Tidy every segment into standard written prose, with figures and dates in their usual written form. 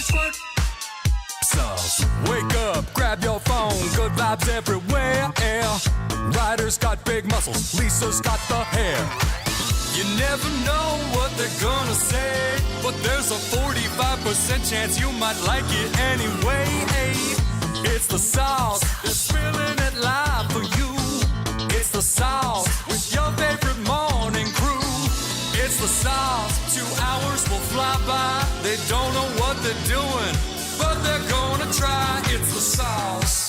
squirt. Sauce. Wake up, grab your phone, good vibes everywhere. Ryder's got big muscles, Lisa's got the hair. You never know what they're gonna say, but there's a 45% chance you might like it anyway. It's the sauce, they're spilling it live for you. It's the sauce with your favorite morning crew. It's the sauce, 2 hours will fly by. They don't know what they're doing, but they're gonna try. It's the sauce.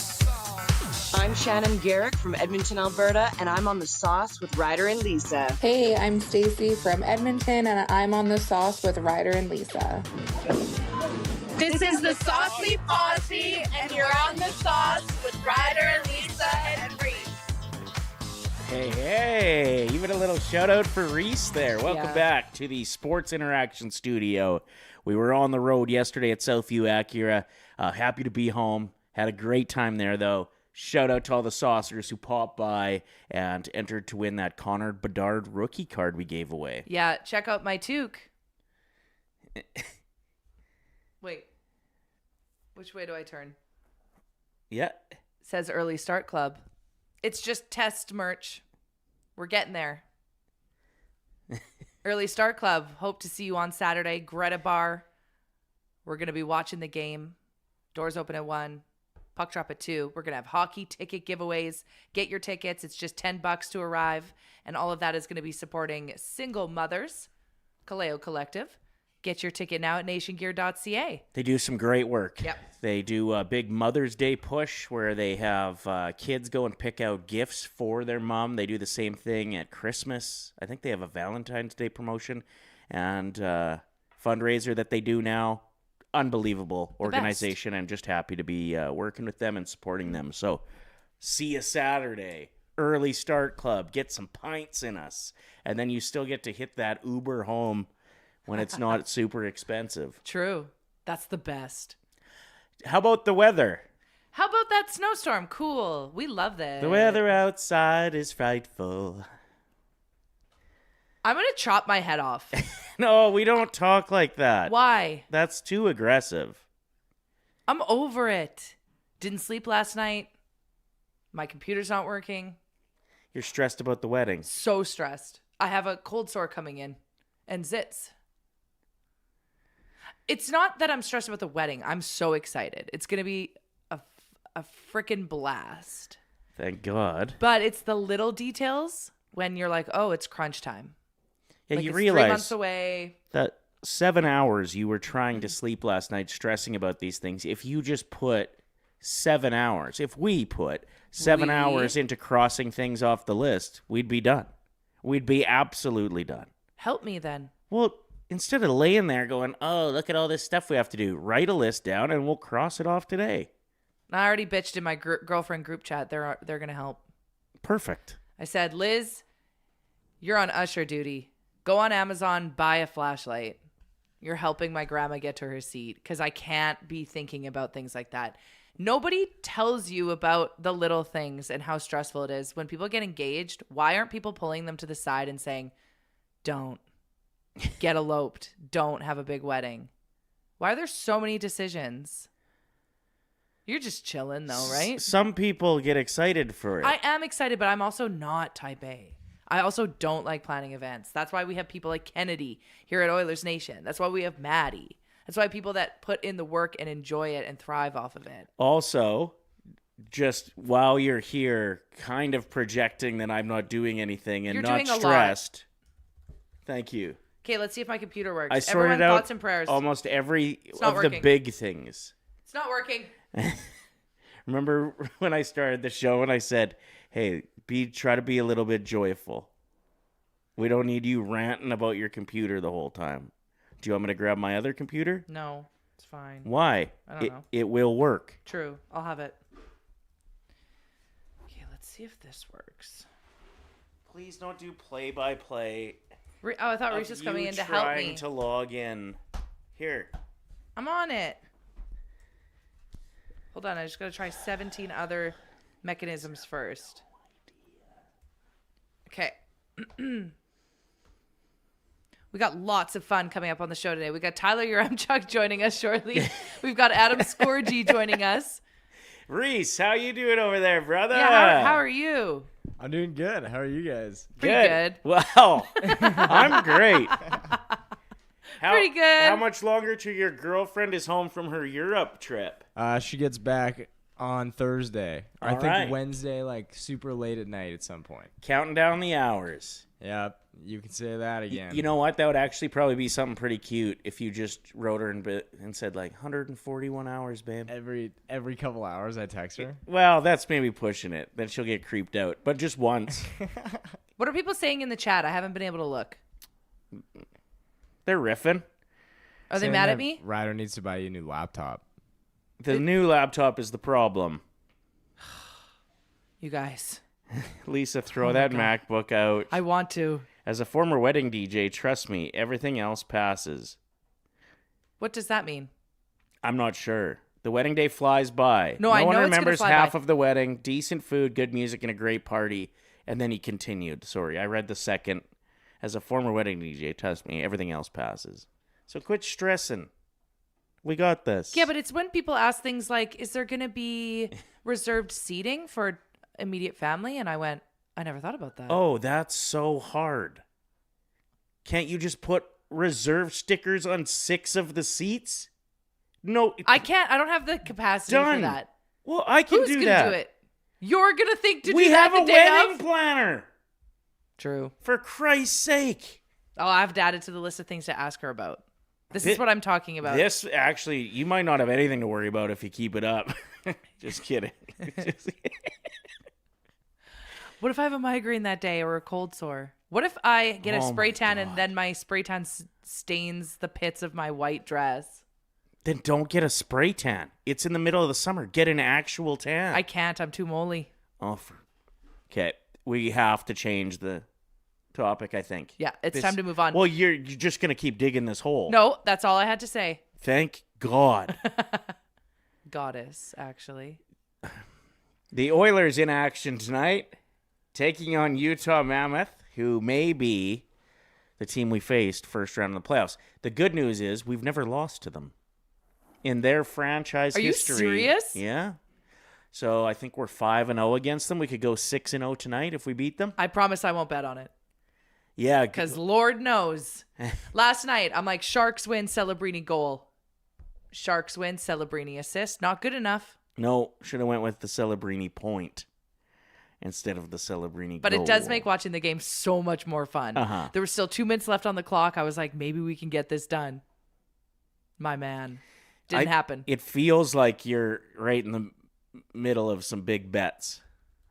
I'm Shannon Garrick from Edmonton, Alberta, and I'm on The Sauce with Ryder and Lisa. Hey, I'm Stacy from Edmonton, and I'm on The Sauce with Ryder and Lisa. This is the Saucy Posse, and you're on The Sauce with Ryder and Lisa and Reese. Hey, even a little shout out for Reese there. Welcome back to the Sports Interaction Studio. We were on the road yesterday at Southview Acura. Happy to be home. Had a great time there, though. Shout out to all the saucers who popped by and entered to win that Connor Bedard rookie card we gave away. Yeah, check out my toque. Wait. Which way do I turn? Yeah. Says Early Start Club. It's just test merch. We're getting there. Early Start Club. Hope to see you on Saturday. Greta Bar. We're going to be watching the game. Doors open at 1. Puck drop at 2. We're going to have hockey ticket giveaways. Get your tickets. It's just $10 to arrive. And all of that is going to be supporting single mothers. Kaleo Collective. Get your ticket now at nationgear.ca. They do some great work. Yep. They do a big Mother's Day push where they have kids go and pick out gifts for their mom. They do the same thing at Christmas. I think they have a Valentine's Day promotion and fundraiser that they do now. Unbelievable organization, and just happy to be working with them and supporting them. So see you Saturday. Early Start Club. Get some pints in us. And then you still get to hit that Uber home when it's not super expensive. True. That's the best. How about the weather? How about that snowstorm? Cool. We love this. The weather outside is frightful. I'm going to chop my head off. No, we don't talk like that. Why? That's too aggressive. I'm over it. Didn't sleep last night. My computer's not working. You're stressed about the wedding. So stressed. I have a cold sore coming in and zits. It's not that I'm stressed about the wedding. I'm so excited. It's going to be a freaking blast. Thank God. But it's the little details when you're like, oh, it's crunch time. Yeah, like you it's realize 3 months away. that 7 hours you were trying to sleep last night stressing about these things. If you just put 7 hours, if we put 7 hours into crossing things off the list, we'd be done. We'd be absolutely done. Help me then. Well, instead of laying there going, oh, look at all this stuff we have to do, write a list down and we'll cross it off today. I already bitched in my girlfriend group chat. They're going to help. Perfect. I said, Liz, you're on usher duty. Go on Amazon, buy a flashlight. You're helping my grandma get to her seat because I can't be thinking about things like that. Nobody tells you about the little things and how stressful it is. When people get engaged, why aren't people pulling them to the side and saying, don't get eloped, don't have a big wedding? Why are there so many decisions? You're just chilling though, right? Some people get excited for it. I am excited, but I'm also not type A. I also don't like planning events. That's why we have people like Kennedy here at Oilers Nation. That's why we have Maddie. That's why people that put in the work and enjoy it and thrive off of it. Also, just while you're here, kind of projecting that I'm not doing anything and You're not doing a stressed. Thank you. Okay, let's see if my computer works. I sorted Everyone, out thoughts and prayers. almost every not of the working. big things. It's not working. Remember when I started the show and I said, hey, try to be a little bit joyful. We don't need you ranting about your computer the whole time. Do you want me to grab my other computer? No, it's fine. Why? I don't know. It will work. True. I'll have it. Okay, let's see if this works. Please don't do play-by-play. Oh, I thought Reese was coming in to help me. Trying to log in. Here. I'm on it. Hold on, I just got to try 17 other mechanisms first. Okay. We got lots of fun coming up on the show today. We got Tyler Yaremchuk joining us shortly. We've got Adam Scorgie joining us. Reese, how you doing over there, brother? Yeah, how are you? I'm doing good. How are you guys? Pretty good. Wow. I'm great. Pretty good. How much longer till your girlfriend is home from her Europe trip? She gets back on Thursday. I All think right. Wednesday, like super late at night at some point. Counting down the hours. Yeah, you can say that again. You know what? That would actually probably be something pretty cute if you just wrote her and said like 141 hours, babe. every couple hours I text her. Well, that's maybe pushing it. Then she'll get creeped out. But just once. What are people saying in the chat? I haven't been able to look. They're riffing. Are they Saying mad that at me? Ryder needs to buy you a new laptop. The new laptop is the problem. You guys. Lisa, throw that MacBook out. I want to. As a former wedding DJ, trust me, everything else passes. What does that mean? I'm not sure. The wedding day flies by. No, I know one it's gonna remembers fly half by. of the wedding, decent food, good music, and a great party. And then he continued. Sorry, I read the second. As a former wedding DJ, trust me, everything else passes. So quit stressing. We got this. Yeah, but it's when people ask things like, is there going to be reserved seating for immediate family? And I went, I never thought about that. Oh, that's so hard. Can't you just put reserve stickers on 6 of the seats? No. I can't. I don't have the capacity Done. for that. Well, I can Who's do gonna that. do it? You're going to think to We do that have the a day wedding of? planner. True. For Christ's sake. Oh, I've added to the list of things to ask her about. This is what I'm talking about. This actually, you might not have anything to worry about if you keep it up. Just kidding. What if I have a migraine that day or a cold sore? What if I get a Oh spray my tan God. and then my spray tan stains the pits of my white dress? Then don't get a spray tan. It's in the middle of the summer. Get an actual tan. I can't. I'm too moly. Okay, we have to change the topic, I think. Yeah, it's time to move on. Well, you're just going to keep digging this hole. No, that's all I had to say. Thank God. Goddess, actually. The Oilers in action tonight, taking on Utah Mammoth, who may be the team we faced first round of the playoffs. The good news is we've never lost to them in their franchise Are you history. serious? Yeah. So I think we're 5-0 against them. We could go 6-0 tonight if we beat them. I promise I won't bet on it. Yeah. Because Lord knows. Last night, I'm like, Sharks win, Celebrini goal. Sharks win, Celebrini assist. Not good enough. No, should have went with the Celebrini point instead of the Celebrini But goal. it does make watching the game so much more fun. Uh-huh. There were still 2 minutes left on the clock. I was like, maybe we can get this done. My man. Didn't happen. It feels like you're right in the middle of some big bets,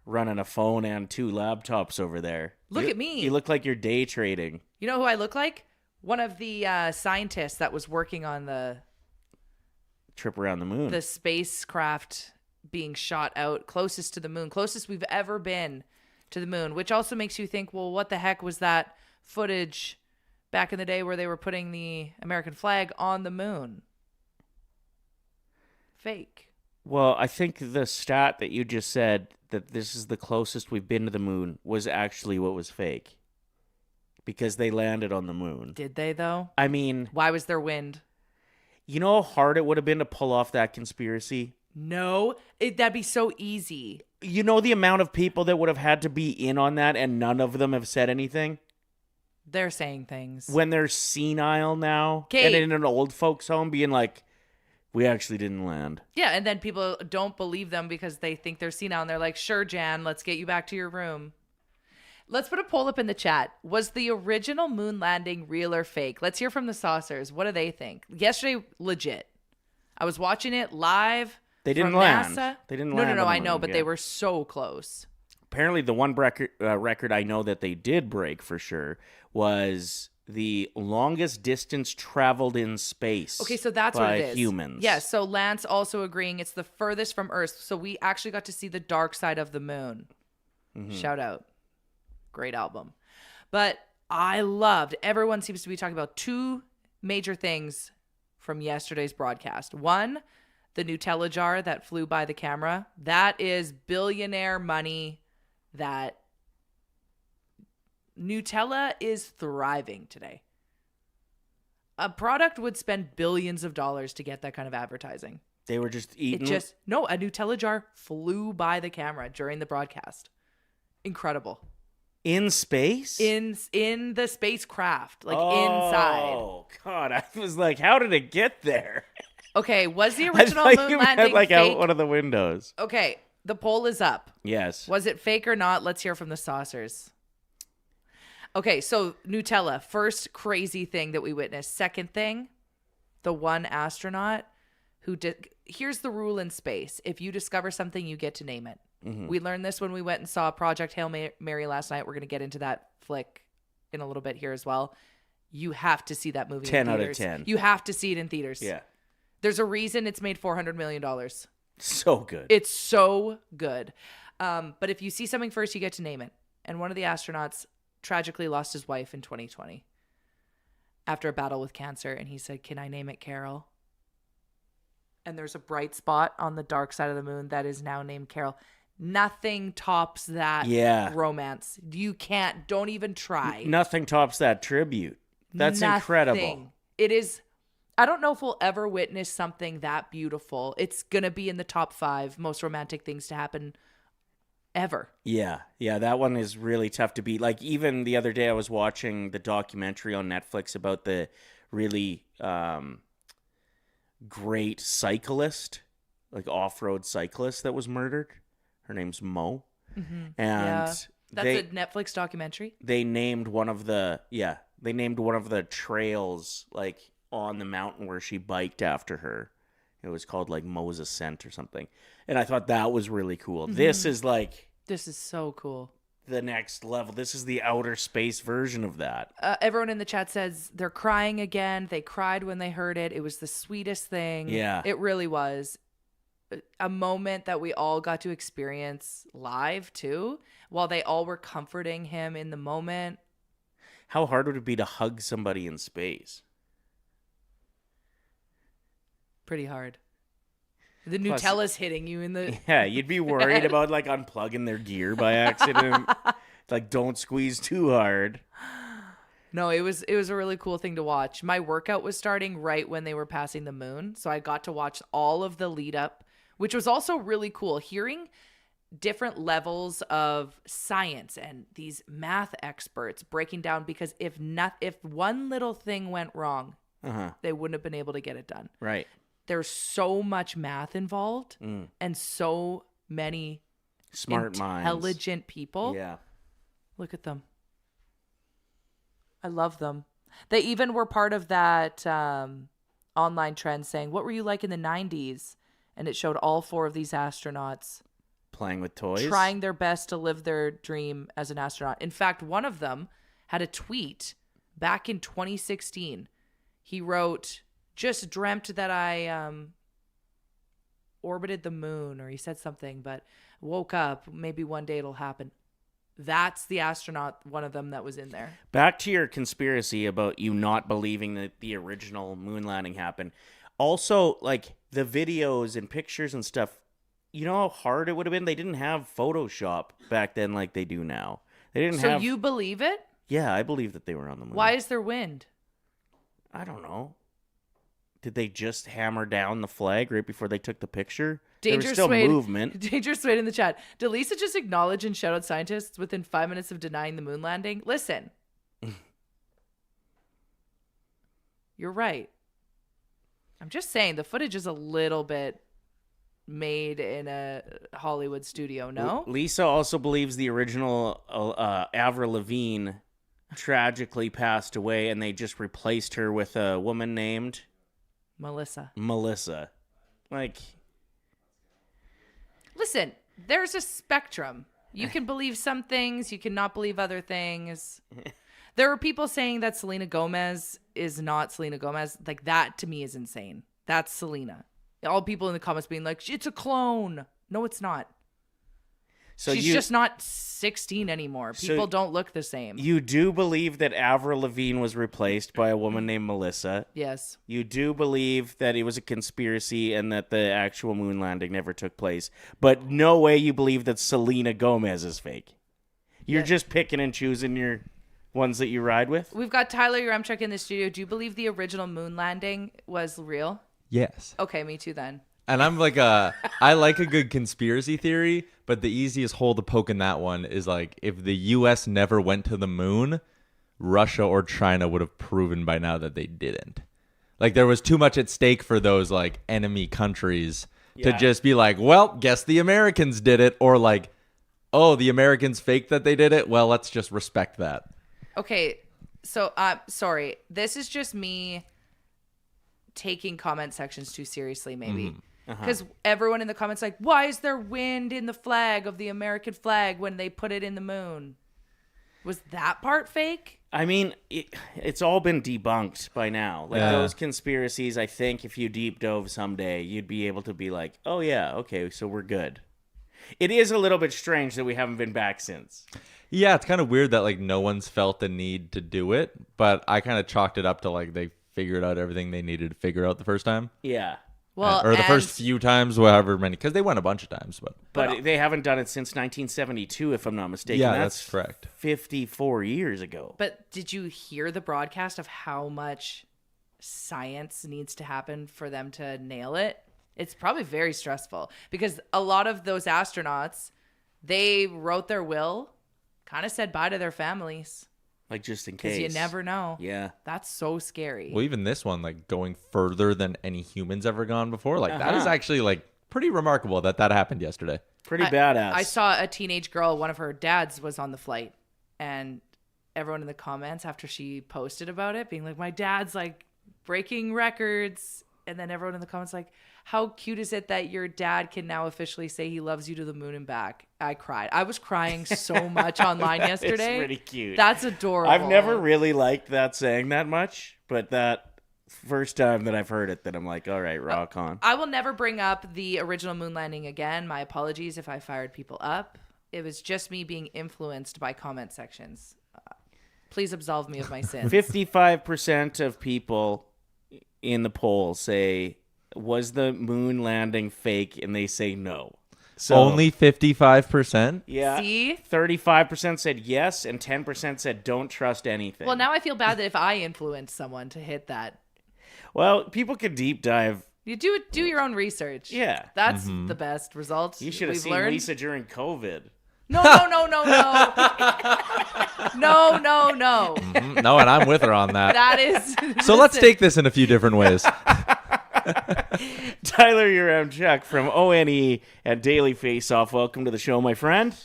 running a phone and 2 laptops over there. Look at me. You look like you're day trading. You know who I look like? One of the scientists that was working on the Trip around the moon. spacecraft being shot out closest to the moon, closest we've ever been to the moon, which also makes you think, well, what the heck was that footage back in the day where they were putting the American flag on the moon? Fake. Well, I think the stat that you just said, that this is the closest we've been to the moon, was actually what was fake. Because they landed on the moon. Did they, though? I mean, Why was there wind? you know how hard it would have been to pull off that conspiracy? No, that'd be so easy. You know the amount of people that would have had to be in on that and none of them have said anything? They're saying things. When they're senile now Okay. and in an old folks home being like, we actually didn't land. Yeah, and then people don't believe them because they think they're senile, and they're like, sure, Jan, let's get you back to your room. Let's put a poll up in the chat. Was the original moon landing real or fake? Let's hear from the saucers. What do they think? Yesterday, legit. I was watching it live. They didn't from land. NASA. They didn't No, land no, on no, the I know, moon, but yeah. they were so close. Apparently, the one record I know that they did break for sure was the longest distance traveled in space. Okay, so that's by what it is. humans. Yes, so Lance also agreeing it's the furthest from Earth. So we actually got to see the dark side of the moon. Mm-hmm. Shout out. Great album. But I loved, everyone seems to be talking about 2 major things from yesterday's broadcast. One, the Nutella jar that flew by the camera. That is billionaire money. That Nutella is thriving today. A product would spend billions of dollars to get that kind of advertising. They were just eating. No, a Nutella jar flew by the camera during the broadcast. Incredible. In space? In the spacecraft, like inside. Oh, God. I was like, how did it get there? Okay, was the I original thought moon you landing meant, like, fake? out one of the windows. Okay, the poll is up. Yes. Was it fake or not? Let's hear from the saucers. Okay, so Nutella, first crazy thing that we witnessed. Second thing, the one astronaut who did. Here's the rule in space: if you discover something, you get to name it. Mm-hmm. We learned this when we went and saw Project Hail Mary last night. We're going to get into that flick in a little bit here as well. You have to see that movie. 10 in out theaters. of 10. You have to see it in theaters. Yeah. There's a reason it's made $400 million. So good. It's so good. But if you see something first, you get to name it. And one of the astronauts tragically lost his wife in 2020 after a battle with cancer. And he said, "Can I name it Carol?" And there's a bright spot on the dark side of the moon that is now named Carol. Nothing tops that romance. You can't. Don't even try. Nothing tops that tribute. That's incredible. It is. I don't know if we'll ever witness something that beautiful. It's going to be in the top 5 most romantic things to happen ever. Yeah, that one is really tough to beat. Like, even the other day I was watching the documentary on Netflix about the really great cyclist, like off-road cyclist that was murdered. Her name's Mo. Mm-hmm. And that's a Netflix documentary. They named one of the trails, like, on the mountain where she biked after her. It was called, like, Mo's Ascent or something. And I thought that was really cool. Mm-hmm. This is so cool. The next level. This is the outer space version of that. Everyone in the chat says they're crying again. They cried when they heard it. It was the sweetest thing. Yeah. It really was. A moment that we all got to experience live, too, while they all were comforting him in the moment. How hard would it be to hug somebody in space? Pretty hard. The Nutella's hitting you in the... Yeah, you'd be worried about, like, unplugging their gear by accident. It's like, don't squeeze too hard. No, it was a really cool thing to watch. My workout was starting right when they were passing the moon, so I got to watch all of the lead up, which was also really cool. Hearing different levels of science and these math experts breaking down, because if one little thing went wrong, they wouldn't have been able to get it done. Right. There's so much math involved and so many smart minds, intelligent people. Yeah. Look at them. I love them. They even were part of that online trend saying, "What were you like in the 90s?" And it showed all 4 of these astronauts playing with toys, trying their best to live their dream as an astronaut. In fact, one of them had a tweet back in 2016. He wrote, "Just dreamt that I orbited the moon," or he said something, but woke up. Maybe one day it'll happen. That's the astronaut, one of them that was in there. Back to your conspiracy about you not believing that the original moon landing happened. Also, like, the videos and pictures and stuff, you know how hard it would have been? They didn't have Photoshop back then like they do now. They didn't have... So you believe it? Yeah, I believe that they were on the moon. Why is there wind? I don't know. Did they just hammer down the flag right before they took the picture? There was still movement. Dangerous Wade in the chat. Did Lisa just acknowledge and shout out scientists within 5 minutes of denying the moon landing? Listen. You're right. I'm just saying the footage is a little bit made in a Hollywood studio, no? Lisa also believes the original Avril Lavigne tragically passed away and they just replaced her with a woman named... Melissa. Like... Listen, there's a spectrum. You can believe some things, you cannot believe other things. There are people saying that Selena Gomez is not Selena Gomez. Like, that to me is insane. That's Selena. All people in the comments being like, it's a clone. No, it's not. So she's just not 16 anymore. People don't look the same. You do believe that Avril Lavigne was replaced by a woman named Melissa. Yes. You do believe that it was a conspiracy and that the actual moon landing never took place. But no way you believe that Selena Gomez is fake. You're just picking and choosing your ones that you ride with? We've got Tyler Yaremchuk in the studio. Do you believe the original moon landing was real? Yes. Okay, me too then. And I'm like I like a good conspiracy theory, but the easiest hole to poke in that one is like if the U.S. never went to the moon, Russia or China would have proven by now that they didn't. Like there was too much at stake for those like enemy countries to just be like, well, guess the Americans did it, or like, oh, the Americans faked that they did it. Well, let's just respect that. Okay, so sorry. This is just me taking comment sections too seriously, maybe. Because everyone in the comments like, why is there wind in the flag of the American flag when they put it in the moon? Was that part fake? I mean, it's all been debunked by now. Like those conspiracies, I think if you deep dove someday, you'd be able to be like, oh yeah, okay, so we're good. It is a little bit strange that we haven't been back since. Yeah, it's kind of weird that like no one's felt the need to do it, but I kind of chalked it up to like they figured out everything they needed to figure out the first time. Yeah. Well, or the first few times, however many, because they went a bunch of times. But they haven't done it since 1972, if I'm not mistaken. Yeah, that's correct. 54 years ago. But did you hear the broadcast of how much science needs to happen for them to nail it? It's probably very stressful because a lot of those astronauts, they wrote their will, kind of said bye to their families. Like just in case. Because you never know. Yeah. That's so scary. Well, even this one, like going further than any humans ever gone before, like that is actually like pretty remarkable that happened yesterday. Pretty badass. I saw a teenage girl, one of her dads was on the flight, and everyone in the comments after she posted about it being like, my dad's like breaking records. And then everyone in the comments like, how cute is it that your dad can now officially say he loves you to the moon and back? I cried. I was crying so much online yesterday. It's pretty cute. That's adorable. I've never really liked that saying that much, but that first time that I've heard it, that I'm like, all right, rock on. I will never bring up the original moon landing again. My apologies if I fired people up. It was just me being influenced by comment sections. Please absolve me of my sins. 55% of people in the poll say, was the moon landing fake? And they say no. So Only 55%? yeah, See? 35% said yes, and 10% said don't trust anything. Well, now I feel bad that if I influence someone to hit that. Well, people could deep dive. You do your own research. Yeah. That's the best result. You should have seen learned. Lisa during COVID. No. No. No, and I'm with her on that. That is. So let's take this in a few different ways. Tyler Yaremchuk from ONE and Daily Faceoff. Welcome to the show, my friend.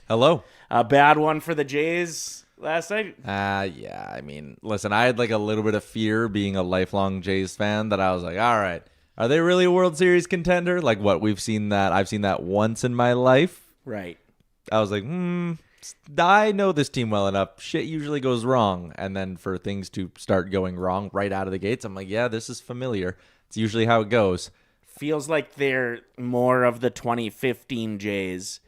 Hello. A bad one for the Jays last night. Yeah, I mean, listen, I had like a little bit of fear being a lifelong Jays fan that I was like, all right, are they really a World Series contender? Like what I've seen that once in my life. Right. I was like, I know this team well enough. Shit usually goes wrong. And then for things to start going wrong right out of the gates, I'm like, yeah, this is familiar. It's usually how it goes. Feels like they're more of the 2015 Jays,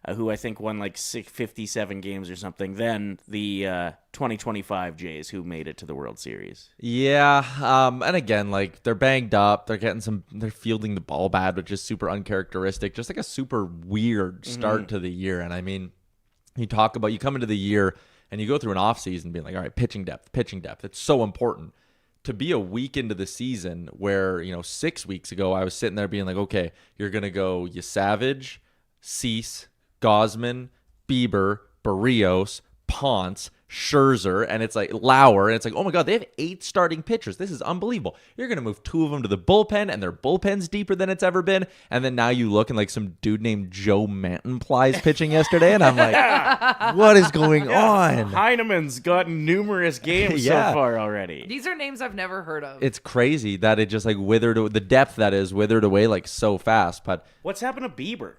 who I think won like 57 games or something, than the 2025 Jays who made it to the World Series. Yeah, and again, like they're banged up. They're fielding the ball bad, which is super uncharacteristic. Just like a super weird start to the year. And I mean, you come into the year and you go through an offseason being like, all right, pitching depth. It's so important. To be a week into the season where, 6 weeks ago, I was sitting there being like, okay, you're going to go Savage, Cease, Gosman, Bieber, Barrios, Ponce, Scherzer, and it's like Lauer, and it's like, oh my God, they have 8 starting pitchers. This is unbelievable. You're going to move 2 of them to the bullpen, and their bullpen's deeper than it's ever been. And then now you look and like some dude named Joe Mantonply's pitching yesterday, and I'm like, what is going on? Heineman's gotten numerous games so far already. These are names I've never heard of. It's crazy that it just like the depth that is withered away like so fast. But What's happened to Bieber?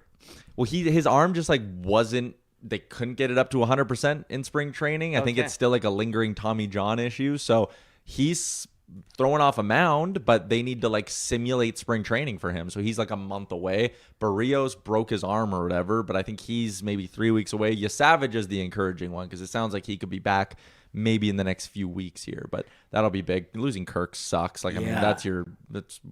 well, his arm just like wasn't. They couldn't get it up to 100% in spring training. I think it's still like a lingering Tommy John issue. So he's throwing off a mound, but they need to like simulate spring training for him. So he's like a month away. Barrios broke his arm or whatever, but I think he's maybe 3 weeks away. Savage is the encouraging one because it sounds like he could be back maybe in the next few weeks here, but that'll be big. Losing Kirk sucks. Like, I mean, that's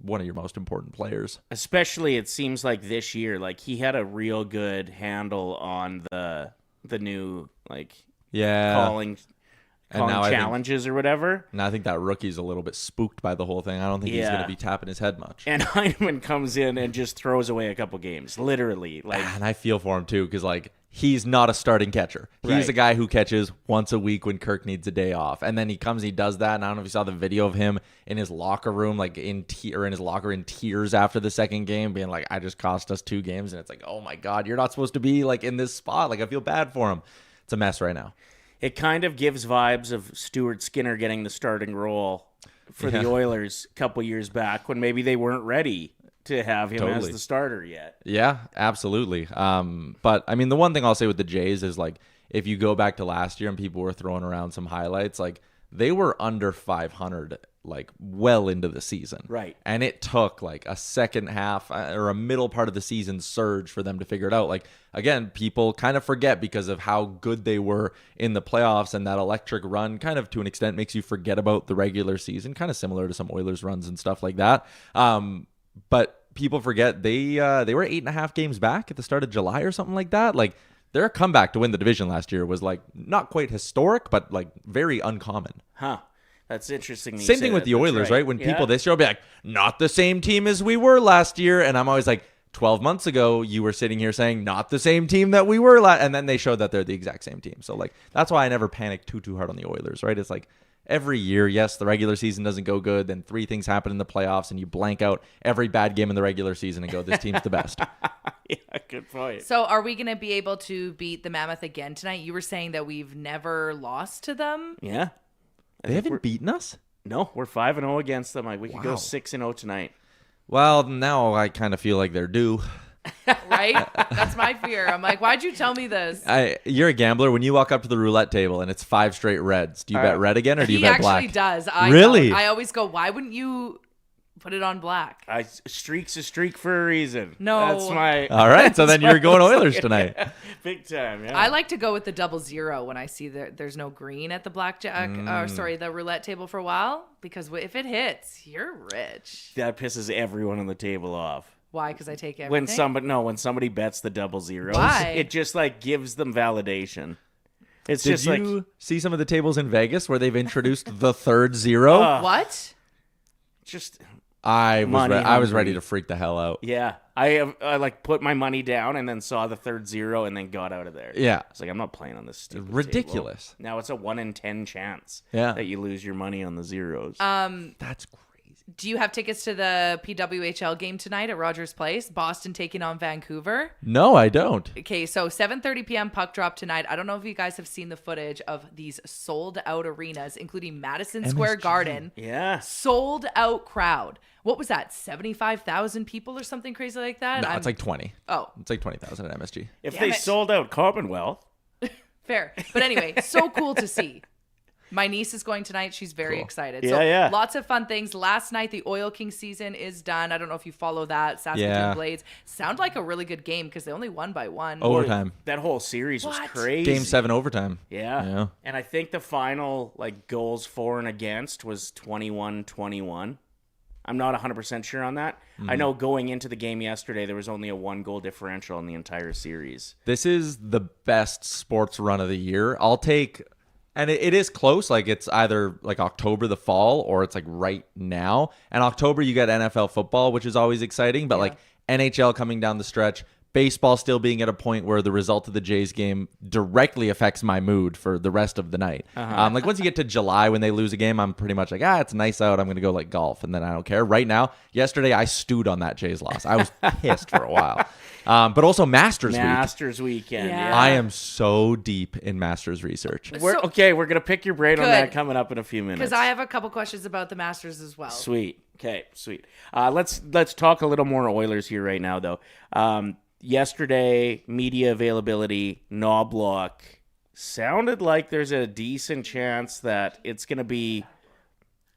one of your most important players. Especially, it seems like this year, like he had a real good handle on the new like calling And now calling challenges or whatever. And I think that rookie's a little bit spooked by the whole thing. I don't think he's going to be tapping his head much. And Heineman comes in and just throws away a couple games, literally. And I feel for him too, because he's not a starting catcher. He's a guy who catches once a week when Kirk needs a day off, and then he comes, he does that. And I don't know if you saw the video of him in his locker room, in his locker in tears after the second game, being like, "I just cost us 2 games," and it's like, "Oh my God, you're not supposed to be in this spot." I feel bad for him. It's a mess right now. It kind of gives vibes of Stuart Skinner getting the starting role for the Oilers a couple years back when maybe they weren't ready to have him as the starter yet. Yeah, absolutely. But I mean, the one thing I'll say with the Jays is if you go back to last year and people were throwing around some highlights, they were under 500 well into the season. Right. And it took a second half or a middle part of the season surge for them to figure it out. Again, people kind of forget because of how good they were in the playoffs, and that electric run kind of to an extent makes you forget about the regular season, kind of similar to some Oilers runs and stuff like that. But people forget they were 8.5 games back at the start of July or something like that. Their comeback to win the division last year was not quite historic, but very uncommon. Huh. That's interesting. Same thing with the Oilers, right? When people this year will be not the same team as we were last year, and I'm always 12 months ago you were sitting here saying not the same team that we were and then they showed that they're the exact same team. So that's why I never panic too hard on the Oilers, right? It's every year, yes, the regular season doesn't go good, then 3 things happen in the playoffs, and you blank out every bad game in the regular season and go, this team's the best. Yeah, good point. So are we going to be able to beat the Mammoth again tonight? You were saying that we've never lost to them. Yeah. They haven't beaten us? No, we're 5-0 against them. We could go 6-0 tonight. Well, now I kind of feel like they're due. Right? That's my fear. I'm why'd you tell me this? You're a gambler. When you walk up to the roulette table and it's 5 straight reds, do you bet red again or do you bet black? He actually does. Really? I always go, why wouldn't you put it on black? Streak's a streak for a reason. No. That's my... All right, so then you're going Oilers tonight. Yeah, big time, yeah. I like to go with the 0-0 when I see there's no green at the the roulette table for a while, because if it hits, you're rich. That pisses everyone on the table off. Why? Because I take everything? When somebody bets the 0-0, Why? It just gives them validation. It's Did just you see some of the tables in Vegas where they've introduced the third 0? What? Just I was hungry. ready to freak the hell out. Yeah, I put my money down and then saw the third 0 and then got out of there. Yeah, it's I'm not playing on this stupid ridiculous. Table. Now it's a 1 in 10 chance that you lose your money on the zeros. That's crazy. Do you have tickets to the PWHL game tonight at Rogers Place? Boston taking on Vancouver? No, I don't. Okay, so 7:30 p.m. puck drop tonight. I don't know if you guys have seen the footage of these sold-out arenas, including Madison Square Garden. Yeah. Sold-out crowd. What was that, 75,000 people or something crazy like that? No, it's 20. Oh. It's 20,000 at MSG. If they sold out Commonwealth. Fair. But anyway, so cool to see. My niece is going tonight. She's very excited. Yeah. Lots of fun things. Last night, the Oil King season is done. I don't know if you follow that. Saskatoon Blades. Sound like a really good game because they only won by 1. Overtime. That whole series was crazy. Game 7 overtime. Yeah. And I think the final goals for and against was 21-21. I'm not 100% sure on that. I know going into the game yesterday, there was only a 1-goal differential in the entire series. This is the best sports run of the year. I'll take... And it is close. It's either October, the fall, or it's right now. And October, you get NFL football, which is always exciting. But NHL coming down the stretch, baseball still being at a point where the result of the Jays game directly affects my mood for the rest of the night. Once you get to July when they lose a game, I'm pretty much it's nice out. I'm going to go golf, and then I don't care. Right now, yesterday, I stewed on that Jays loss. I was pissed for a while. But also Masters weekend. Yeah. I am so deep in Masters research. We're going to pick your brain on that coming up in a few minutes. Because I have a couple questions about the Masters as well. Sweet. Okay, sweet. Let's talk a little more Oilers here right now, though. Yesterday, media availability, Knobloch, sounded like there's a decent chance that it's going to be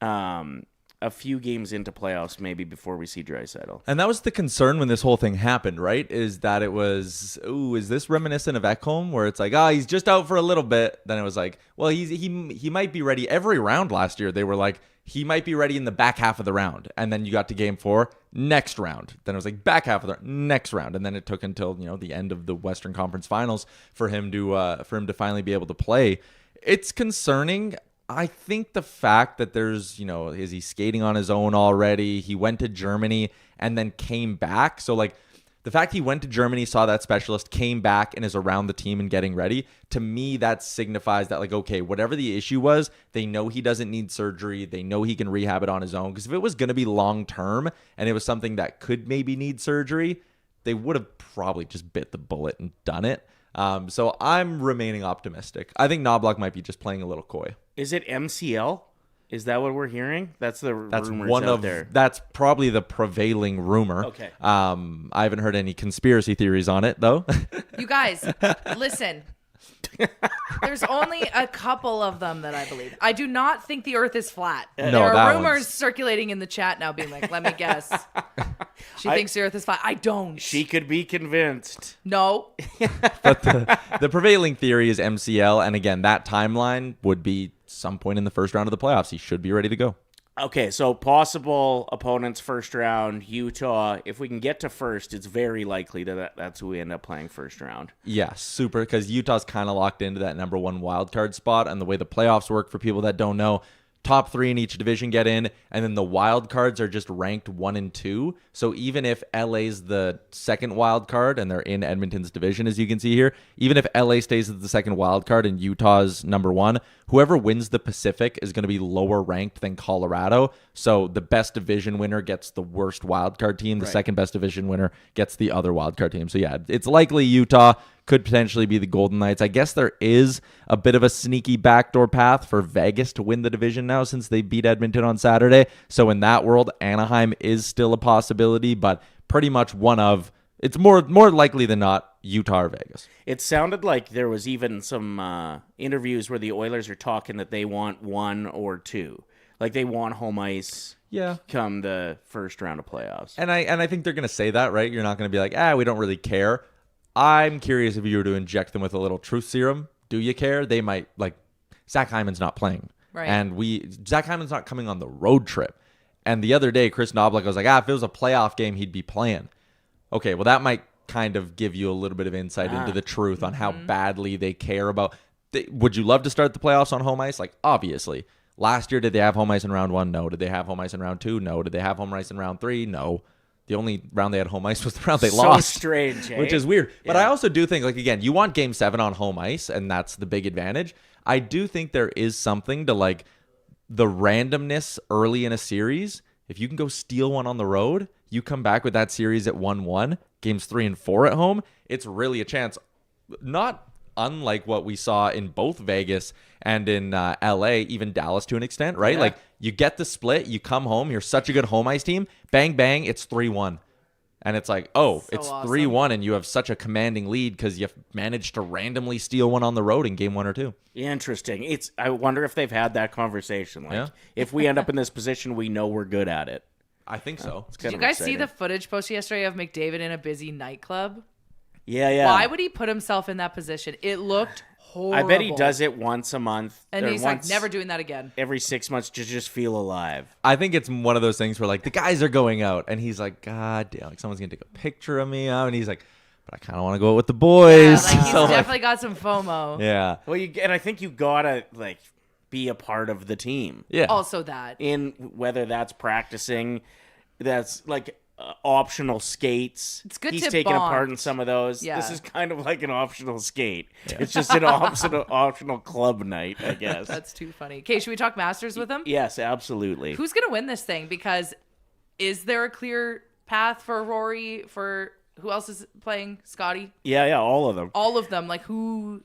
a few games into playoffs maybe before we see Draisaitl. And that was the concern when this whole thing happened, right? Is that it was, is this reminiscent of Ekholm where it's he's just out for a little bit. Then it was well, he might be ready. Every round last year, they were he might be ready in the back half of the round. And then you got to game 4, next round. Then it was back half of the next round. And then it took until, the end of the Western Conference Finals for him to finally be able to play. It's concerning. I think the fact that there's, is he skating on his own already? He went to Germany and then came back. So, like, the fact he went to Germany, saw that specialist, came back, and is around the team and getting ready, to me, that signifies that, like, okay, whatever the issue was, they know he doesn't need surgery. They know he can rehab it on his own. Because if it was going to be long-term and it was something that could maybe need surgery, they would have probably just bit the bullet and done it. So I'm remaining optimistic. I think Knoblauch might be just playing a little coy. Is it MCL? Is that what we're hearing? That's rumors one out of there. That's probably the prevailing rumor. Okay. I haven't heard any conspiracy theories on it though. You guys, listen. There's only a couple of them that I believe. I do not think the Earth is flat. No, there that are rumors one's- circulating in the chat now, being like, "Let me guess." She thinks the Earth is flat. I don't. She could be convinced. No. But the prevailing theory is MCL, and again, that timeline would be some point in the first round of the playoffs. He should be ready to go. Okay, so possible opponents first round, Utah. If we can get to first, it's very likely that's who we end up playing first round. Yeah, super, because Utah's kind of locked into that number one wild card spot, and the way the playoffs work, for people that don't know, top 3 in each division get in, and then the wild cards are just ranked 1 and 2. So even if LA's the second wild card and they're in Edmonton's division, as you can see here, even if LA stays as the second wild card and Utah's number 1, whoever wins the Pacific is going to be lower ranked than Colorado. So the best division winner gets the worst wild card team. The second best division winner gets the other wild card team. So yeah, it's likely Utah could potentially be the Golden Knights. I guess there is a bit of a sneaky backdoor path for Vegas to win the division now since they beat Edmonton on Saturday. So in that world, Anaheim is still a possibility, but pretty much it's more likely than not Utah or Vegas. It sounded like there was even some interviews where the Oilers are talking that they want 1 or 2. Like they want home ice. Yeah. Come the first round of playoffs. And I think they're going to say that, right? You're not going to be like, we don't really care. I'm curious if you were to inject them with a little truth serum. Do you care? They might, like, Zach Hyman's not playing. Right. And Zach Hyman's not coming on the road trip. And the other day, Chris Knoblauch was like, if it was a playoff game, he'd be playing. Okay, well, that might kind of give you a little bit of insight into the truth on how badly they care about. Would you love to start the playoffs on home ice? Like, obviously. Last year, did they have home ice in round 1? No. Did they have home ice in round 2? No. Did they have home ice in round 3? No. The only round they had home ice was the round they lost. So strange, eh? Which is weird. But I also do think, like, again, you want Game 7 on home ice, and that's the big advantage. I do think there is something to, like, the randomness early in a series. If you can go steal one on the road, you come back with that series at 1-1, games 3 and 4 at home, it's really a chance. Not unlike what we saw in both Vegas and in LA, even Dallas to an extent, right? Yeah. Like, you get the split, you come home, you're such a good home ice team, bang, bang, it's 3-1. And it's like, it's awesome. 3-1, and you have such a commanding lead because you've managed to randomly steal one on the road in game 1 or 2. Interesting. I wonder if they've had that conversation. Like, Yeah. if we end up in this position, we know we're good at it. I think so. It's Did kind you of guys see exciting. the footage posted yesterday of McDavid in a busy nightclub? Yeah. Why would he put himself in that position? It looked horrible. I bet he does it once a month. And or he's once like, never doing that again. every 6 months to just feel alive. I think it's one of those things where, like, the guys are going out, and he's like, God damn, like, someone's going to take a picture of me. And he's like, but I kind of want to go out with the Yeah, boys. like, he's So, like, definitely got some FOMO. yeah. Well, and I think you gotta like be a part of the team. Yeah. Also that. In whether that's practicing, that's like optional skates. It's good He's to taking a part bond. in some of those. Yeah. This is kind of like an optional skate. It's just an optional club night, I guess. That's too funny. Okay, should we talk Masters with him? Yes, absolutely. Who's going to win this thing? Because is there a clear path for Rory? For who else is playing? Scotty? Yeah, all of them. All of them. Like, who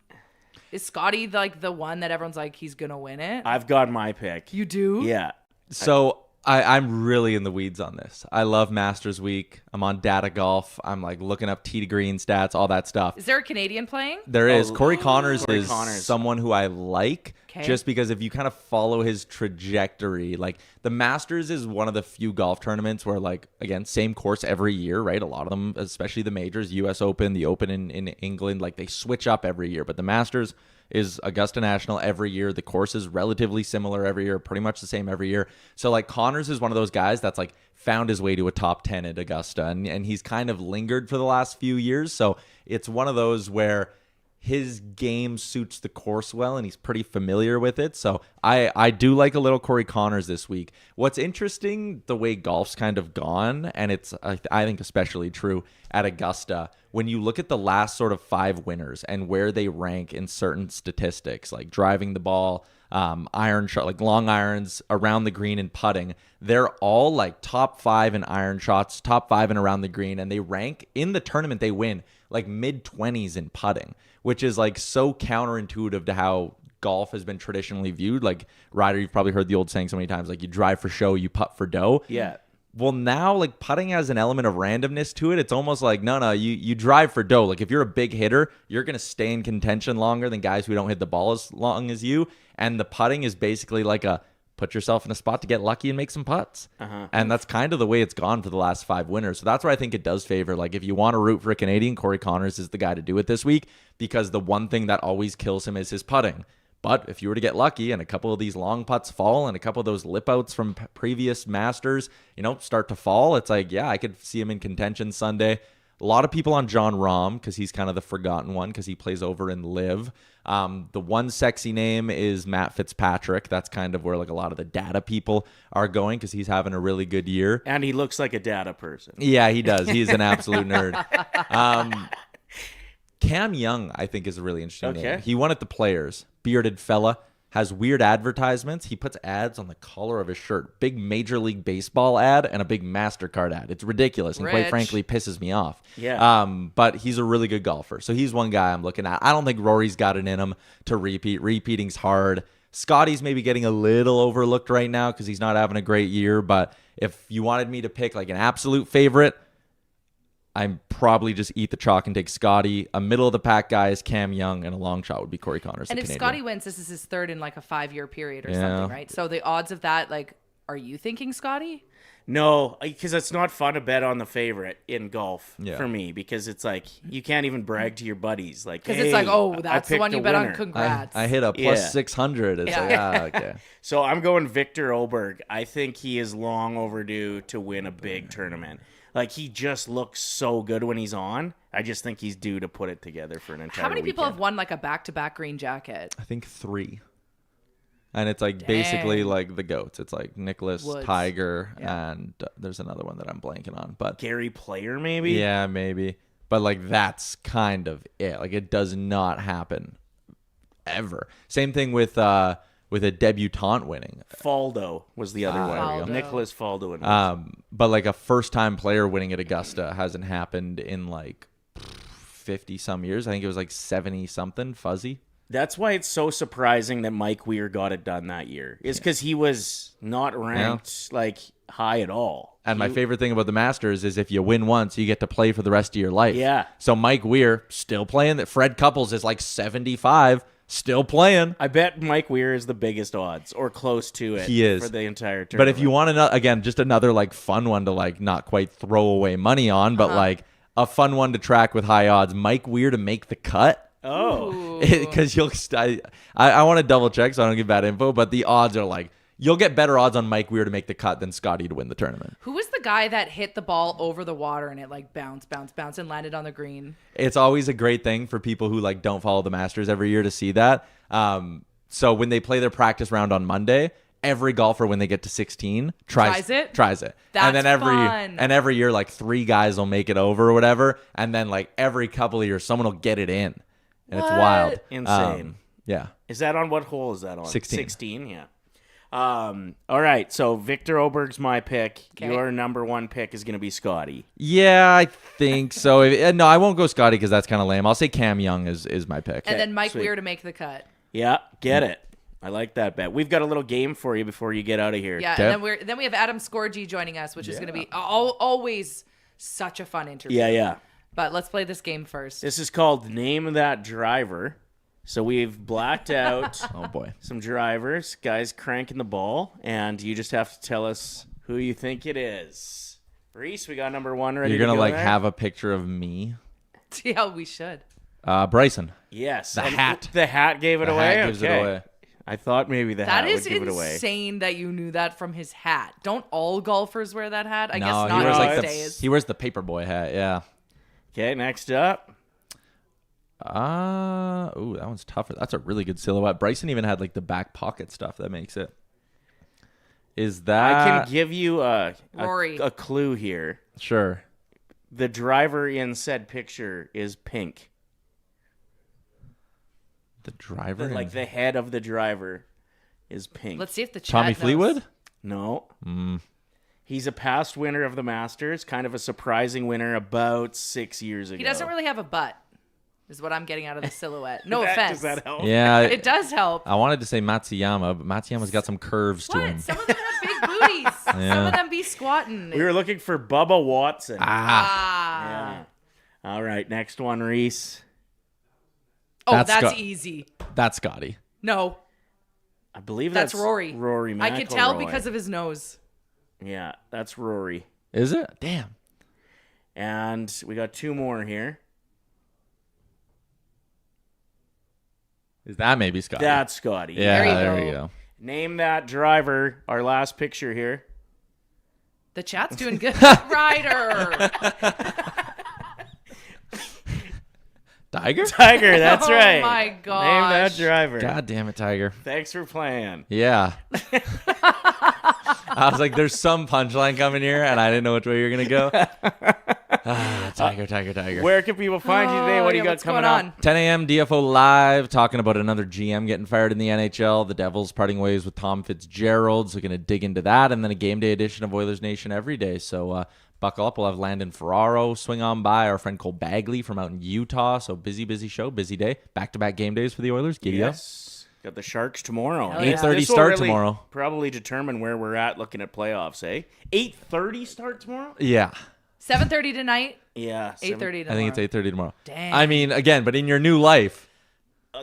is Scotty, like, the one that everyone's like, he's going to win it? I've got my pick. You do? Yeah. So I'm really in the weeds on this. I love Masters Week. I'm on Data Golf. I'm like looking up tee to green stats, all that stuff. Is there a Canadian playing? There is. Corey Connors Corey is Connors. someone who I like 'Kay. just because if you kind of follow his trajectory, like the Masters is one of the few golf tournaments where, like, again, same course every year, right? A lot of them, especially the majors, US Open, the Open in England, like they switch up every year. But the Masters is Augusta National every year. The course is relatively similar every year, pretty much the same every year. So, like, Connors is one of those guys that's like found his way to a top 10 at Augusta, and he's kind of lingered for the last few years. So it's one of those where his game suits the course well, and he's pretty familiar with it. So I do like a little Corey Connors this week. What's interesting, the way golf's kind of gone, and it's I think especially true at Augusta, when you look at the last sort of 5 winners and where they rank in certain statistics, like driving the ball, iron shot, like long irons around the green and putting, they're all like top 5 in iron shots, top 5 in around the green, and they rank in the tournament. They win like mid-20s in putting, which is like so counterintuitive to how golf has been traditionally viewed. Like, Ryder, you've probably heard the old saying so many times, like, you drive for show, you putt for dough. Yeah. Well, now, like, putting has an element of randomness to it. It's almost like, no, you drive for dough. Like, if you're a big hitter, you're going to stay in contention longer than guys who don't hit the ball as long as you. And the putting is basically like a put yourself in a spot to get lucky and make some putts. And that's kind of the way it's gone for the last 5 winners. So that's where I think it does favor. Like, if you want to root for a Canadian, Corey Connors is the guy to do it this week, because the one thing that always kills him is his putting. But if you were to get lucky and a couple of these long putts fall and a couple of those lip outs from previous Masters, start to fall, it's like, yeah, I could see him in contention Sunday. A lot of people on John Rahm because he's kind of the forgotten one because he plays over in Live. The one sexy name is Matt Fitzpatrick. That's kind of where like a lot of the data people are going because he's having a really good year. And he looks like a data person. Yeah, he does. He's an absolute nerd. Cam Young, I think, is a really interesting name. He won at the Players. Bearded fella. Has weird advertisements. He puts ads on the collar of his shirt. Big Major League Baseball ad and a big MasterCard ad. It's ridiculous and quite frankly pisses me off. Yeah. But he's a really good golfer. So he's one guy I'm looking at. I don't think Rory's got it in him to repeat. Repeating's hard. Scottie's maybe getting a little overlooked right now because he's not having a great year. But if you wanted me to pick like an absolute favorite, I'm probably just eat the chalk and take Scottie. A middle of the pack guy is Cam Young, and a long shot would be Corey Connors. And if Scottie wins, this is his 3rd in like a 5-year period or something, right? So the odds of that, like, are you thinking Scottie? No, because it's not fun to bet on the favorite in golf for me, because it's like you can't even brag to your buddies. Like, because hey, it's like, oh, that's the one you bet on. winner. Congrats. I hit a plus 600. It's like, okay. So I'm going Victor Oberg. I think he is long overdue to win a big tournament. Like, he just looks so good when he's on. I just think he's due to put it together for an entire How many people weekend. have won like a back-to-back green jacket? I think 3. And it's like basically like the GOATs. It's like Nicholas, Woods. Tiger, and there's another one that I'm blanking on. But Gary Player, maybe? yeah, maybe. But like that's kind of it. Like, it does not happen ever. Same thing with a debutante winning. Faldo was the other Faldo. one. Nicholas Faldo. But like a first-time player winning at Augusta hasn't happened in like 50-some years. I think it was like 70-something, fuzzy. That's why it's so surprising that Mike Weir got it done that year. Is because he was not ranked like high at all. And my favorite thing about the Masters is if you win once, you get to play for the rest of your life. Yeah. So Mike Weir still playing. That Fred Couples is like 75, still playing. I bet Mike Weir is the biggest odds, or close to it. He is for the entire tournament. But if you want to, again, just another like fun one to like not quite throw away money on, but like a fun one to track with high odds, Mike Weir to make the cut. Oh, Because I want to double check so I don't give bad info, but the odds are like you'll get better odds on Mike Weir to make the cut than Scottie to win the tournament. Who was the guy that hit the ball over the water and it like bounced and landed on the green? It's always a great thing for people who like don't follow the Masters every year to see that. So when they play their practice round on Monday, every golfer when they get to 16 tries it. That's and then every year like 3 guys will make it over or whatever, and then like every couple of years someone will get it in. And it's wild. insane. Yeah. Is that on what hole is that on? 16. 16, yeah. All right, so Victor Oberg's my pick. Okay. Your number 1 pick is going to be Scottie. Yeah, I think so. No, I won't go Scottie because that's kind of lame. I'll say Cam Young is my pick. And then Mike sweet. Weir to make the cut. Yeah, get it. I like that bet. We've got a little game for you before you get out of here. Yeah, Okay. and then we have Adam Scorgie joining us, which is going to be always such a fun interview. Yeah. But let's play this game first. This is called Name That Driver. So we've blacked out Oh boy. some drivers, guys cranking the ball, and you just have to tell us who you think it is. Reese, we got number 1 ready. You're going to like there? have a picture of me? Yeah, we should. Bryson. Yes. The and hat. The hat gave it The away? hat gives it Okay. away. I thought maybe the That hat is would give it away. insane that you knew that from his hat. Don't all golfers wear that hat? I guess No, not he wears these like days. he wears the paperboy hat. Yeah. Okay, next up. Ooh, that one's tougher. That's a really good silhouette. Bryson even had like the back pocket stuff that makes it. Is that? I can give you Rory. a clue here. Sure. The driver in said picture is pink. The driver? Like the head of the driver is pink. Let's see if the chat Tommy knows. Fleetwood? No. He's a past winner of the Masters, kind of a surprising winner about 6 years ago. He doesn't really have a butt, is what I'm getting out of the silhouette. No offense. Does that help? Yeah. It does help. I wanted to say Matsuyama, but Matsuyama's got some curves to him. What? Some of them have big booties. Some of them be squatting. We were looking for Bubba Watson. Ah. Yeah. All right, next one, Reese. Oh, That's that's Scott. easy. That's Scotty. No, I believe that's that's Rory. Rory McIlroy. I could tell because of his nose. Yeah, that's Rory. Is it? Damn. And we got 2 more here. Is that maybe Scotty? That's Scotty. Yeah, There you you go. go. Name that driver. Our last picture here. The chat's doing good. Ryder. Tiger? Tiger, that's Oh right. my Name that gosh. driver. God damn it, Tiger. Thanks for playing. Yeah. I was like, there's some punchline coming here, and I didn't know which way you're going to go. Tiger. Where can people find you today? What do you got what's coming going up? on? 10 a.m. DFO Live, talking about another GM getting fired in the NHL. The Devils parting ways with Tom Fitzgerald, so going to dig into that. And then a game day edition of Oilers Nation every day. So buckle up. We'll have Landon Ferraro swing on by, our friend Cole Bagley from out in Utah. So busy show, busy day. Back-to-back game days for the Oilers. Giddy up. Yes. Got the Sharks tomorrow. Hell yeah. 8:30 This will start really tomorrow. Probably determine where we're at looking at playoffs, eh? 8:30 start tomorrow? Yeah. 7:30 tonight. Yeah. 8:30 tomorrow. I think it's 8:30 tomorrow. Dang. I mean, again, but in your new life,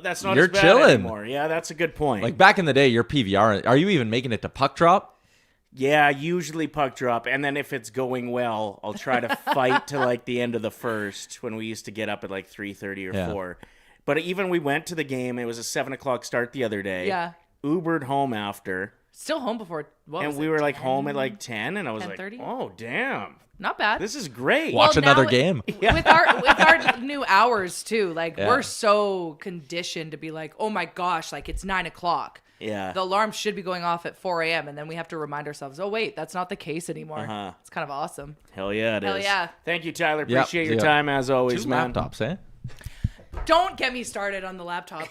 That's not You're as bad chilling. anymore. Yeah, that's a good point. like back in the day, your PVR, are you even making it to puck drop? Yeah, usually puck drop, and then if it's going well, I'll try to fight to like the end of the first when we used to get up at like 3:30 or Yeah. 4. But even we went to the game. It was a 7:00 start the other day. Yeah. Ubered home after, Still home before. What and was we it, were like 10? home at like 10, and I was 10:30? like, "Oh, damn, Not bad. this is great." Watch Well, another now- game. with our new hours too. Like Yeah. we're so conditioned to be like, oh my gosh, like it's 9:00. Yeah. The alarm should be going off at 4 a.m. and then we have to remind ourselves, oh wait, that's not the case anymore. Uh-huh. It's kind of awesome. Hell yeah, it is. Hell yeah. Thank you, Tyler. Yep, Appreciate your yep. time as always, 2 man. laptops, eh? Don't get me started on the laptop.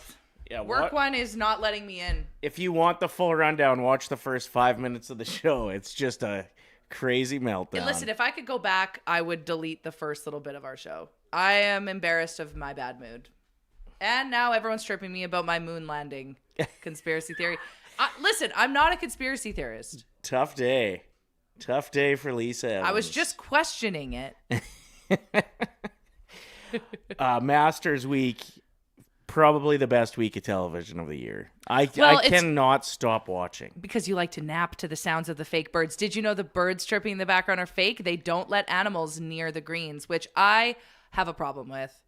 Yeah, Work one is not letting me in. If you want the full rundown, watch the first 5 minutes of the show. It's just a crazy meltdown. And listen, if I could go back, I would delete the first little bit of our show. I am embarrassed of my bad mood. And now everyone's tripping me about my moon landing conspiracy theory. Listen, I'm not a conspiracy theorist. Tough day. Tough day for Lisa Evans. I was just questioning it. Masters Week, probably the best week of television of the year. I Well, it's- cannot stop watching. Because you like to nap to the sounds of the fake birds. Did you know the birds chirping in the background are fake? They don't let animals near the greens, which I have a problem with.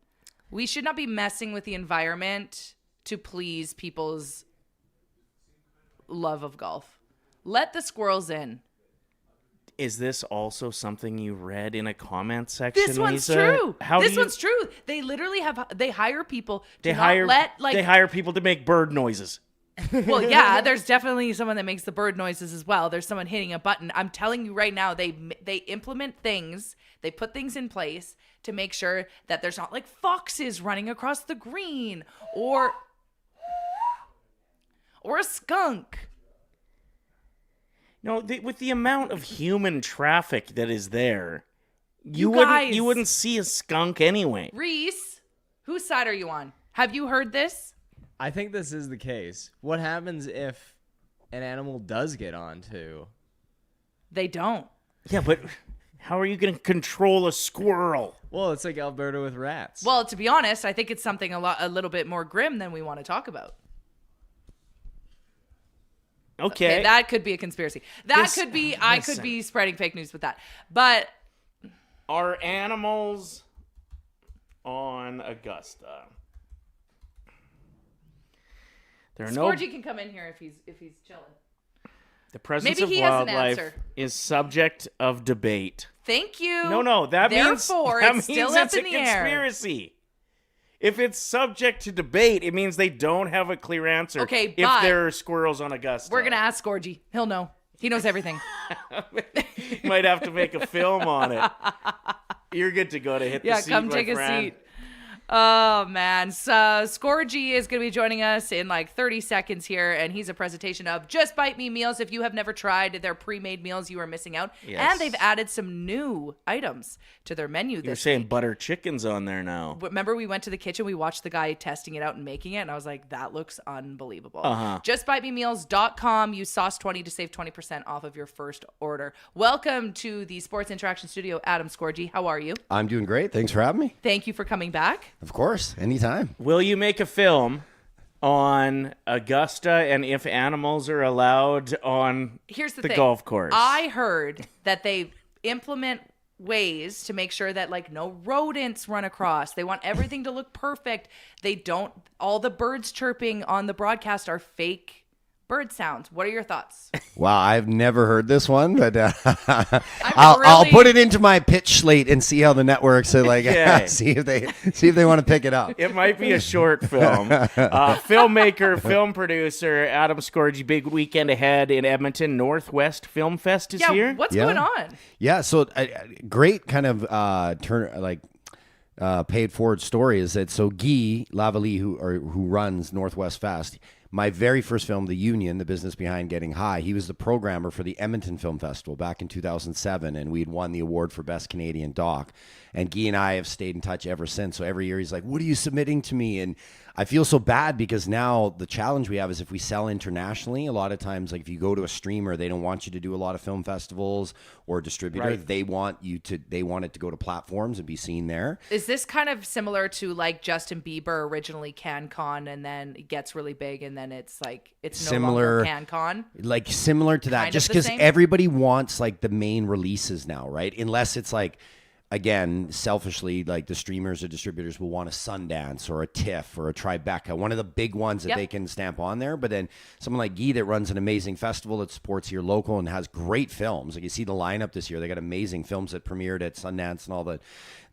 We should not be messing with the environment to please people's love of golf. Let the squirrels in. Is this also something you read in a comment section, This one's Lisa? true. How This do you, one's true. They literally they hire people to they not hire let like they hire people to make bird noises. well, yeah, there's definitely someone that makes the bird noises as well. There's someone hitting a button. I'm telling you right now, they implement things, they put things in place to make sure that there's not like foxes running across the green or a skunk. No, with the amount of human traffic that is there, You you guys. wouldn't see a skunk anyway. Reese, whose side are you on? Have you heard this? I think this is the case. What happens if an animal does get onto? They don't. Yeah, but how are you going to control a squirrel? Well, it's like Alberta with rats. Well, to be honest, I think it's something a little bit more grim than we want to talk about. Okay. That could be a conspiracy. That This- could be, I could listen. be spreading fake news with that. But Are animals on Augusta? There are no. Scorgie can come in here if he's chilling. The presence Maybe of he has an wildlife answer. is subject of debate. Thank you. No, that means Therefore, that it's means still up it's in a the air. conspiracy. If it's subject to debate, it means they don't have a clear answer. Okay, if but there are squirrels on Augusta. We're going to ask Scorgie. He'll know. He knows everything. Might have to make a film on it. You're good to go to hit the seat. Yeah, come take a seat. Oh, man. So Scorgie is going to be joining us in like 30 seconds here, and he's a presentation of Just Bite Me meals. If you have never tried their pre-made meals, you are missing out. Yes. And they've added some new items to their menu You're this saying week. butter chicken's on there now. Remember we went to the kitchen, we watched the guy testing it out and making it, and I was like, that looks unbelievable. JustBiteMeMeals.com. Use sauce20 to save 20% off of your first order. Welcome to the Sports Interaction Studio, Adam Scorgie. How are you? I'm doing great. Thanks for having me. Thank you for coming back. Of course, anytime. Will you make a film on Augusta and if animals are allowed on Here's the the thing. golf course? I heard that they implement ways to make sure that like no rodents run across. They want everything to look perfect. They don't, all the birds chirping on the broadcast are fake bird sounds. What are your thoughts? Wow, I've never heard this one, but I'm I'll really- put it into my pitch slate and see how the networks are like. Okay. see if they want to pick it up. It might be a short film. Filmmaker, film producer, Adam Scorgie. Big weekend ahead in Edmonton. Northwest Film Fest is Yeah, here. what's Yeah. going on? Yeah, so great kind of paid forward story is that Guy Lavallée, who runs Northwest Fest. My very first film, The Union, the business behind Getting High, he was the programmer for the Edmonton Film Festival back in 2007, and we had won the award for Best Canadian Doc. And Guy and I have stayed in touch ever since. So every year he's like, what are you submitting to me? And I feel so bad because now the challenge we have is if we sell internationally, a lot of times, like if you go to a streamer, they don't want you to do a lot of film festivals or a distributor. Right. They want it to go to platforms and be seen there. Is this kind of similar to like Justin Bieber originally CanCon and then it gets really big and then it's like it's no Similar- longer CanCon? Like similar to that, Kind of just the because same? everybody wants like the main releases now, right? Unless it's like, again, selfishly, like the streamers or distributors will want a Sundance or a TIFF or a Tribeca, one of the big ones that Yep. they can stamp on there. But then someone like Guy that runs an amazing festival that supports here local and has great films. Like you see the lineup this year, they got amazing films that premiered at Sundance and all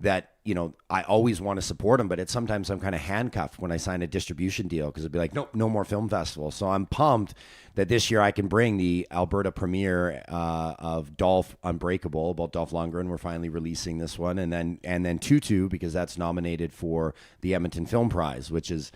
that, you know, I always want to support them, but sometimes I'm kind of handcuffed when I sign a distribution deal because it'd be like, nope, no more film festivals. So I'm pumped that this year I can bring the Alberta premiere of Dolph Unbreakable about Dolph Lundgren. We're finally releasing this one, and then Tutu, because that's nominated for the Edmonton Film Prize, which is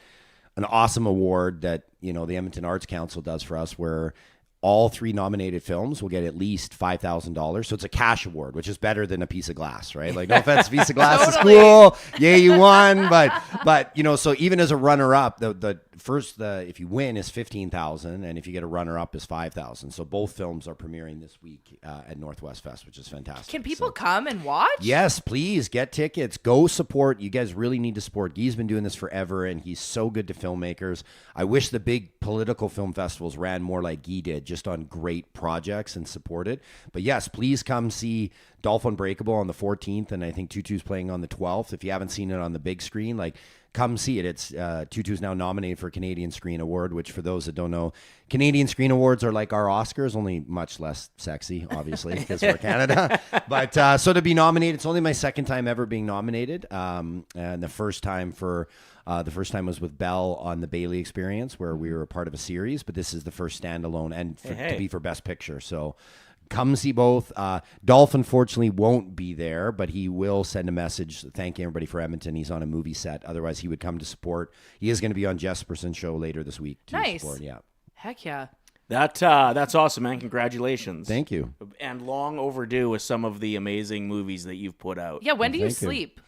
an awesome award that, you know, the Edmonton Arts Council does for us, where all three nominated films will get at least $5,000. So it's a cash award, which is better than a piece of glass, right? Like, no offense, piece of glass Totally. is cool. Yeah, you won. But you know, so even as a runner-up, the first, if you win is $15,000, and if you get a runner-up is $5,000. So both films are premiering this week at Northwest Fest, which is fantastic. Can people So- come and watch? Yes, please get tickets. Go support. You guys really need to support. Guy's been doing this forever, and he's so good to filmmakers. I wish the big political film festivals ran more like Guy did, just on great projects and supported. But yes, please come see Dolph Unbreakable on the 14th, and I think Tutu's playing on the 12th. If you haven't seen it on the big screen, like, come see it. It's Tutu's now nominated for a Canadian Screen Award, which for those that don't know, Canadian Screen Awards are like our Oscars, only much less sexy, obviously, because we're Canada. But so to be nominated, it's only my second time ever being nominated, and the first time was with Belle on the Bailey Experience, where we were a part of a series. But this is the first standalone, and to be for Best Picture. So come see both. Dolph, unfortunately, won't be there, but he will send a message thanking everybody for Edmonton. He's on a movie set. Otherwise, he would come to support. He is going to be on Jespersen's show later this week to Nice. support. Yeah. Heck yeah. That's awesome, man. Congratulations. Thank you. And long overdue with some of the amazing movies that you've put out. Yeah, when do you Thank you. sleep?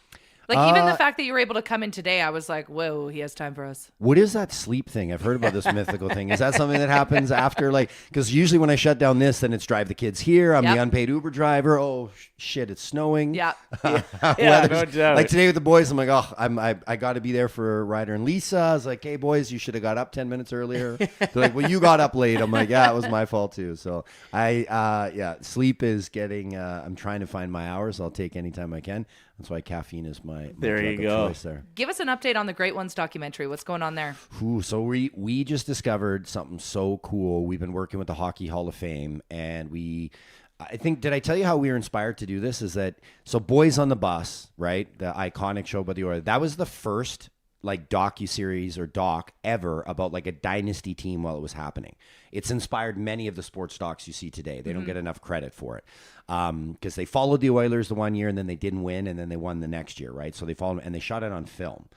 Like, even the fact that you were able to come in today, I was like, whoa, he has time for us. What is that sleep thing? I've heard about this mythical thing. Is that something that happens after, like, because usually when I shut down this, then it's drive the kids here. I'm Yep. the unpaid Uber driver. Oh, shit, it's snowing. Yeah. Yeah, Weather's- no doubt. Like today with the boys, I'm like, oh, I got to be there for Ryder and Lisa. I was like, hey, boys, you should have got up 10 minutes earlier. They're like, well, you got up late. I'm like, yeah, it was my fault too. So sleep is getting, I'm trying to find my hours. I'll take any time I can. That's why caffeine is my There you drug of go. choice there. Give us an update on the Great Ones documentary. What's going on there? Ooh, so we just discovered something so cool. We've been working with the Hockey Hall of Fame, and I think, did I tell you how we were inspired to do this? Is that, so Boys on the Bus, right? The iconic show by the Oilers, that was the first like docuseries or doc ever about like a dynasty team while it was happening. It's inspired many of the sports docs you see today. They don't get enough credit for it because they followed the Oilers the one year and then they didn't win and then they won the next year, right? So they followed and they shot it on film.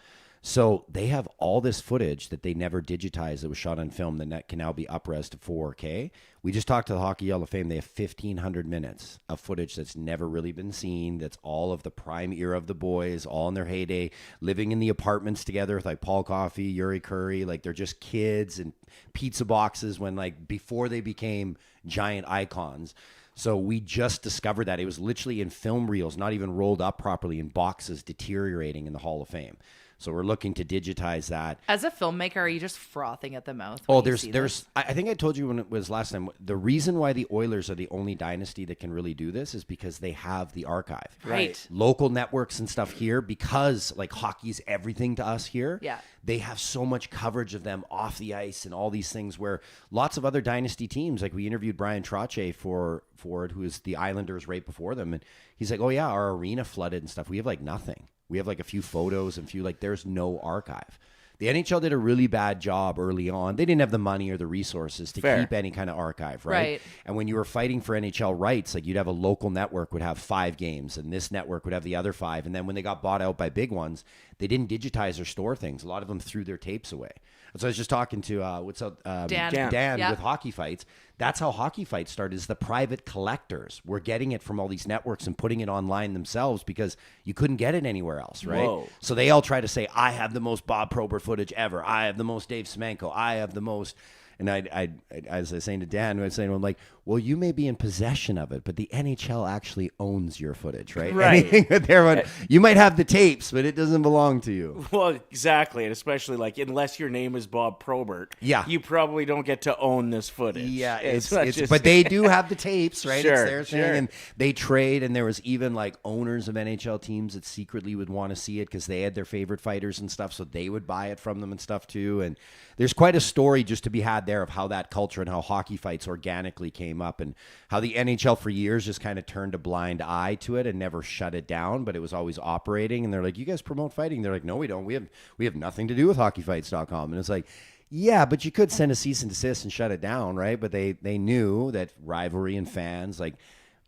So they have all this footage that they never digitized that was shot on film that can now be up-res to 4K. We just talked to the Hockey Hall of Fame. They have 1,500 minutes of footage that's never really been seen. That's all of the prime era of the boys, all in their heyday, living in the apartments together with like Paul Coffey, Yuri Curry. Like they're just kids and pizza boxes when like before they became giant icons. So we just discovered that. It was literally in film reels, not even rolled up properly in boxes, deteriorating in the Hall of Fame. So we're looking to digitize that. As a filmmaker, are you just frothing at the mouth? Oh, there's. I think I told you when it was last time. The reason why the Oilers are the only dynasty that can really do this is because they have the archive. Right. Local networks and stuff here, because like hockey's everything to us here. Yeah. They have so much coverage of them off the ice and all these things where lots of other dynasty teams, like we interviewed Brian Trottier for it, who is the Islanders right before them. And he's like, oh yeah, our arena flooded and stuff. We have like nothing. We have like a few photos and there's no archive. The NHL did a really bad job early on. They didn't have the money or the resources to keep any kind of archive, right? And when you were fighting for NHL rights, like you'd have a local network would have 5 games and this network would have the other 5. And then when they got bought out by big ones, they didn't digitize or store things. A lot of them threw their tapes away. So I was just talking to Dan with Hockey Fights. That's how Hockey Fights started, is the private collectors were getting it from all these networks and putting it online themselves because you couldn't get it anywhere else, right? Whoa. So they all try to say, I have the most Bob Probert footage ever. I have the most Dave Semenko. I have the most... And I as I was saying to Dan, I was saying to him, like, well, you may be in possession of it, but the NHL actually owns your footage, right? Right. Anything with everyone, you might have the tapes, but it doesn't belong to you. Well, exactly, and especially like unless your name is Bob Probert, you probably don't get to own this footage. Yeah, but they do have the tapes, right? Sure, it's their thing, and they trade. And there was even like owners of NHL teams that secretly would want to see it because they had their favorite fighters and stuff, so they would buy it from them and stuff too. And there's quite a story just to be had there of how that culture and how Hockey Fights organically came up, and how the NHL for years just kind of turned a blind eye to it and never shut it down, but it was always operating. And they're like, you guys promote fighting? They're like, no, we don't. We have nothing to do with hockeyfights.com. And it's like, yeah, but you could send a cease and desist and shut it down, right? But they knew that rivalry and fans, like,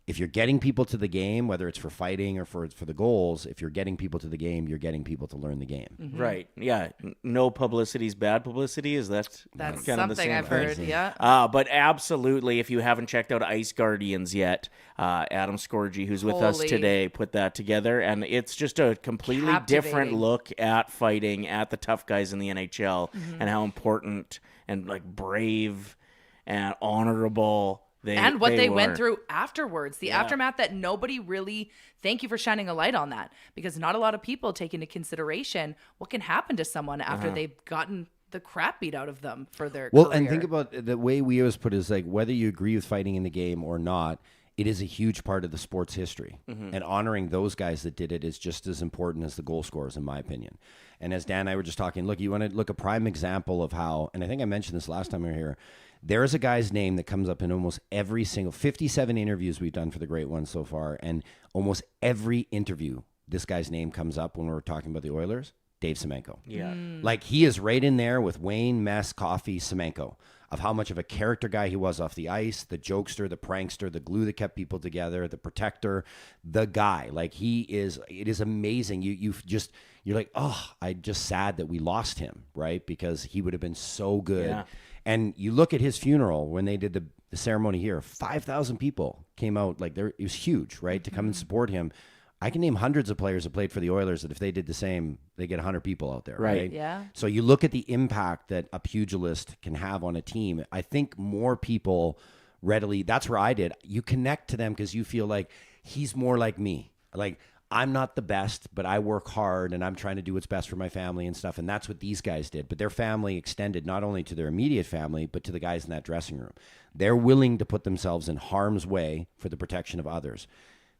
if you're getting people to the game, whether it's for fighting or for the goals, if you're getting people to the game, you're getting people to learn the game. Mm-hmm. Right. Yeah. No publicity is bad publicity. Is that's kind of the something same I've thing? heard. Yeah. But absolutely, if you haven't checked out Ice Guardians yet, Adam Scorgie, who's with us today, put that together, and it's just a completely different look at fighting, at the tough guys in the NHL, and how important and like brave and honorable. And what they went through afterwards, the aftermath that nobody really, thank you for shining a light on that, because not a lot of people take into consideration what can happen to someone after they've gotten the crap beat out of them for their career. And think about the way we always put it is like, whether you agree with fighting in the game or not, it is a huge part of the sport's history. And honoring those guys that did it is just as important as the goal scorers, in my opinion. And as Dan and I were just talking, look, you want to look a prime example of how, and I think I mentioned this last time we were here, there is a guy's name that comes up in almost every single 57 interviews we've done for the Great Ones so far, and almost every interview, this guy's name comes up when we're talking about the Oilers. Dave Semenko. Yeah. Like, he is right in there with Wayne, Mess, Coffey, Semenko, of how much of a character guy he was off the ice, the jokester, the prankster, the glue that kept people together, the protector, the guy. Like, it is amazing. You're like, oh, I'm just sad that we lost him, right? Because he would have been so good. Yeah. And you look at his funeral when they did the ceremony here, 5,000 people came out. Like, it was huge, right? To come and support him. I can name hundreds of players that played for the Oilers that if they did the same, they get 100 people out there, right? Yeah. So you look at the impact that a pugilist can have on a team. I think more people readily, that's where I did. You connect to them because you feel like he's more like me. Like, I'm not the best, but I work hard and I'm trying to do what's best for my family and stuff. And that's what these guys did. But their family extended not only to their immediate family, but to the guys in that dressing room. They're willing to put themselves in harm's way for the protection of others.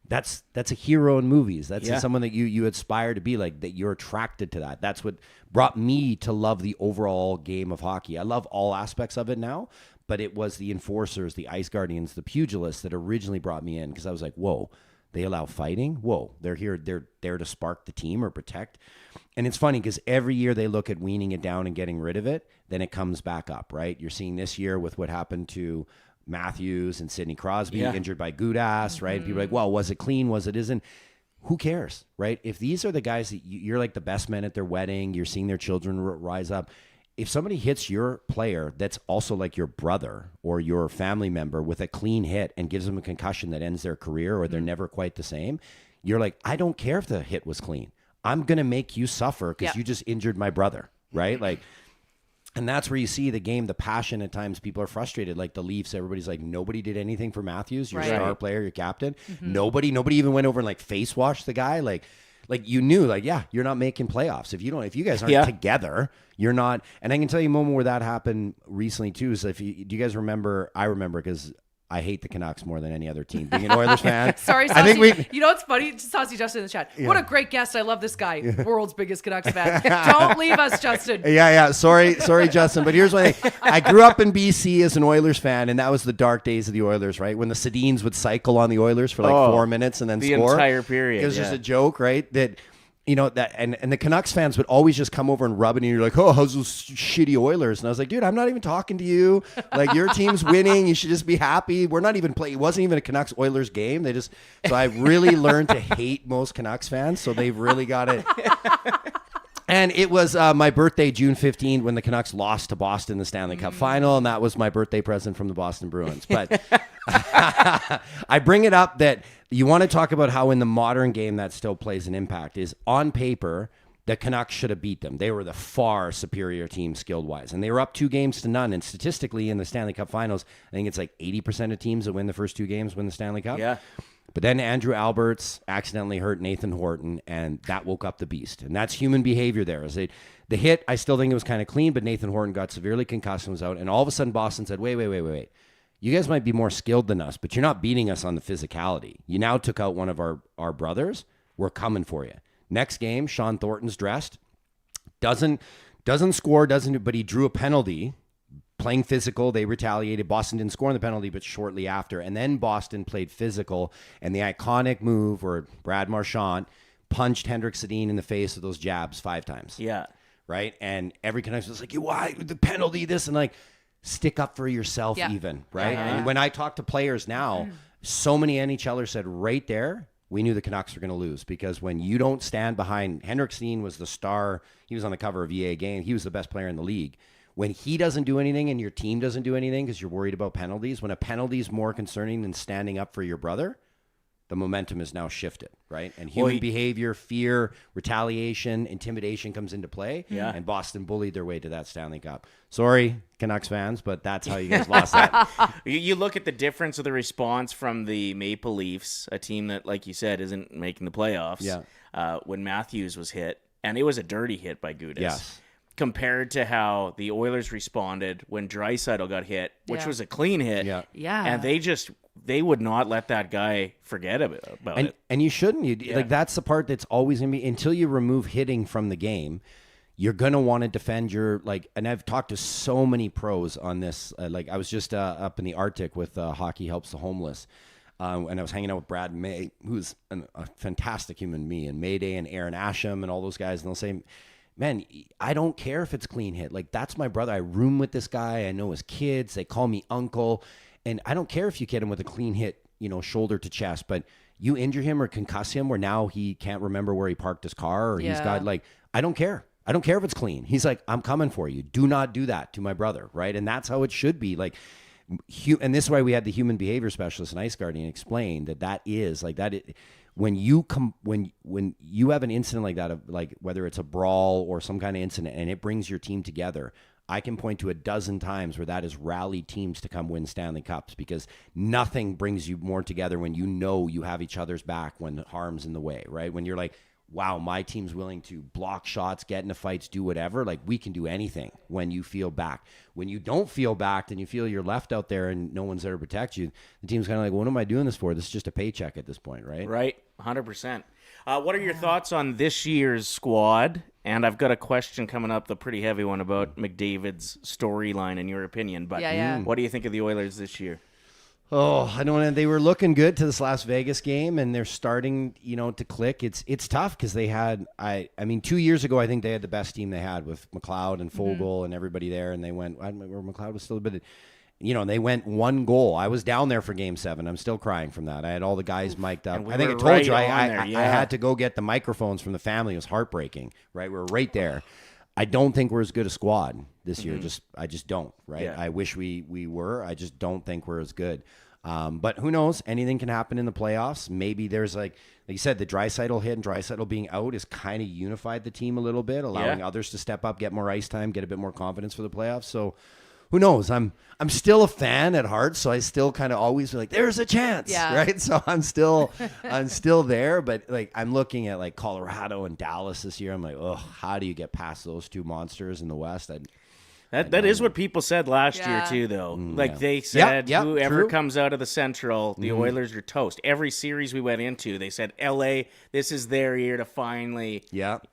That's a hero in movies. That's someone that you aspire to be like, that you're attracted to that. That's what brought me to love the overall game of hockey. I love all aspects of it now, but it was the enforcers, the ice guardians, the pugilists that originally brought me in, because I was like, whoa, they allow fighting. Whoa, they're there to spark the team or protect. And it's funny because every year they look at weaning it down and getting rid of it, then it comes back up, right? You're seeing this year with what happened to Matthews and Sidney Crosby, injured by Gudas, right? People are like, well, was it clean? Was it isn't? Who cares, right? If these are the guys that you're like the best men at their wedding, you're seeing their children rise up. If somebody hits your player that's also like your brother or your family member with a clean hit and gives them a concussion that ends their career or they're never quite the same, you're like, I don't care if the hit was clean. I'm going to make you suffer because you just injured my brother, right? Like, and that's where you see the game, the passion. At times people are frustrated. Like the Leafs, everybody's like, nobody did anything for Matthews, your star player, your captain. Nobody even went over and like face washed the guy. Like you knew, like, yeah, you're not making playoffs. If you guys aren't together, you're not. And I can tell you a moment where that happened recently too. Is do you guys remember? I remember because I hate the Canucks more than any other team. Being an Oilers fan. Sorry, Saucy. I think you know what's funny? Saucy Justin in the chat. What a great guest. I love this guy. World's biggest Canucks fan. Don't leave us, Justin. Yeah. Sorry, Justin. But here's what I grew up in BC as an Oilers fan, and that was the dark days of the Oilers, right? When the Sedins would cycle on the Oilers for like 4 minutes and then the score. entire period. It was just a joke, right? That. You know, that and the Canucks fans would always just come over and rub it, and you're like, oh, how's those shitty Oilers? And I was like, dude, I'm not even talking to you. Like, your team's winning. You should just be happy. We're not even playing. It wasn't even a Canucks Oilers game. So I really learned to hate most Canucks fans. So they've really got it. And it was my birthday, June 15th, when the Canucks lost to Boston in the Stanley Cup final. And that was my birthday present from the Boston Bruins. But I bring it up that you want to talk about how in the modern game that still plays an impact is on paper, the Canucks should have beat them. They were the far superior team skilled-wise. And they were up 2-0. And statistically in the Stanley Cup finals, I think it's like 80% of teams that win the first 2 games win the Stanley Cup. Yeah. But then Andrew Alberts accidentally hurt Nathan Horton, and that woke up the beast. And that's human behavior there. The hit, I still think it was kind of clean, but Nathan Horton got severely concussed and was out. And all of a sudden Boston said, wait. You guys might be more skilled than us, but you're not beating us on the physicality. You now took out one of our brothers. We're coming for you. Next game, Sean Thornton's dressed. Doesn't score, but he drew a penalty. Playing physical, they retaliated. Boston didn't score on the penalty, but shortly after. And then Boston played physical, and the iconic move where Brad Marchand punched Henrik Sedin in the face with those jabs 5 times. Yeah. Right? And every connection was like, why? The penalty, this, and like, stick up for yourself even, right? And when I talk to players now, so many NHLers said right there, we knew the Canucks were going to lose because when you don't stand behind, Henrik Sedin was the star. He was on the cover of EA Game. He was the best player in the league. When he doesn't do anything and your team doesn't do anything because you're worried about penalties, when a penalty is more concerning than standing up for your brother, the momentum is now shifted, right? And human behavior, fear, retaliation, intimidation comes into play. Yeah. And Boston bullied their way to that Stanley Cup. Sorry, Canucks fans, but that's how you guys lost that. You look at the difference of the response from the Maple Leafs, a team that, like you said, isn't making the playoffs, when Matthews was hit, and it was a dirty hit by Gudas. Yes. Compared to how the Oilers responded when Draisaitl got hit, which was a clean hit. Yeah. And they would not let that guy forget about it. And you shouldn't. Like, that's the part that's always going to be, until you remove hitting from the game, you're going to want to defend your, like, and I've talked to so many pros on this. Like, I was just up in the Arctic with Hockey Helps the Homeless. And I was hanging out with Brad May, who's a fantastic human being, and Mayday and Aaron Asham and all those guys. And they'll say, man, I don't care if it's clean hit. Like, that's my brother. I room with this guy. I know his kids. They call me uncle. And I don't care if you get him with a clean hit, shoulder to chest, but you injure him or concuss him where now he can't remember where he parked his car or he's got, like, I don't care. I don't care if it's clean. He's like, I'm coming for you. Do not do that to my brother, right? And that's how it should be. Like, and this is why we had the human behavior specialist and Ice Guardian explain that is like that. When you have an incident like that, of like whether it's a brawl or some kind of incident, and it brings your team together, I can point to a dozen times where that has rallied teams to come win Stanley Cups, because nothing brings you more together when you have each other's back when harm's in the way, right? When you're like, wow, my team's willing to block shots, get into fights, do whatever. Like, we can do anything when you feel back. When you don't feel backed and you feel you're left out there and no one's there to protect you, the team's kind of like, what am I doing this for? This is just a paycheck at this point, right? Right, 100%. What are your thoughts on this year's squad? And I've got a question coming up, the pretty heavy one, about McDavid's storyline in your opinion. But what do you think of the Oilers this year? Oh, I don't know. They were looking good to this Las Vegas game, and they're starting, to click. It's tough because they had, I mean, 2 years ago, I think they had the best team they had with McLeod and Fogle and everybody there, and they went, I don't remember, McLeod was still a bit, they went 1 goal. I was down there for Game 7. I'm still crying from that. I had all the guys mic'd up. We I think I were told right you, I on there, had to go get the microphones from the family. It was heartbreaking, right? We were right there. I don't think we're as good a squad this year. I just don't, right? Yeah. I wish we were. I just don't think we're as good. But who knows? Anything can happen in the playoffs. Maybe there's like you said, the Draisaitl hit and Draisaitl being out has kind of unified the team a little bit, allowing others to step up, get more ice time, get a bit more confidence for the playoffs. So who knows? I'm still a fan at heart, so I still kind of always like, there's a chance, right? So I'm still there, but like I'm looking at like Colorado and Dallas this year. I'm like, oh, how do you get past those 2 monsters in the West? That is what people said last year too, though. They said whoever comes out of the Central, the Oilers are toast. Every series we went into, they said LA, this is their year to finally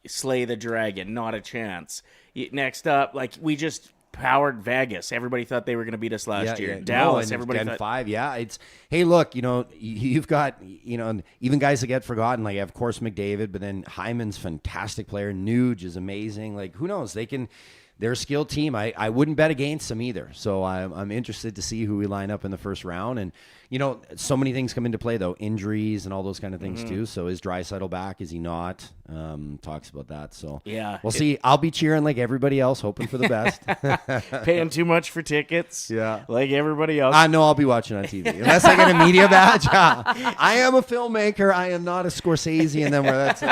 slay the dragon. Not a chance. Next up, like we just powered Vegas. Everybody thought they were going to beat us last year. Dallas, everybody thought 5. Yeah, it's hey, look, you've got even guys that get forgotten. Like of course McDavid, but then Hyman's fantastic player. Nuge is amazing. Like who knows? They're a skilled team. I wouldn't bet against them either. So I'm interested to see who we line up in the first round. And, so many things come into play, though. Injuries and all those kind of things, too. So is Draisaitl back? Is he not? Talks about that. So we'll see. I'll be cheering like everybody else, hoping for the best. Paying too much for tickets. Yeah. Like everybody else. I know I'll be watching on TV. Unless I get a media badge. I am a filmmaker. I am not a Scorsese. And then if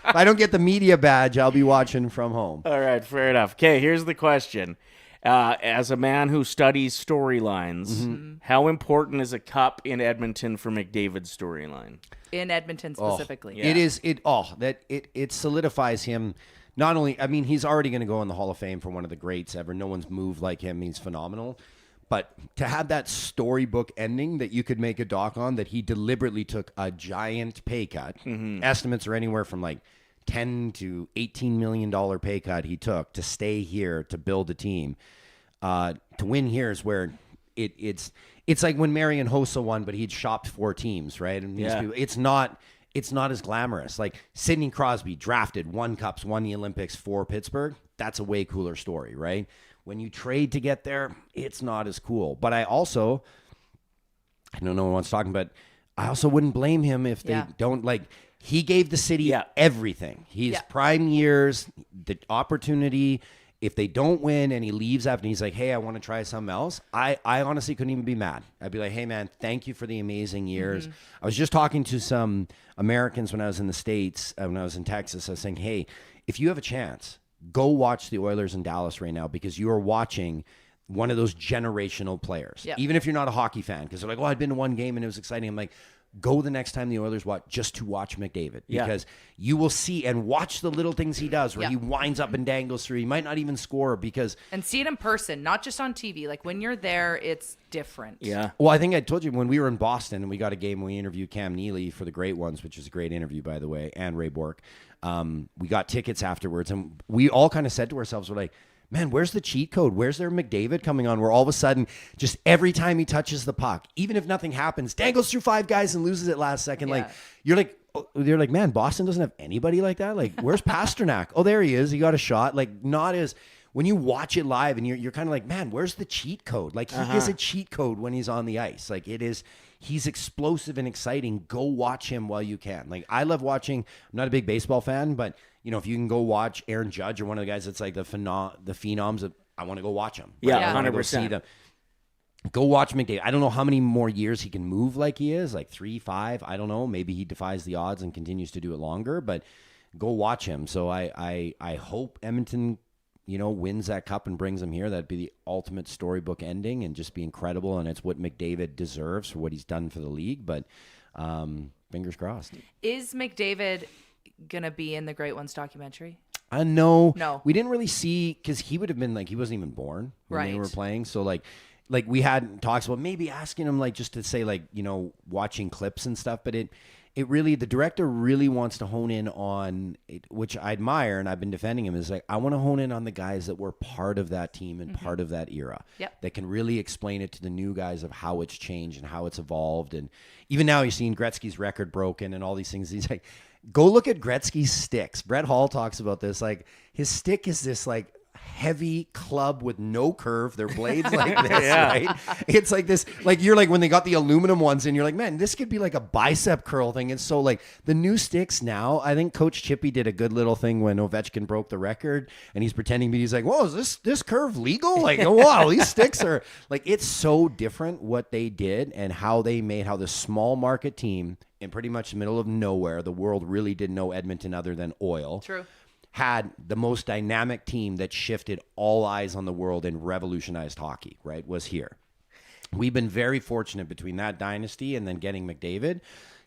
I don't get the media badge, I'll be watching from home. All right. Fair enough. Okay. Here's the question. As a man who studies storylines, how important is a cup in Edmonton for McDavid's storyline? In Edmonton specifically. It solidifies him. Not only, I mean, he's already going to go in the Hall of Fame for one of the greats ever. No one's moved like him. He's phenomenal. But to have that storybook ending that you could make a doc on, that he deliberately took a giant pay cut. Estimates are anywhere from like $10 to $18 million pay cut he took to stay here to build a team. To win here is where it's like when Marian Hossa won, but he'd shopped 4 teams, right? And these people, it's not as glamorous. Like Sidney Crosby drafted, won cups, won the Olympics for Pittsburgh. That's a way cooler story, right? When you trade to get there, it's not as cool. But I don't know no one's talking, but I also wouldn't blame him if they don't like. He gave the city everything. His prime years, the opportunity. If they don't win and he leaves after and he's like, hey, I want to try something else, I honestly couldn't even be mad. I'd be like, hey, man, thank you for the amazing years. I was just talking to some Americans when I was in the States, when I was in Texas. I was saying, hey, if you have a chance, go watch the Oilers in Dallas right now because you are watching one of those generational players. Even if you're not a hockey fan, because they're like, oh, I'd been to one game and it was exciting. I'm like, go the next time the Oilers watch just to watch McDavid because you will see and watch the little things he does where he winds up and dangles through. He might not even score and see it in person, not just on TV. Like when you're there, it's different. Yeah. Well, I think I told you when we were in Boston and we got a game when we interviewed Cam Neely for the Great Ones, which is a great interview, by the way, and Ray Bork. We got tickets afterwards and we all kind of said to ourselves, we're like, man, where's the cheat code? Where's their McDavid coming on? Where all of a sudden, just every time he touches the puck, even if nothing happens, dangles through 5 guys and loses it last second. Like they're like, man, Boston doesn't have anybody like that. Like, where's Pasternak? Oh, there he is. He got a shot. Like, not as when you watch it live and you're kind of like, man, where's the cheat code? Like, he is a cheat code when he's on the ice. Like, it is. He's explosive and exciting. Go watch him while you can. Like, I love watching. I'm not a big baseball fan, but if you can go watch Aaron Judge or one of the guys that's like the phenoms, I want to go watch him. Right? Yeah, 100%. Go watch McDavid. I don't know how many more years he can move like he is, like 3, 5. I don't know. Maybe he defies the odds and continues to do it longer, but go watch him. So I hope Edmonton, wins that cup and brings him here. That'd be the ultimate storybook ending and just be incredible. And it's what McDavid deserves for what he's done for the league. But fingers crossed. Is McDavid gonna be in the Great Ones documentary? No. We didn't really see because he would have been like he wasn't even born when they were playing. So like we had talks about maybe asking him like just to say like watching clips and stuff. But the director really wants to hone in on it, which I admire, and I've been defending him, is like, I want to hone in on the guys that were part of that team and part of that era. Yep. That can really explain it to the new guys of how it's changed and how it's evolved. And even now you're seeing Gretzky's record broken and all these things. He's like, go look at Gretzky's sticks. Brett Hall talks about this. Like, his stick is this like heavy club with no curve. Their blades like this, right? It's like this, like you're like when they got the aluminum ones and you're like, man, this could be like a bicep curl thing. And so like the new sticks now, I think Coach Chippy did a good little thing when Ovechkin broke the record and he's pretending, he's like, whoa, is this curve legal? Like, oh, wow, these sticks are like, it's so different what they did and how they made, how the small market team in pretty much the middle of nowhere, the world really didn't know Edmonton other than oil. True. Had the most dynamic team that shifted all eyes on the world and revolutionized hockey, right, was here. We've been very fortunate between that dynasty and then getting McDavid.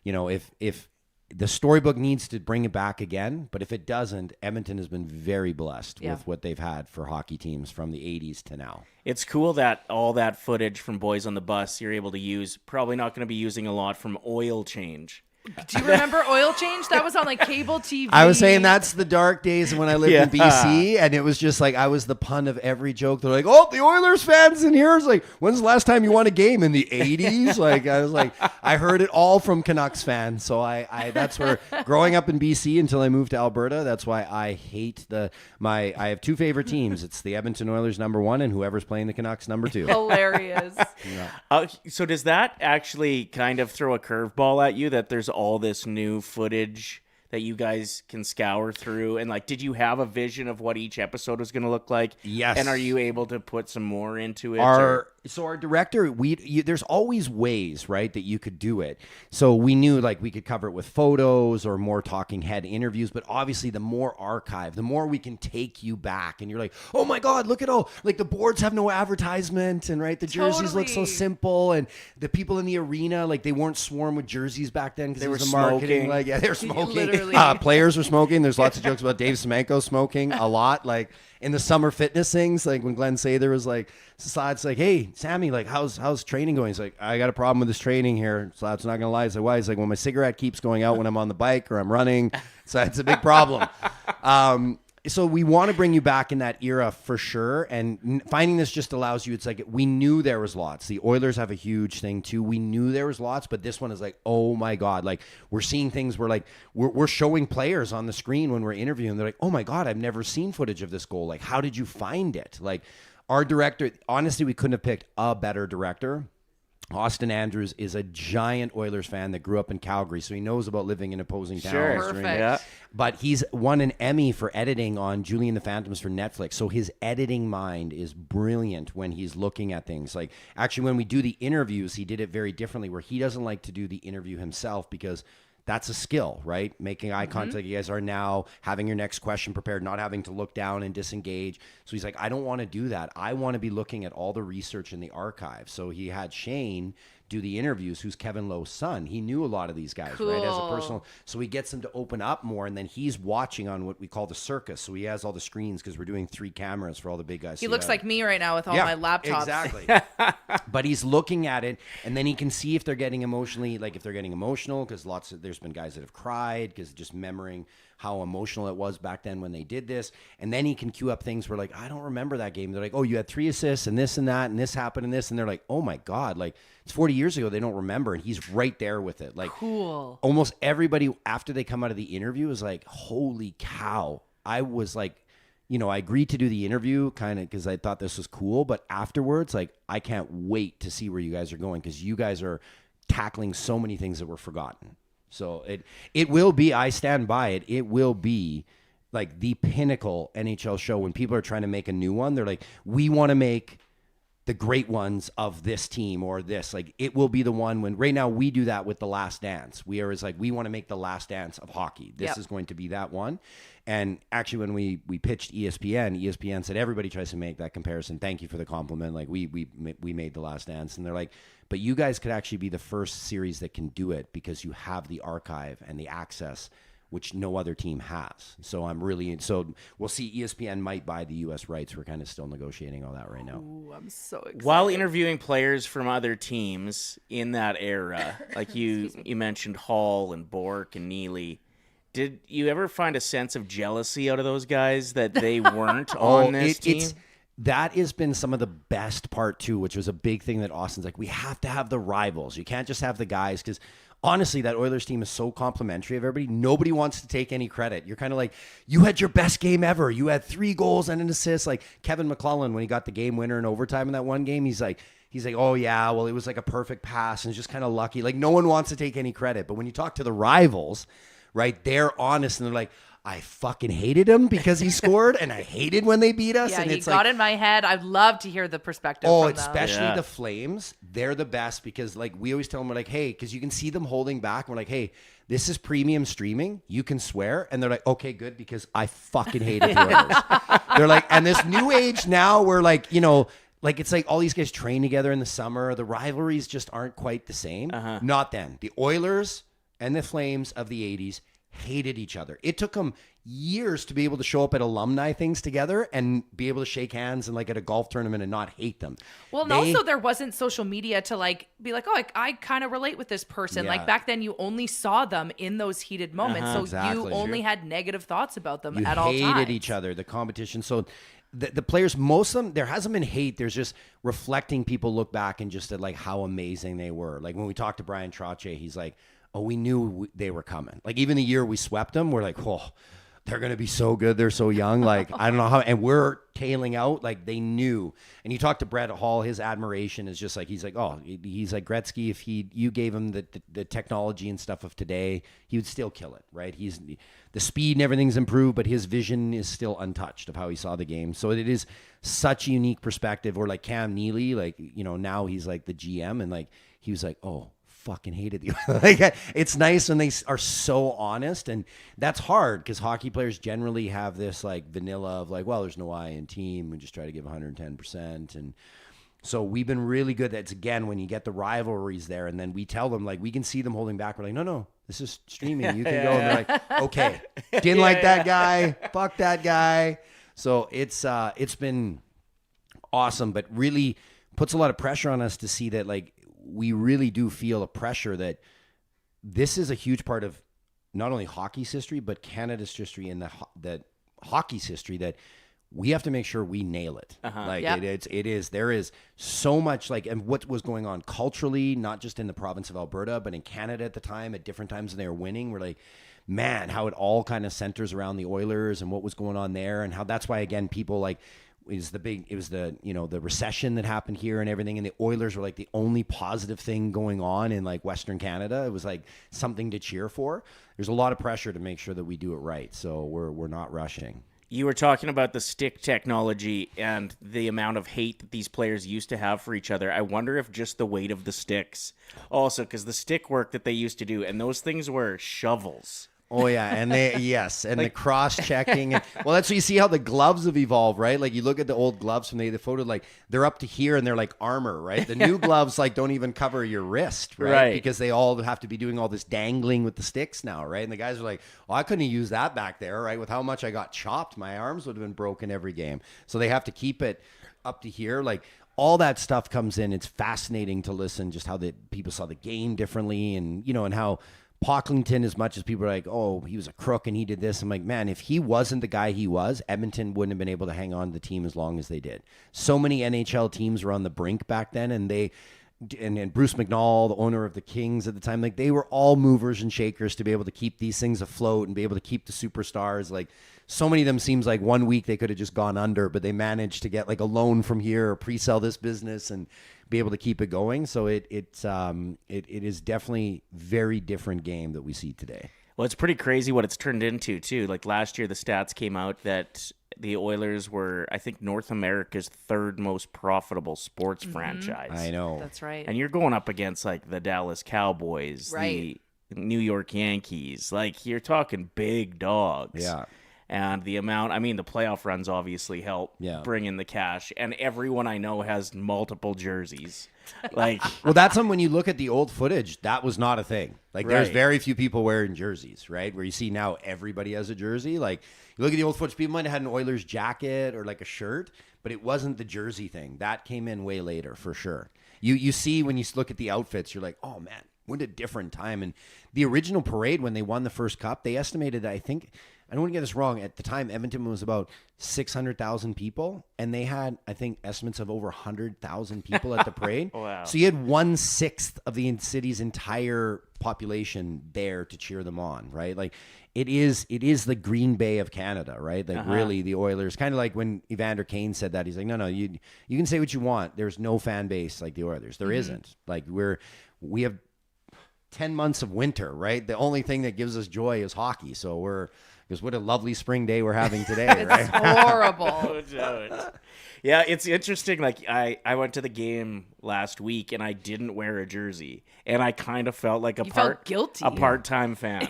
You know, if the storybook needs to bring it back again, but if it doesn't, Edmonton has been very blessed with what they've had for hockey teams from the 80s to now. It's cool that all that footage from Boys on the Bus you're able to use. Probably not going to be using a lot from Oil Change. Do you remember Oil Change? That was on like cable TV. I was saying that's the dark days when I lived in BC, and it was just like I was the pun of every joke. They're like, "Oh, the Oilers fans in here is like, when's the last time you won a game in the '80s?" Like I was like, I heard it all from Canucks fans. So I that's where growing up in BC until I moved to Alberta. That's why I hate I have two favorite teams. It's the Edmonton Oilers #1 and whoever's playing the Canucks #2. Hilarious. So does that actually kind of throw a curveball at you that there's all this new footage that you guys can scour through? And like, did you have a vision of what each episode was going to look like? Yes. And are you able to put some more into it? So our director, there's always ways, right, that you could do it. So we knew like we could cover it with photos or more talking head interviews, but obviously the more archive, the more we can take you back. And you're like, oh my God, look at all, like the boards have no advertisement and right, the jerseys look so simple. And the people in the arena, like they weren't swarmed with jerseys back then because they were the marketing. smoking. Like, yeah, they were smoking. Literally. Players were smoking. There's lots of jokes about Dave Semenko smoking a lot. Like in the summer fitness things, like when Glenn Sather was like, Slad's like, hey, Sammy, like, how's training going? He's like, I got a problem with this training here. Slad's not going to lie. He's like, why? He's like, well, my cigarette keeps going out when I'm on the bike or I'm running. So it's a big problem. So we want to bring you back in that era for sure. And finding this just allows you, it's like, we knew there was lots. The Oilers have a huge thing too. We knew there was lots, but this one is like, oh my God. Like we're seeing things where like, we're showing players on the screen when we're interviewing. They're like, oh my God, I've never seen footage of this goal. Like, how did you find it? Like our director, honestly, we couldn't have picked a better director. Austin Andrews is a giant Oilers fan that grew up in Calgary, so he knows about living in opposing towns. Perfect. Yeah. But he's won an Emmy for editing on Julie and the Phantoms for Netflix, so his editing mind is brilliant when he's looking at things. Like, actually, when we do the interviews, he did it very differently, where he doesn't like to do the interview himself because that's a skill, right? Making eye contact. You guys are now having your next question prepared, not having to look down and disengage. So he's like, I don't want to do that. I want to be looking at all the research in the archive. So he had Shane do the interviews, who's Kevin Lowe's son. He knew a lot of these guys, right? As a personal. So he gets them to open up more, and then he's watching on what we call the circus. So he has all the screens because we're doing 3 cameras for all the big guys. He looks like me right now with all my laptops. Exactly. But he's looking at it, and then he can see if they're getting emotional, because there's been guys that have cried because just remembering how emotional it was back then when they did this. And then he can cue up things where like, I don't remember that game. They're like, oh, you had 3 assists and this and that, and this happened and this. And they're like, oh my God, like it's 40 years ago. They don't remember. And he's right there with it. Like cool. Almost everybody after they come out of the interview is like, holy cow. I was like, I agreed to do the interview kind of because I thought this was cool. But afterwards, like, I can't wait to see where you guys are going because you guys are tackling so many things that were forgotten. So it will be, I stand by it, it will be like the pinnacle NHL show. When people are trying to make a new one, they're like, we want to make the great ones of this team or this. Like, it will be the one when right now we do that with The Last Dance. We want to make The Last Dance of hockey. This is going to be that one. And actually, when we pitched ESPN said, everybody tries to make that comparison. Thank you for the compliment. Like, we made The Last Dance. And they're like, but you guys could actually be the first series that can do it because you have the archive and the access which no other team has. So we'll see. ESPN might buy the U.S. rights. We're kind of still negotiating all that right now. Ooh, I'm so excited. While interviewing players from other teams in that era, like you mentioned Hall and Bork and Neely, did you ever find a sense of jealousy out of those guys that they weren't on this team? That has been some of the best part too, which was a big thing that Austin's like, we have to have the rivals. You can't just have the guys, because honestly, that Oilers team is so complimentary of everybody. Nobody wants to take any credit. You're kind of like, you had your best game ever. You had 3 goals and an assist. Like Kevin McClellan, when he got the game winner in overtime in that one game, he's like, oh yeah, well, it was like a perfect pass and it's just kind of lucky. Like no one wants to take any credit. But when you talk to the rivals, right, they're honest and they're like, I fucking hated him because he scored, and I hated when they beat us. Yeah, and he it's got like, in my head. I'd love to hear the perspective from them. especially the Flames. They're the best because, like, we always tell them, we're like, hey, because you can see them holding back. We're like, hey, this is premium streaming. You can swear. And they're like, okay, good, because I fucking hated the Oilers. They're like, and this new age now where, like, you know, like, it's like all these guys train together in the summer. The rivalries just aren't quite the same. Not then. The Oilers and the Flames of the 80s hated each other. It took them years to be able to show up at alumni things together and be able to shake hands and like at a golf tournament and not hate them. Well, and also there wasn't social media to like be like, oh, I kind of relate with this person. Yeah. Like back then you only saw them in those heated moments. So Exactly. you only had negative thoughts about them You at all times. hated each other, the competition. So the players, most of them, there hasn't been hate. There's just reflecting. People look back and just at like how amazing they were. Like when we talked to Brian Trottier, he's like, oh, we knew they were coming. Like even the year we swept them, we're like, oh, they're going to be so good. They're so young. Like, I don't know how, and we're tailing out. Like they knew. And you talk to Brett Hall, his admiration is just like, he's like, oh, he's like Gretzky. If you gave him the technology and stuff of today, he would still kill it. Right. The speed and everything's improved, but his vision is still untouched of how he saw the game. So it is such a unique perspective. Or like Cam Neely, like, you know, now he's like the GM and like, he was like, oh, fucking hated you. Like, it's nice when they are so honest, and that's hard because hockey players generally have this like vanilla of like, well, there's no I in team. We just try to give 110%. And so we've been really good. That's again, when you get the rivalries there and then we tell them like, we can see them holding back. We're like, no, this is streaming. You can go. And they're like, okay, didn't like that guy. Fuck that guy. So it's been awesome, but really puts a lot of pressure on us to see that like, we really do feel a pressure that this is a huge part of not only hockey's history, but Canada's history and the hockey's history, that we have to make sure we nail it. Like there is so much like, and what was going on culturally, not just in the province of Alberta, but in Canada at the time, at different times when they were winning, we're like, man, how it all kind of centers around the Oilers and what was going on there. And how that's why, again, people like, it was the, you know, the recession that happened here and everything. And the Oilers were like the only positive thing going on in like Western Canada. It was like something to cheer for. There's a lot of pressure to make sure that we do it right. So we're not rushing. You were talking about the stick technology and the amount of hate that these players used to have for each other. I wonder if just the weight of the sticks also, because the stick work that they used to do, and those things were shovels. Oh yeah, and and the cross-checking. Well, that's what you see how the gloves have evolved, right? Like you look at the old gloves from the photo, like they're up to here and they're like armor, right? The new gloves like don't even cover your wrist, right? Because they all have to be doing all this dangling with the sticks now, right? And the guys are like, well, I couldn't have used that back there, right? With how much I got chopped, my arms would have been broken every game. So they have to keep it up to here, like. All that stuff comes in. It's fascinating to listen just how the people saw the game differently, and you know, and how Pocklington, as much as people are like, oh, he was a crook and he did this, I'm like, man, if he wasn't the guy he was, Edmonton wouldn't have been able to hang on to the team as long as they did. So many NHL teams were on the brink back then, and and Bruce McNall, the owner of the Kings at the time, like they were all movers and shakers to be able to keep these things afloat and be able to keep the superstars. Like so many of them seems like 1 week they could have just gone under, but they managed to get like a loan from here or pre-sell this business and be able to keep it going. So it is definitely very different game that we see today. Well, it's pretty crazy what it's turned into too. Like last year, the stats came out that the Oilers were, I think, North America's third most profitable sports franchise. I know. That's right. And you're going up against like the Dallas Cowboys, right, the New York Yankees. Like you're talking big dogs. Yeah. And the amount, I mean, the playoff runs obviously help bring in the cash. And everyone I know has multiple jerseys. Like, well, that's when you look at the old footage, that was not a thing. Like, there's very few people wearing jerseys, right? Where you see now everybody has a jersey. Like, you look at the old footage, people might have had an Oilers jacket or like a shirt, but it wasn't the jersey thing. That came in way later for sure. You see when you look at the outfits, you're like, oh man, what a different time. And the original parade, when they won the first cup, they estimated, I think, I don't want to get this wrong, at the time Edmonton was about 600,000 people, and they had, I think, estimates of over 100,000 people at the parade. Wow. So you had 1/6 of the city's entire population there to cheer them on, right? Like, it is the Green Bay of Canada, right? Like, really, the Oilers, kind of like when Evander Kane said that, he's like, no, you can say what you want. There's no fan base like the Oilers. There isn't. Like, we have 10 months of winter, right? The only thing that gives us joy is hockey. So because what a lovely spring day we're having today, right? It's horrible. Yeah, it's interesting. Like, I went to the game last week and I didn't wear a jersey, and I kind of felt like felt guilty. a part-time fan.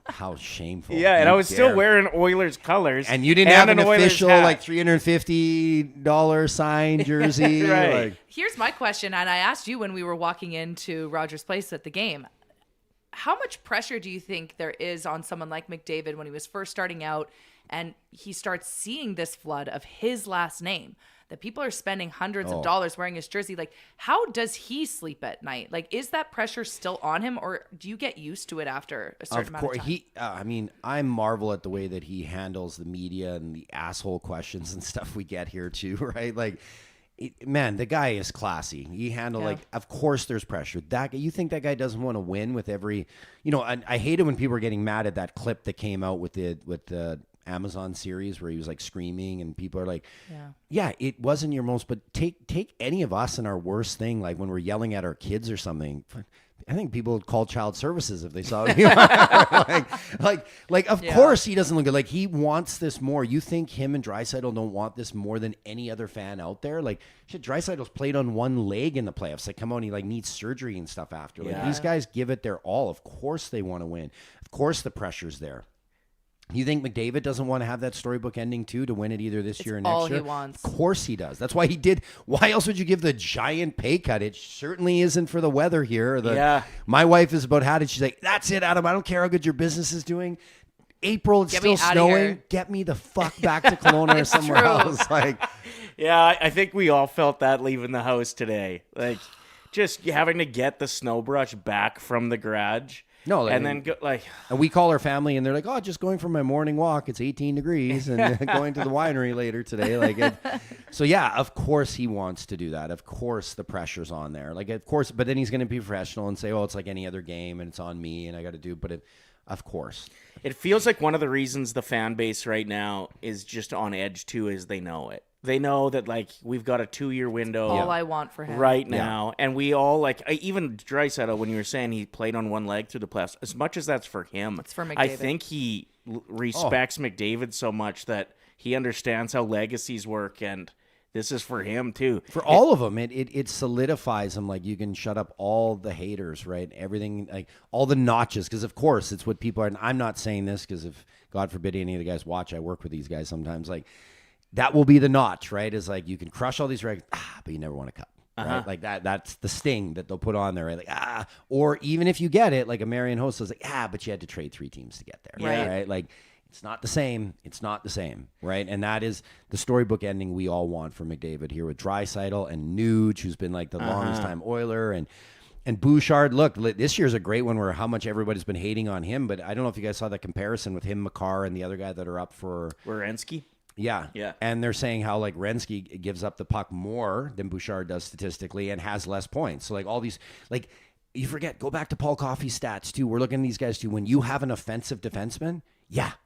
How shameful. Yeah, and I was still wearing Oilers colors. And you didn't have an Oilers official hat. like $350 signed jersey. Right. Like, Here's my question, and I asked you when we were walking into Rogers Place at the game. How much pressure do you think there is on someone like McDavid when he was first starting out and he starts seeing this flood of his last name? That people are spending hundreds of dollars wearing his jersey. Like, how does he sleep at night? Like, is that pressure still on him, or do you get used to it after a certain amount of time? I marvel at the way that he handles the media and the asshole questions and stuff we get here too, right? Like, man, the guy is classy. He handled of course there's pressure. That you think that guy doesn't want to win with every, I hate it when people are getting mad at that clip that came out with the Amazon series where he was like screaming and people are like, yeah, it wasn't your most, but take any of us in our worst thing, like when we're yelling at our kids or something. I think people would call child services if they saw me. Of course he doesn't look good. Like, he wants this more. You think him and Draisaitl don't want this more than any other fan out there? Like, shit, Draisaitl's played on one leg in the playoffs. Like, come on, he like needs surgery and stuff after. Like, these guys give it their all. Of course they want to win. Of course the pressure's there. You think McDavid doesn't want to have that storybook ending too, to win it either this year or next year? All he wants. Of course he does. That's why he did. Why else would you give the giant pay cut? It certainly isn't for the weather here. My wife is about had it. She's like, that's it, Adam. I don't care how good your business is doing. April, it's still snowing. Get me the fuck back to Kelowna or somewhere else. Like, yeah, I think we all felt that leaving the house today. Like, just having to get the snow brush back from the garage. No, and then go, like, and we call our family, and they're like, "Oh, just going for my morning walk. It's 18 degrees, and going to the winery later today." So yeah, of course he wants to do that. Of course the pressure's on there. Like, of course, but then he's going to be professional and say, "Oh, it's like any other game, and it's on me, and I got to do." But of course, it feels like one of the reasons the fan base right now is just on edge too is they know it. They know that, like, we've got a 2-year window. All I want for him right now. And we all, like, even Draisaitl, when you were saying he played on one leg through the playoffs, as much as that's for him, it's for McDavid. I think he respects McDavid so much that he understands how legacies work, and this is for him too. For all of them, it solidifies them. Like, you can shut up all the haters, right? Everything, like all the notches, because of course it's what people are. And I'm not saying this because if God forbid any of the guys watch, I work with these guys sometimes. Like, that will be the notch, right? Is like, you can crush all these records, but you never want a cup, right? Like that's the sting that they'll put on there, right? Like, or even if you get it, like a Marion Host is like, but you had to trade 3 teams to get there, right? Like, it's not the same. It's not the same, right? And that is the storybook ending we all want for McDavid here with Draisaitl and Nuge, who's been like the longest time Oiler, and Bouchard. Look, this year's a great one where how much everybody's been hating on him, but I don't know if you guys saw that comparison with him, Makar, and the other guy that are up for Werenski. Yeah. And they're saying how, like, Werenski gives up the puck more than Bouchard does statistically and has less points. So, like, all these, like, you forget, go back to Paul Coffey's stats, too. We're looking at these guys, too. When you have an offensive defenseman,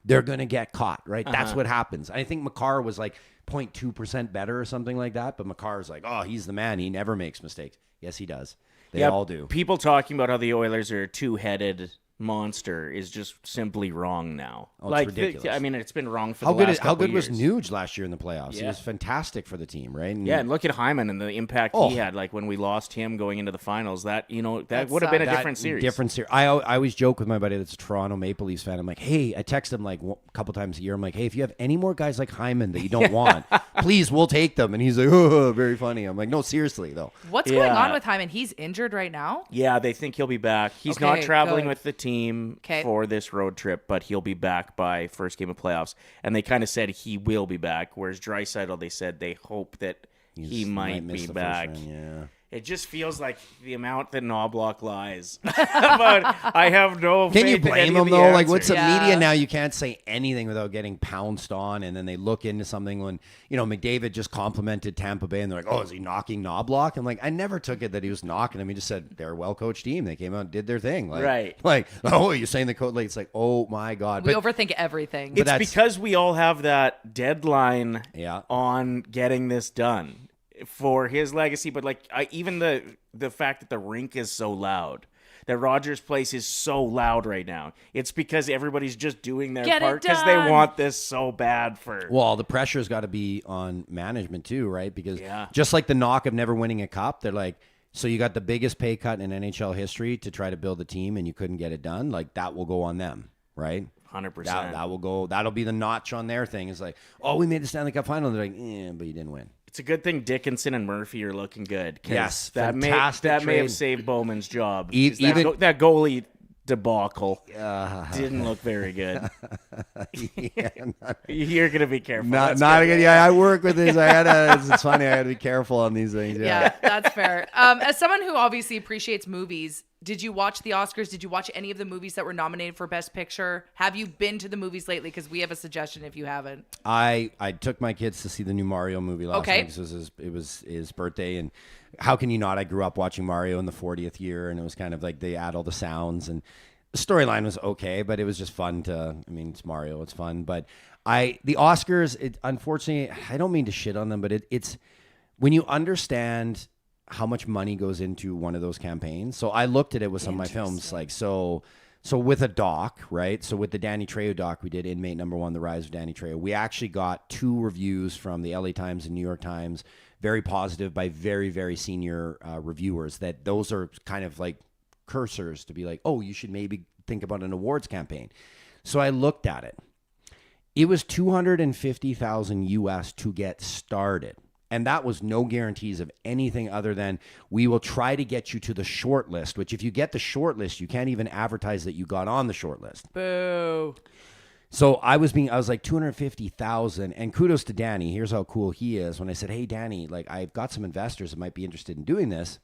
they're going to get caught, right? That's what happens. I think Makar was, like, 0.2% better or something like that. But Makar's like, oh, he's the man. He never makes mistakes. Yes, he does. They all do. People talking about how the Oilers are a two-headed monster is just simply wrong now. Oh, it's ridiculous. I mean, it's been wrong for the last how good couple was years. Nuge last year in the playoffs? He Yeah. was fantastic for the team, right? Yeah, and look at Hyman and the impact he had. Like when we lost him going into the finals, that would have been a different series. Different series. I always joke with my buddy that's a Toronto Maple Leafs fan. I'm like, hey, I text him like a couple times a year. I'm like, hey, if you have any more guys like Hyman that you don't want, please, we'll take them. And he's like, oh, very funny. I'm like, no, seriously though. What's going on with Hyman? He's injured right now? Yeah, they think he'll be back. He's not traveling good. with the team for this road trip, but he'll be back by first game of playoffs. And they kind of said he will be back, whereas Draisaitl, they said they hope that he might miss be the back. first round, yeah. It just feels like the amount that Knobloch lies. But I have no faith Can you in blame any of him the though? Like, what's answers. the media now? You can't say anything without getting pounced on, and then they look into something when McDavid just complimented Tampa Bay, and they're like, "Oh, is he knocking Knobloch?" I'm like, I never took it that he was knocking him. He just said they're a well-coached team. They came out and did their thing. Like, Right. Like, oh, you're saying the coach? Like, it's like, oh my god. We overthink everything. It's because we all have that deadline on getting this done for his legacy. But even the fact that the rink is so loud, that Rogers Place is so loud right now, it's because everybody's just doing their part because they want this so bad for. Well, the pressure's got to be on management too, right? Because just like the knock of never winning a cup, they're like, so you got the biggest pay cut in NHL history to try to build a team and you couldn't get it done. Like, that will go on them, right? 100%. That will go. That'll be the notch on their thing. It's like, oh, we made the Stanley Cup final. They're like, but you didn't win. It's a good thing Dickinson and Murphy are looking good. Yes, that may have saved Bowman's job. Even that goalie debacle didn't look very good. You're gonna be careful. Not again. Yeah, I work with this. It's funny. I gotta be careful on these things. Yeah, that's fair. As someone who obviously appreciates movies, did you watch the Oscars? Did you watch any of the movies that were nominated for Best Picture? Have you been to the movies lately? Because we have a suggestion if you haven't. I took my kids to see the new Mario movie last night because it was his birthday, and how can you not? I grew up watching Mario in the 40th year, and it was kind of like they add all the sounds, and the storyline was okay, but it was just fun it's Mario, it's fun. But the Oscars, unfortunately, I don't mean to shit on them, but it's when you understand how much money goes into one of those campaigns. So I looked at it with some of my films, like so with a doc, right? So with the Danny Trejo doc, we did Inmate #1, The Rise of Danny Trejo. We actually got 2 reviews from the LA Times and New York Times, very positive by very, very senior reviewers, that those are kind of like cursors to be like, oh, you should maybe think about an awards campaign. So I looked at it. It was $250,000 US to get started. And that was no guarantees of anything other than we will try to get you to the short list, which if you get the short list, you can't even advertise that you got on the short list. Boo. So I was like 250,000, and kudos to Danny. Here's how cool he is. When I said, hey, Danny, like I've got some investors that might be interested in doing this.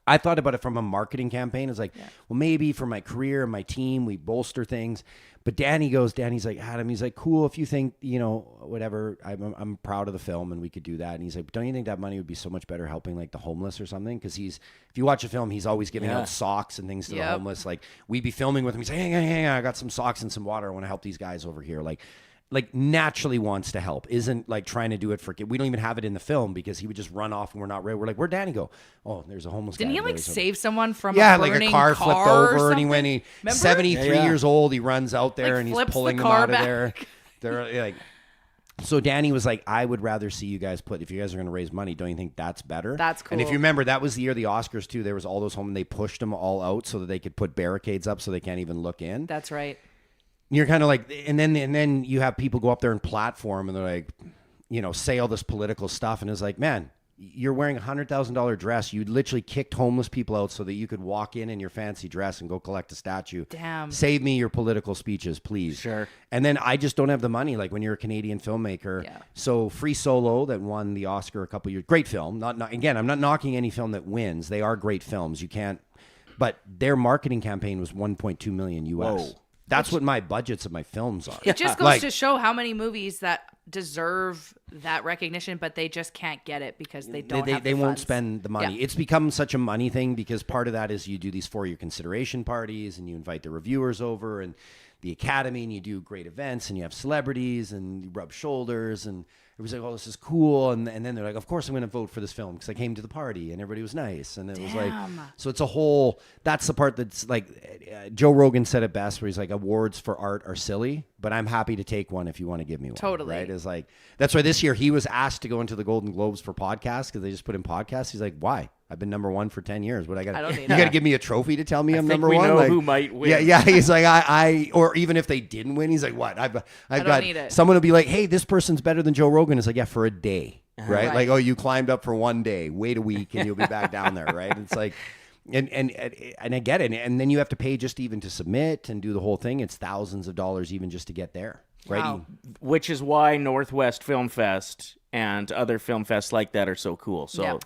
I thought about it from a marketing campaign. It's like, well, maybe for my career and my team, we bolster things. But Danny's like, Adam, he's like, cool, if you think, whatever, I'm proud of the film and we could do that. And he's like, don't you think that money would be so much better helping like the homeless or something? Because if you watch a film, he's always giving out socks and things to the homeless. Like, we'd be filming with him. He's like, hang on, I got some socks and some water. I want to help these guys over here. Like naturally wants to help, isn't like trying to do it for kids. We don't even have it in the film because he would just run off and we're not ready. We're like, where'd Danny go? Oh, there's a homeless guy. Didn't he like save someone from a burning like a car flipped over and he went, Remember? 73 years old. He runs out there Like and he's flips pulling the them car out back. of there. They're like, so Danny was like, I would rather see you guys if you guys are going to raise money, don't you think that's better? That's cool. And if you remember, that was the year of the Oscars too. There was all those home and they pushed them all out so that they could put barricades up so they can't even look in. That's right. You're kind of like, and then you have people go up there and platform and they're like, say all this political stuff. And it's like, man, you're wearing a $100,000 dress. You literally kicked homeless people out so that you could walk in your fancy dress and go collect a statue. Damn. Save me your political speeches, please. Sure. And then I just don't have the money. Like when you're a Canadian filmmaker. Yeah. So Free Solo that won the Oscar a couple years. Great film. Again, I'm not knocking any film that wins. They are great films. You can't. But their marketing campaign was $1.2 million US. Whoa. That's what my budgets of my films are. It just goes to show how many movies that deserve that recognition, but they just can't get it because they don't have the They won't funds. spend the money. Yeah. It's become such a money thing because part of that is you do these 4-year consideration parties and you invite the reviewers over and the Academy and you do great events and you have celebrities and you rub shoulders and everybody's like, oh, this is cool. And then they're like, of course I'm going to vote for this film because I came to the party and everybody was nice. And it was like, so it's a whole, that's the part that's like, Joe Rogan said it best where he's like, awards for art are silly, but I'm happy to take one if you want to give me one. Totally. Right? It's like, that's why this year he was asked to go into the Golden Globes for podcasts because they just put in podcasts. He's like, why? I've been number one for 10 years. What I don't need. You got to give me a trophy to tell me I'm number one. I think we know like, who might win. Yeah. He's like, I, or even if they didn't win, he's like, what? I've got someone will be like, hey, this person's better than Joe Rogan. It's like, yeah, for a day, right? Like, oh, you climbed up for one day. Wait a week, and you'll be back down there, right? It's like, and I get it. And then you have to pay just even to submit and do the whole thing. It's thousands of dollars even just to get there, right? Wow. Which is why Northwest Film Fest and other film fests like that are so cool. So,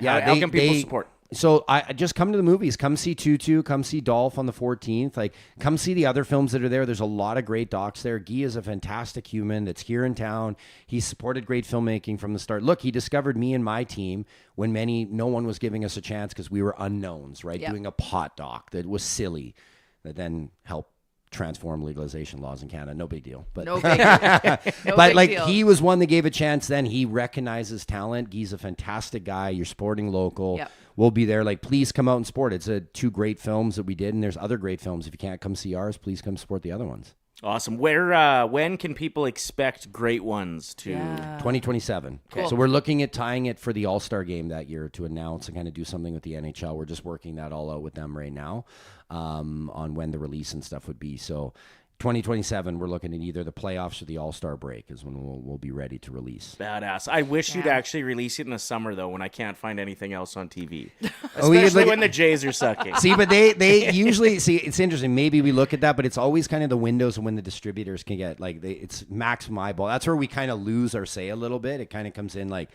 how can people support? So I just come to the movies. Come see Tutu. Come see Dolph on the 14th. Like, come see the other films that are there. There's a lot of great docs there. Guy is a fantastic human that's here in town. He supported great filmmaking from the start. Look, he discovered me and my team when no one was giving us a chance because we were unknowns, right? Yep. Doing a pot doc that was silly, that then helped transform legalization laws in Canada. No big deal. But No big deal. but like deal. He was one that gave a chance. Then he recognizes talent. He's a fantastic guy. You're supporting local. Yep. We'll be there. Like, please come out and support. It's two great films that we did, and there's other great films. If you can't come see ours, please come support the other ones. Awesome. When can people expect great ones to? 2027. Cool. So we're looking at tying it for the All-Star game that year to announce and kind of do something with the NHL. We're just working that all out with them right now on when the release and stuff would be. So 2027, we're looking at either the playoffs or the All-Star break is when we'll be ready to release. Badass. I wish you'd actually release it in the summer, though, when I can't find anything else on TV. Oh, Especially when the Jays are sucking. See, but they usually, it's interesting. Maybe we look at that, but it's always kind of the windows of when the distributors can get, like, it's maximum eyeball. That's where we kind of lose our say a little bit. It kind of comes in like,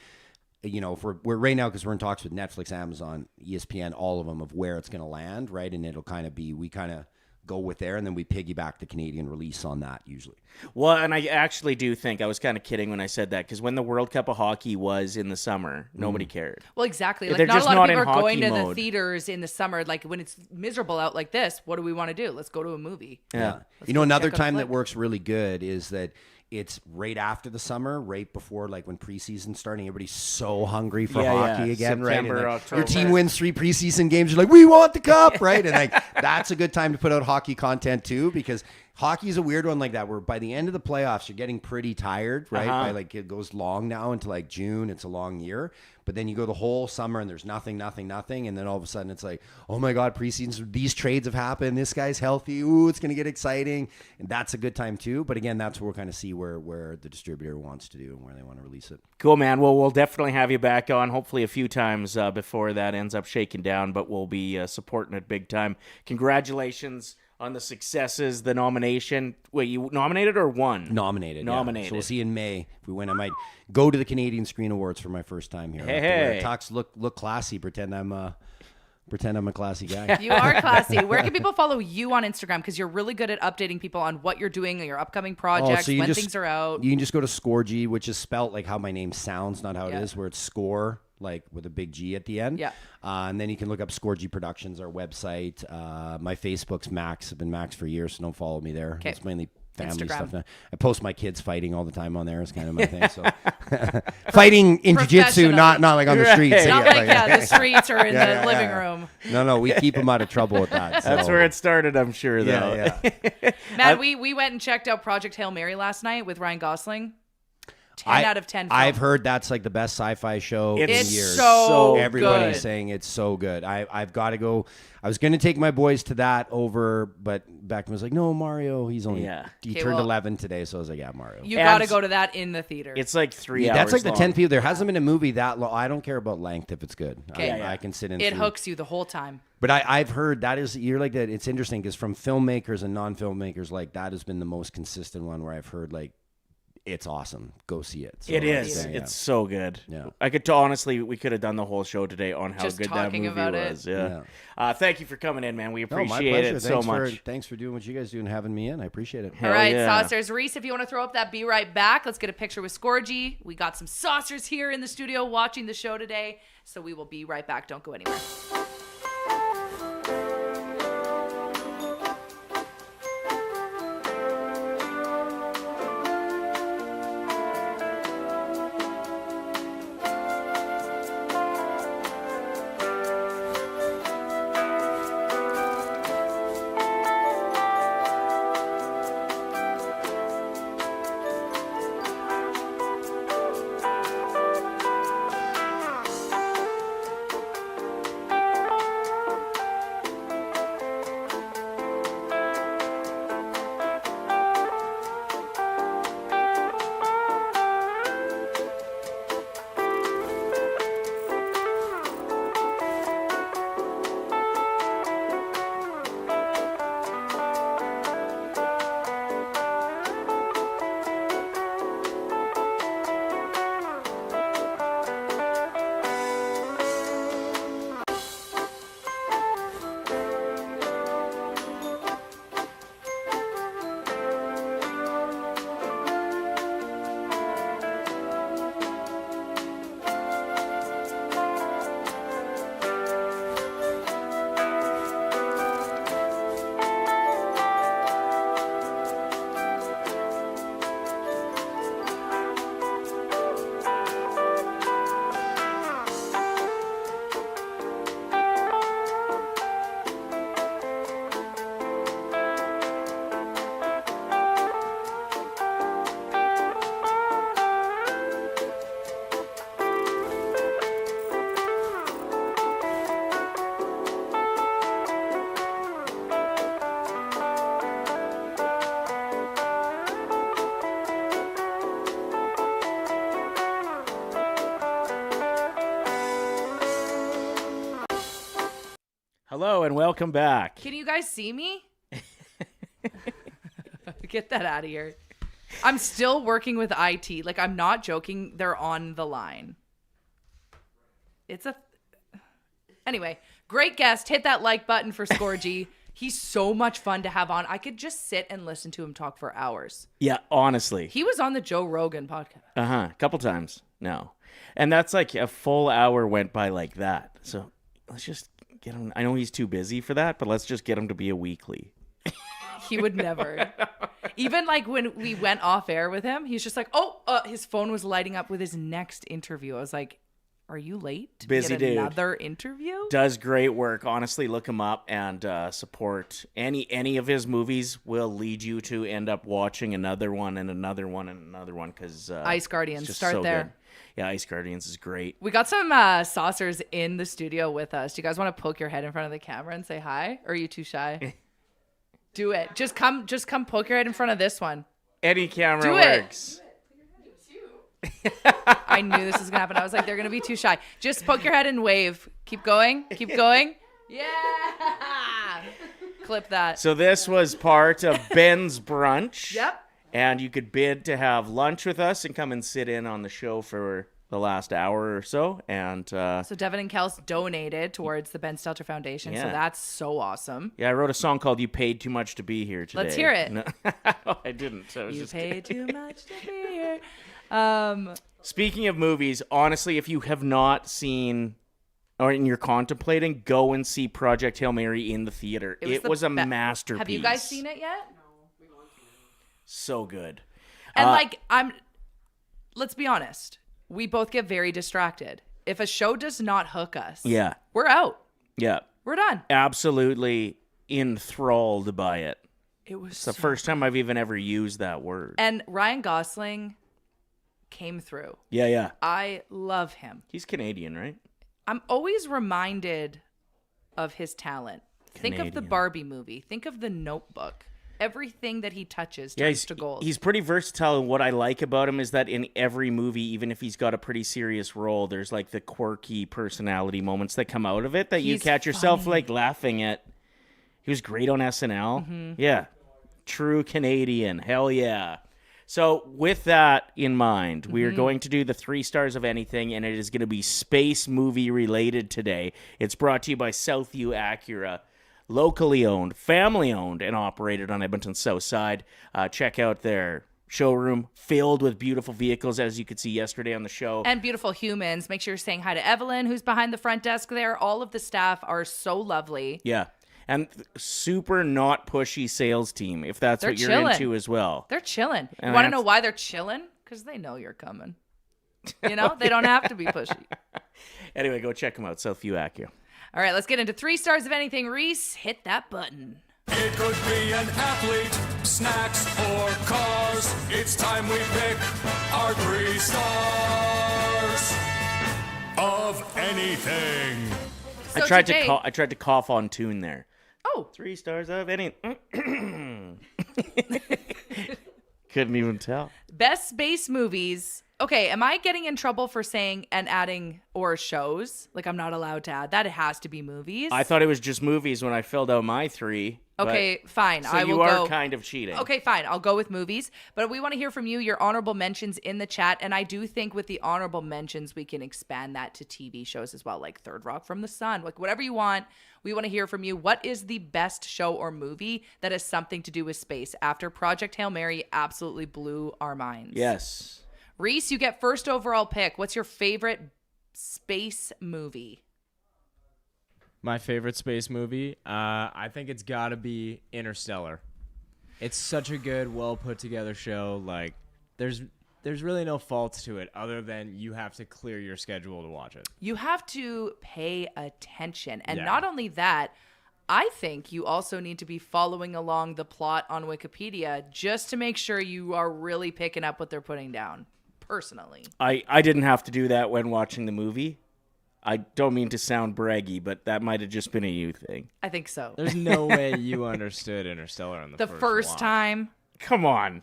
you know, we're right now, because we're in talks with Netflix, Amazon, ESPN, all of them, of where it's going to land, right? And it'll kind of be, we kind of go with there, and then we piggyback the Canadian release on that usually. Well, and I actually do think I was kind of kidding when I said that, because when the World Cup of Hockey was in the summer, nobody cared. Well, exactly. Like, They're not a just lot not of people in are going to hockey the mode. theaters in the summer. Like, when it's miserable out like this, what do we want to do? Let's go to a movie. Yeah. Let's You know, go another check out a time that flick. works really good is that it's right after the summer, right before, like, when preseason's starting. Everybody's so hungry for hockey again, September, right? And, like, October. your team wins 3 preseason games. You're like, we want the cup, right? And like, that's a good time to put out hockey content too, because hockey is a weird one like that, where by the end of the playoffs, you're getting pretty tired, right? By, like, it goes long now into like June. It's a long year. But then you go the whole summer and there's nothing. And then all of a sudden it's like, oh my God, preseason, these trades have happened. This guy's healthy. Ooh, it's going to get exciting. And that's a good time too. But again, that's where we'll kind of see where the distributor wants to do and where they want to release it. Cool, man. Well, we'll definitely have you back on, hopefully a few times before that ends up shaking down, but we'll be supporting it big time. Congratulations on the successes, the nomination. Wait, you nominated or won? Nominated. Nominated. Yeah. So we'll see in May. If we win, I might go to the Canadian Screen Awards for my first time here. Hey. Talks look classy. Pretend I'm a classy guy. You are classy. Where can people follow you on Instagram? Because you're really good at updating people on what you're doing, your upcoming projects, so you when just- things are out. You can just go to Scorgie, which is spelt like how my name sounds, not how it Yeah. is, where it's score, like with a big G at the end. Yeah. And then you can look up Scorgie Productions, our website. My Facebook's Max. I've been Max for years, so don't follow me there. 'Kay. It's mainly family Instagram. stuff now. I post my kids fighting all the time on there. It's kind of my thing. So fighting in jiu-jitsu, not like on the streets. Not like, the streets or in the living room. No, we keep them out of trouble with that. That's so. where it started, I'm sure, though. Yeah. Man, we went and checked out Project Hail Mary last night with Ryan Gosling. 10 out of 10 film. I've heard that's like the best sci-fi show in It's years. so Everybody's good. saying it's so good. I've got to go. I was going to take my boys to that over, but Beckman was like, no, Mario. He Okay, turned well, 11 today, so I was like, yeah, Mario. You got to And- go to that in the theater. It's like 3 hours That's like the long. 10 people. There hasn't been a movie that long. I don't care about length if it's good. Okay. I can sit in. It through. hooks you the whole time. But I've heard you're like that. It's interesting because from filmmakers and non-filmmakers, like that has been the most consistent one where I've heard like, it's awesome. Go see it. So It is. yeah. It's so good. Yeah. I could honestly, we could have done the whole show today on how Just good that talking movie about it. was. Yeah. Thank you for coming in, man. We No, my appreciate pleasure. it so much. Thanks for doing what you guys do and having me in. I appreciate it. All right, yeah. saucers. Reese, if you want to throw up that Be Right Back, let's get a picture with Scorgie. We got some saucers here in the studio watching the show today, so we will be right back. Don't go anywhere. Hello and welcome back. Can you guys see me? Get that out of here. I'm still working with IT. Like, I'm not joking. They're on the line. Anyway, great guest. Hit that like button for Scorgie. He's so much fun to have on. I could just sit and listen to him talk for hours. Yeah, honestly. He was on the Joe Rogan podcast. A couple times. No. And that's like a full hour went by like that. So let's just get him. I know he's too busy for that, but let's just get him to be a weekly. He would never. Even like when we went off air with him, he's just like, his phone was lighting up with his next interview. I was like, are you late to Busy get dude. another interview? Does great work. Honestly, look him up and support any of his movies. Will lead you to end up watching another one and another one and another one because Ice Guardians. just Start so there. good. Yeah, Ice Guardians is great. We got some saucers in the studio with us. Do you guys want to poke your head in front of the camera and say hi? Or are you too shy? Do it. Just come poke your head in front of this one. Any camera Do it. works. I knew this was going to happen. I was like, they're going to be too shy. Just poke your head and wave. Keep going. Keep going. Yeah. Clip that. So this was part of Ben's brunch. Yep. And you could bid to have lunch with us and come and sit in on the show for the last hour or so. And So Devin and Kels donated towards the Ben Stelter Foundation. So Yeah. that's so awesome. yeah, I wrote a song called "You Paid Too Much to Be Here" today. Let's hear it. No, I didn't. I was You just paid too much to be here. Speaking of movies, honestly, if you have not seen or you're contemplating, go and see Project Hail Mary in the theater. It was a masterpiece. Have you guys seen it yet? So good. And let's be honest. We both get very distracted. If a show does not hook us, Yeah. we're out. Yeah. We're done. Absolutely enthralled by it. It was It's the first time I've even ever used that word. And Ryan Gosling came through. Yeah. I love him. He's Canadian, right? I'm always reminded of his talent. Think of the Canadian. Barbie movie. Think of the Notebook. Everything that he touches Yeah, turns to gold. he's pretty versatile. And what I like about him is that in every movie, even if he's got a pretty serious role, there's like the quirky personality moments that come out of it that you He's catch yourself funny. like laughing at. He was great on SNL. Mm-hmm. Yeah. True Canadian. Hell yeah. So with that in mind, we Mm-hmm. are going to do the 3 stars of anything, and it is going to be space movie related today. It's brought to you by Southview Acura. Locally owned, family owned, and operated on Edmonton's south side. Check out their showroom filled with beautiful vehicles, as you could see yesterday on the show. And beautiful humans. Make sure you're saying hi to Evelyn, who's behind the front desk there. All of the staff are so lovely. Yeah. And super not pushy sales team, if that's They're what you're chilling. into as well. They're chilling. And You want to that's- know why they're chilling? Because they know you're coming. You know, they don't have to be pushy. Anyway, go check them out, Southview Acura. All right, let's get into 3 stars of anything. Reese, hit that button. It could be an athlete, snacks, or cars. It's time we pick our 3 stars of anything. So I tried today- I tried to cough on tune there. Oh, 3 stars of any. Couldn't even tell. best space movies. Okay, am I getting in trouble for saying and adding or shows? Like I'm not allowed to add that. It has to be movies. I thought it was just movies when I filled out my 3. but- Okay, fine. So I will you are go. kind of cheating. Okay, fine. I'll go with movies. But we want to hear from you, your honorable mentions in the chat. And I do think with the honorable mentions, we can expand that to TV shows as well, like Third Rock from the Sun, like whatever you want. We want to hear from you. What is the best show or movie that has something to do with space? After Project Hail Mary absolutely blew our minds. Yes. Reese, you get first overall pick. What's your favorite space movie? My favorite space movie, I think it's got to be Interstellar. It's such a good, well put together show. Like, there's really no faults to it other than you have to clear your schedule to watch it. You have to pay attention. And Yeah. not only that, I think you also need to be following along the plot on Wikipedia just to make sure you are really picking up what they're putting down, personally. I didn't have to do that when watching the movie. I don't mean to sound braggy, but that might have just been a you thing. I think so. There's no way you understood Interstellar on The first watch. time. Come on.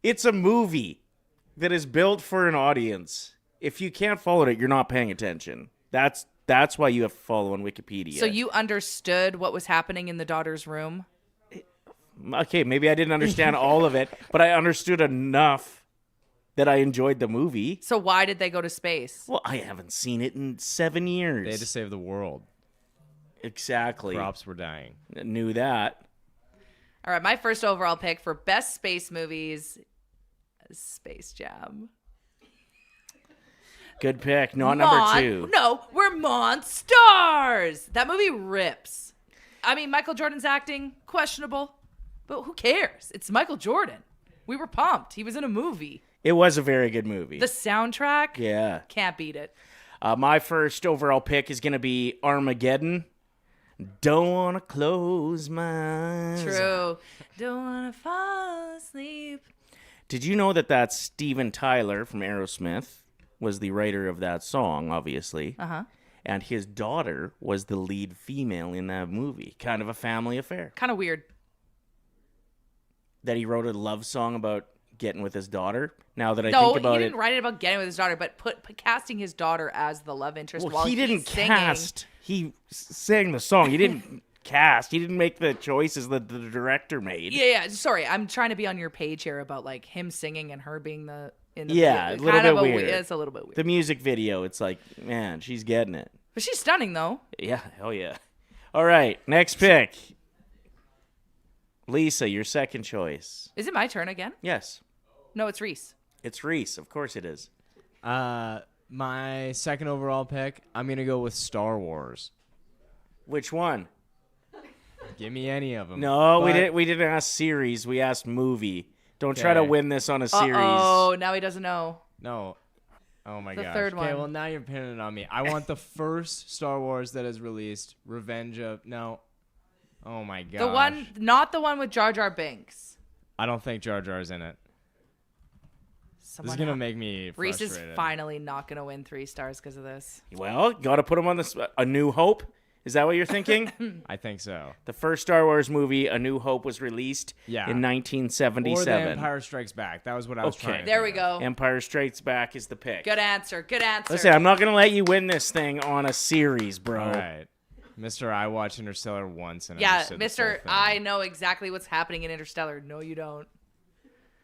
It's a movie that is built for an audience. If you can't follow it, you're not paying attention. That's That's why you have to follow on Wikipedia. So you understood what was happening in the daughter's room? Okay, maybe I didn't understand all of it, but I understood enough that I enjoyed the movie. So why did they go to space? Well, I haven't seen it in 7 years. They had to save the world. Exactly. Crops were dying. Knew that. All right, my first overall pick for best space movies is Space Jam. Good pick. Not number 2. No, we're monsters. That movie rips. I mean, Michael Jordan's acting, questionable, but who cares? It's Michael Jordan. We were pumped. He was in a movie. It was a very good movie. The soundtrack, Yeah. can't beat it. My first overall pick is going to be Armageddon. Don't want to close my eyes. True. Don't want to fall asleep. Did you know that that's Steven Tyler from Aerosmith was the writer of that song, obviously? Uh-huh. And his daughter was the lead female in that movie. Kind of a family affair. Kind of weird. That he wrote a love song about getting with his daughter. Now that I No, think about he it. didn't write it about getting with his daughter, but casting his daughter as the love interest Well, while he didn't he's singing. cast. He sang the song. He didn't cast. He didn't make the choices that the director made. Yeah. Sorry, I'm trying to be on your page here about like him singing and her being in the Yeah, video. a little Kind bit of weird. It's a little bit weird. The music video, it's like, man, she's getting it. But she's stunning though. Yeah, hell yeah. All right, next pick. Lisa, your second choice. Is it my turn again? Yes, No, it's Reese. it's Reese. Of course it is. My second overall pick, I'm going to go with Star Wars. Which one? Give me any of them. No, we But- didn't. We didn't ask series. We asked movie. Don't try to Okay. win this on a series. Oh, now he doesn't know. No. Oh my The gosh. third Okay, one. well now you're pinning it on me. I want the first Star Wars that is released. Revenge of No. Oh my gosh. The one, not the one with Jar Jar Binks. I don't think Jar Jar's in it. This Someone is gonna make me Reese is frustrated. finally not gonna win 3 stars because of this. Well, got to put him on the spot. A New Hope. Is that what you're thinking? I think so. The first Star Wars movie, A New Hope, was released Yeah. in Or The 1977. Empire Strikes Back. That was what I was Okay. trying to There think we of. go. Empire Strikes Back is the pick. Good answer. Good answer. Listen, I'm not going to let you win this thing on a series, bro. All right. Mr. I watched Interstellar once and Yeah, understood the full Mr. thing. I know exactly what's happening in Interstellar. No, you don't.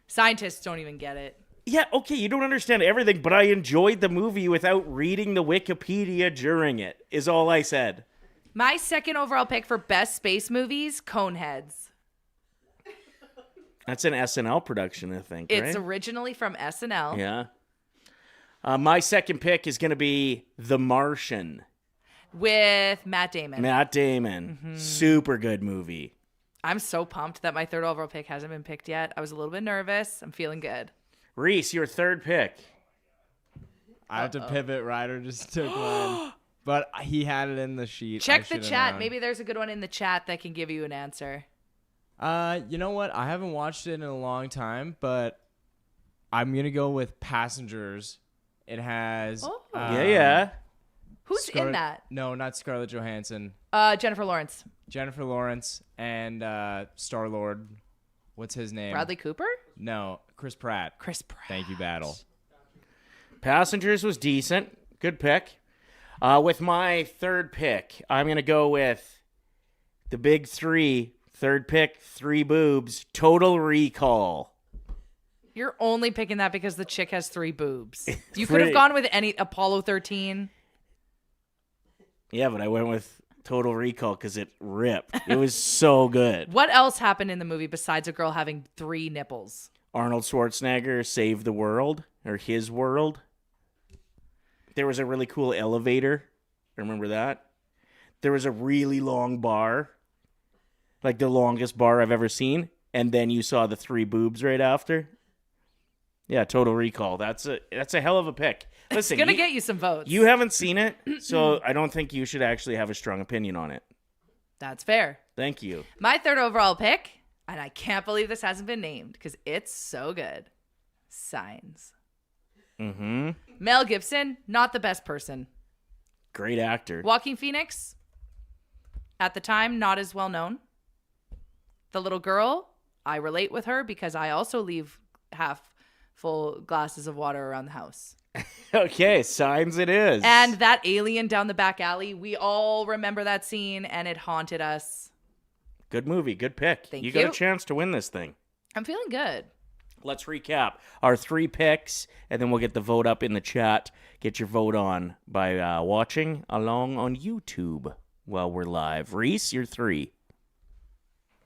Scientists don't even get it. Yeah, okay, you don't understand everything, but I enjoyed the movie without reading the Wikipedia during it, is all I said. My second overall pick for best space movies, Coneheads. That's an SNL production, I think, It's right? originally from SNL. Yeah. My second pick is going to be The Martian. With Matt Damon. Matt Damon. Mm-hmm. Super good movie. I'm so pumped that my third overall pick hasn't been picked yet. I was a little bit nervous. I'm feeling good. Reese, your third pick. I have to pivot. Ryder just took mine. But he had it in the sheet. I Check the should've chat. known. Maybe there's a good one in the chat that can give you an answer. You know what? I haven't watched it in a long time, but I'm going to go with Passengers. It has... Oh. Yeah. Who's in that? No, not Scarlett Johansson. Jennifer Lawrence. Jennifer Lawrence and Star-Lord. What's his name? Bradley Cooper? No, Chris Pratt. Chris Pratt. Thank you, Battle. Passengers was decent. Good pick. With my third pick, I'm going to go with the big three. Third pick, 3 boobs. Total Recall. You're only picking that because the chick has 3 boobs. You could pretty- have gone with any Apollo 13. Yeah, but I went with Total Recall because it ripped. It was so good. What else happened in the movie besides a girl having 3 nipples? Arnold Schwarzenegger saved the world, or his world. There was a really cool elevator. Remember that? There was a really long bar. Like the longest bar I've ever seen. And then you saw the 3 boobs right after. Yeah, Total Recall. That's a hell of a pick. Listen, It's going to get you some votes. you haven't seen it, so I don't think you should actually have a strong opinion on it. That's fair. Thank you. My third overall pick, and I can't believe this hasn't been named because it's so good. Signs. Mm-hmm. Mel Gibson, not the best person. Great actor. Joaquin Phoenix, at the time, not as well known. The little girl, I relate with her because I also leave half full glasses of water around the house. Okay, Signs it is. And that alien down the back alley, we all remember that scene, and it haunted us. Good movie. Good pick. Thank You got you. a chance to win this thing. I'm feeling good. Let's recap our 3 picks, and then we'll get the vote up in the chat. Get your vote on by watching along on YouTube while we're live. Reese, your 3.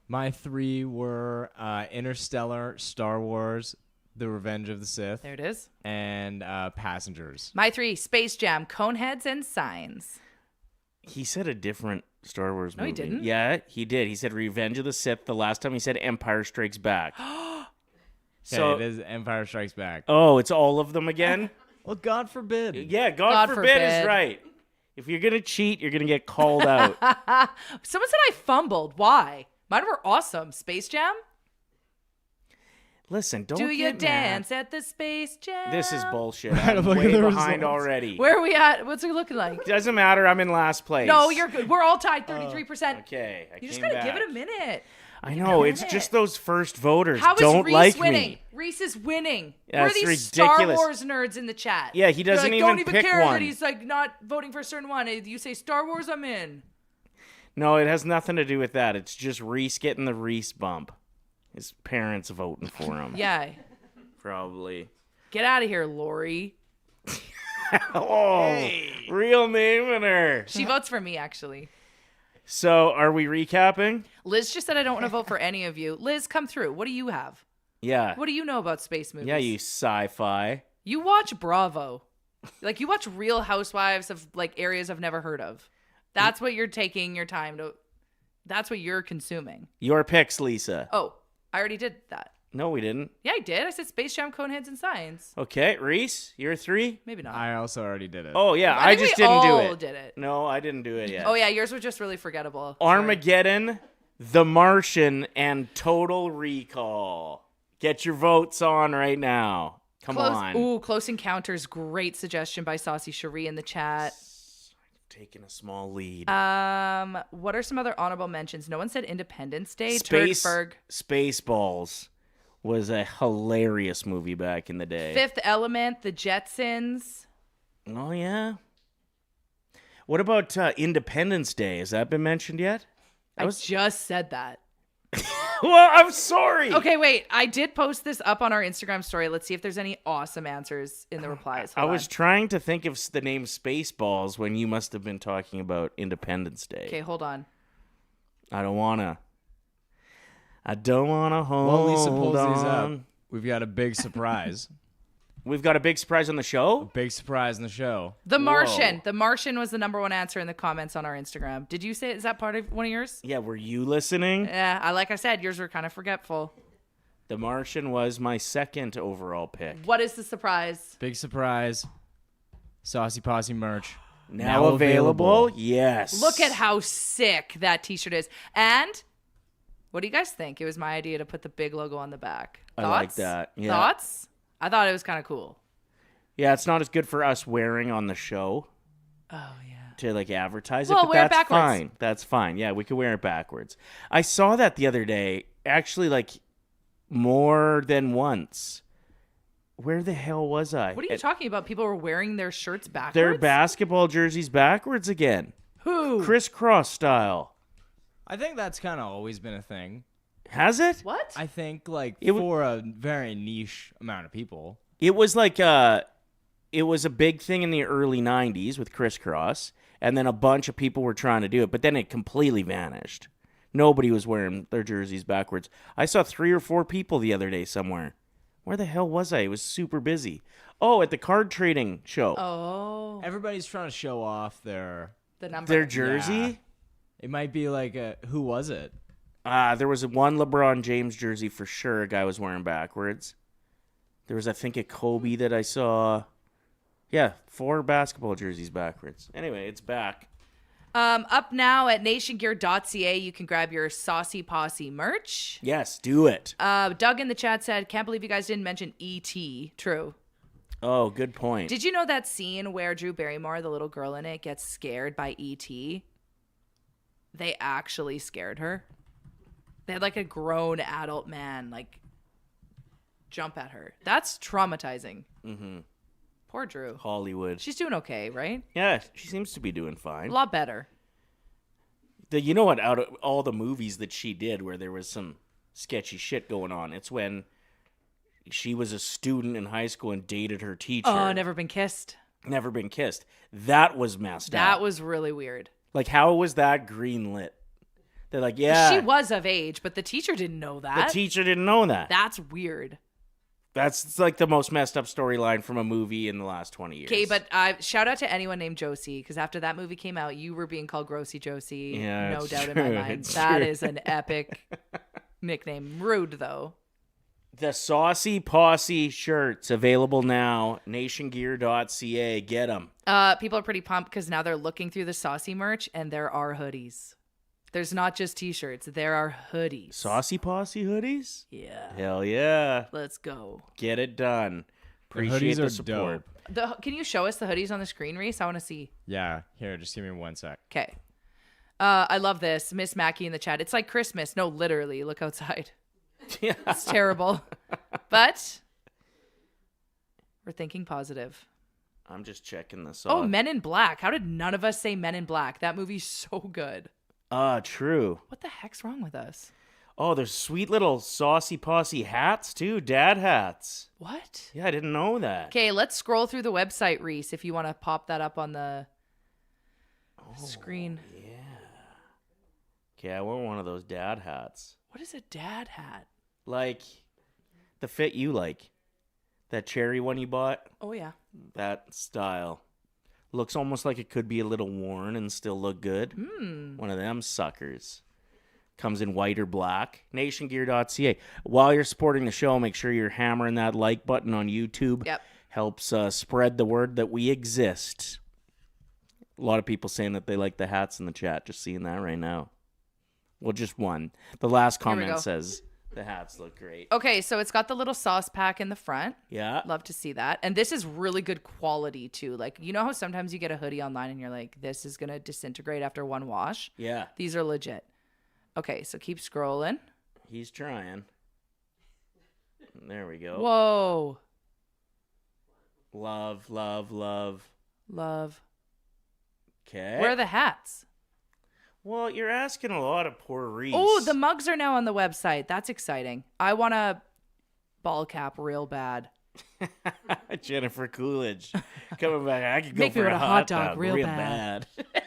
My 3 were Interstellar, Star Wars, The Revenge of the Sith, There it is. and Passengers. My 3, Space Jam, Coneheads, and Signs. He said a different Star Wars movie. No, he didn't. Yeah, he did. He said Revenge of the Sith. The last time he said Empire Strikes Back. So it is Empire Strikes Back. Oh, it's all of them again? Well, God forbid. Yeah, God forbid is right. If you're going to cheat, you're going to get called out. Someone said I fumbled. Why? Mine were awesome. Space Jam? Listen, don't Do you get dance mad. at the Space Jam? This is bullshit. Right, I'm I'm looking way at the behind results. already. Where are we at? What's it looking like? Doesn't matter. I'm in last place. No, you're good. We're all tied 33%. Okay, You just came gotta give it back. a minute. I know. It's just those first voters How is don't Reese like winning? me. Reese is winning. Yeah, We're it's these ridiculous. Star Wars nerds in the chat. Yeah, he They're doesn't like, even don't even pick care one. that he's like not voting for a certain one. You say Star Wars, I'm in. No, it has nothing to do with that. It's just Reese getting the Reese bump. His parents voting for him. Yeah. Probably. Get out of here, Lori. Oh, real naming her. She votes for me, actually. So, are we recapping? Liz just said I don't want to vote for any of you. Liz, come through. What do you have? Yeah. What do you know about space movies? Yeah, you sci-fi. You watch Bravo. Like, you watch Real Housewives of, like, areas I've never heard of. That's what you're taking your time to... That's what you're consuming. Your picks, Lisa. Oh, I already did that. No, we didn't. Yeah, I did. I said Space Jam, Coneheads, and Signs. Okay, Reese, your 3? Maybe not. I also already did it. Oh, yeah, I I think just we didn't do all it. did it. No, I didn't do it yet. Oh, yeah, yours were just really forgettable. Sorry. Armageddon, The Martian, and Total Recall. Get your votes on right now. Come on. Ooh, Close Encounters. Great suggestion by Saucy Cherie in the chat. Taking a small lead. What are some other honorable mentions? No one said Independence Day. Space Turdberg. Spaceballs was a hilarious movie back in the day. Fifth Element. The Jetsons. Oh, yeah. What about Independence Day? Has that been mentioned yet? I just said that. Well, I'm sorry. Okay, wait. I did post this up on our Instagram story. Let's see if there's any awesome answers in the replies. I Hold was on. trying to think of the name Spaceballs when you must have been talking about Independence Day. Okay, hold on. I don't want to hold While Lisa pulls on. these up, we've got a big surprise. We've got a big surprise on the show. Big surprise in the show. The Martian. The Martian was the number one answer in the comments on our Instagram. Did you say, is that part of one of yours? Yeah, were you listening? Yeah, like I said, yours were kind of forgetful. The Martian was my second overall pick. What is the surprise? Big surprise. Saucy Posse merch. Now available? Yes. Look at how sick that t-shirt is. And what do you guys think? It was my idea to put the big logo on the back. I Thoughts? like that. Yeah. Thoughts? I thought it was kind of cool. Yeah, it's not as good for us wearing on the show. Oh, yeah. To like advertise Well, it, but wear it that's backwards. fine. That's fine. Yeah, we could wear it backwards. I saw that the other day, actually, like more than once. Where the hell was I? What are you talking about? People were wearing their shirts backwards? Their basketball jerseys backwards again. Who? Crisscross style. I think that's kind of always been a thing. Has it? What? I think like It w- for a very niche amount of people. It was like it was a big thing in the early 90s with crisscross, and then a bunch of people were trying to do it, but then it completely vanished. Nobody was wearing their jerseys backwards. I saw 3 or 4 people the other day somewhere. Where the hell was I? It was super busy. Oh, at the card trading show. Oh. Everybody's trying to show off their. The number. Their jersey? Yeah. It might be like who was it? There was one LeBron James jersey for sure a guy was wearing backwards. There was, I think, a Kobe that I saw. Yeah, 4 basketball jerseys backwards. Anyway, it's back. Up now at nationgear.ca, you can grab your Saucy Posse merch. Yes, do it. Doug in the chat said, can't believe you guys didn't mention E.T. True. Oh, good point. Did you know that scene where Drew Barrymore, the little girl in it, gets scared by E.T.? They actually scared her. They had like a grown adult man like jump at her. That's traumatizing. Mm-hmm. Poor Drew. Hollywood. She's doing okay, right? Yeah, she seems to be doing fine. A lot better. You know what? Out of all the movies that she did where there was some sketchy shit going on, it's when she was a student in high school and dated her teacher. Oh, Never Been Kissed. Never Been Kissed. That was messed up. That was really weird. Like, how was that greenlit? They're like, yeah. She was of age, but the teacher didn't know that. The teacher didn't know that. That's weird. That's like the most messed up storyline from a movie in the last 20 years. Okay, but shout out to anyone named Josie, because after that movie came out, you were being called Grossy Josie. Yeah, no it's doubt true. in my mind. It's That true. is an epic nickname. Rude, though. The Saucy Posse shirts available now. Nationgear.ca. Get them. People are pretty pumped because now they're looking through the Saucy merch, and there are hoodies. There's not just t-shirts. There are hoodies. Saucy Posse hoodies? Yeah. Hell yeah. Let's go. Get it done. The Appreciate hoodies the are support. dope. Can you show us the hoodies on the screen, Reese? I want to see. Yeah, here, just give me 1 sec. Okay. I love this. Miss Mackie in the chat. It's like Christmas. No, literally. Look outside. Yeah. It's terrible. But we're thinking positive. I'm just checking this Oh, off. Men in Black. How did none of us say Men in Black? That movie's so good. True. What the heck's wrong with us? Oh, there's sweet little Saucy Posse hats, too. Dad hats. What? Yeah, I didn't know that. Okay, let's scroll through the website, Reese, if you want to pop that up on the screen. Okay, I want one of those dad hats. What is a dad hat? Like the fit you like. That cherry one you bought. Oh, yeah. That style. Looks almost like it could be a little worn and still look good. Hmm. One of them suckers. Comes in white or black. Nationgear.ca. While you're supporting the show, make sure you're hammering that like button on YouTube. Yep. Helps spread the word that we exist. A lot of people saying that they like the hats in the chat. Just seeing that right now. Well, just one. The last Here we comment go. says the hats look great. Okay, so it's got the little sauce pack in the front. Yeah. Love to see that. And this is really good quality, too. Like, you know how sometimes you get a hoodie online and you're like, this is going to disintegrate after one wash? Yeah. These are legit. Okay, so keep scrolling. He's trying. There we go. Whoa. Love, love, love. Love. Okay. Where are the hats? Well, you're asking a lot of poor Reese. Oh, the mugs are now on the website. That's exciting. I want a ball cap real bad. Jennifer Coolidge coming back. I could go Make me for want a a hot hot dog dog real real bad. bad.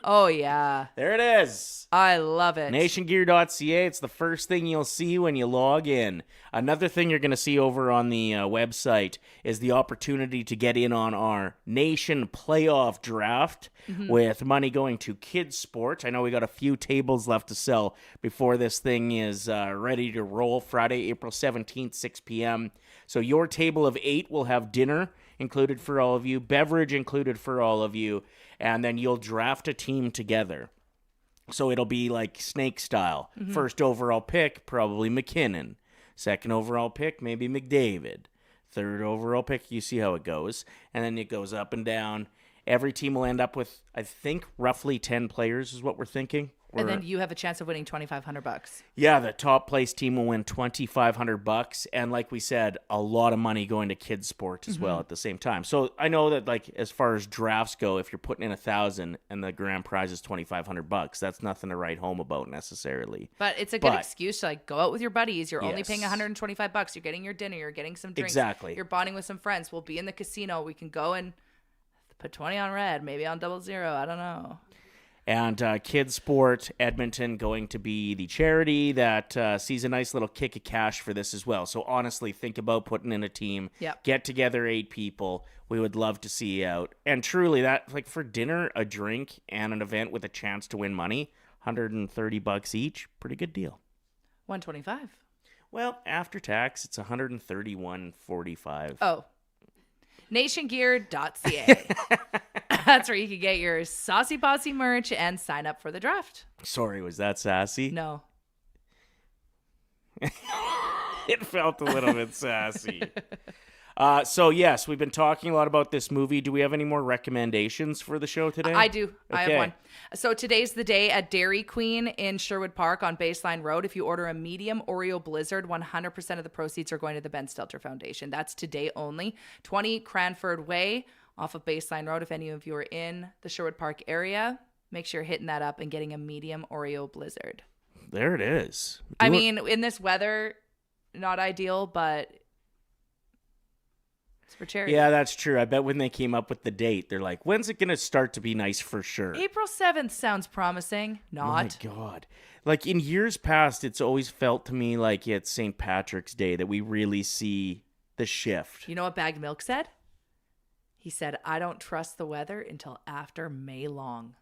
Oh, yeah. There it is. I love it. Nationgear.ca. It's the first thing you'll see when you log in. Another thing you're going to see over on the website is the opportunity to get in on our Nation Playoff Draft with money going to kids sport. I know we got a few tables left to sell before this thing is ready to roll. Friday, April 17th, 6 p.m. So your table of 8 will have dinner included for all of you, beverage included for all of you, and then you'll draft a team together. So it'll be like snake style. First overall pick, probably McKinnon. Second overall pick, maybe McDavid. Third overall pick, you see how it goes. And then it goes up and down. Every team will end up with, I think, roughly 10 players is what we're thinking. And then you have a chance of winning $2,500. Yeah, the top place team will win $2,500, and like we said, a lot of money going to kids sport as well at the same time. So I know that, like, as far as drafts go, if you're putting in 1,000 and the grand prize is $2,500, that's nothing to write home about necessarily. But it's a good But- excuse to, like, go out with your buddies. You're only Yes. paying $125. You're getting your dinner. You're getting some drinks. Exactly. You're bonding with some friends. We'll be in the casino. We can go and put 20 on red, maybe on 00. I don't know. And Kids Sport Edmonton going to be the charity that sees a nice little kick of cash for this as well. So honestly, think about putting in a team. Yep. Get together 8 people. We would love to see you out. And truly, that, like, for dinner, a drink, and an event with a chance to win money, $130 each, pretty good deal. 125. Well, after tax, it's $131.45. Oh. Nationgear.ca. That's where you can get your Saucy Posse merch and sign up for the draft. Sorry, was that sassy? No. It felt a little bit sassy. So yes, we've been talking a lot about this movie. Do we have any more recommendations for the show today? I do. I have Okay. one. So today's the day at Dairy Queen in Sherwood Park on Baseline Road. If you order a medium Oreo Blizzard, 100% of the proceeds are going to the Ben Stelter Foundation. That's today only. 20 Cranford Way off of Baseline Road. If any of you are in the Sherwood Park area, make sure you're hitting that up and getting a medium Oreo Blizzard. There it is. I mean, in this weather, not ideal, but it's for charity. Yeah, that's true. I bet when they came up with the date, they're like, when's it going to start to be nice for sure? April 7th sounds promising. Not. Oh my God. Like in years past, it's always felt to me like it's St. Patrick's Day that we really see the shift. You know what Bagged Milk said? He said, I don't trust the weather until after May Long.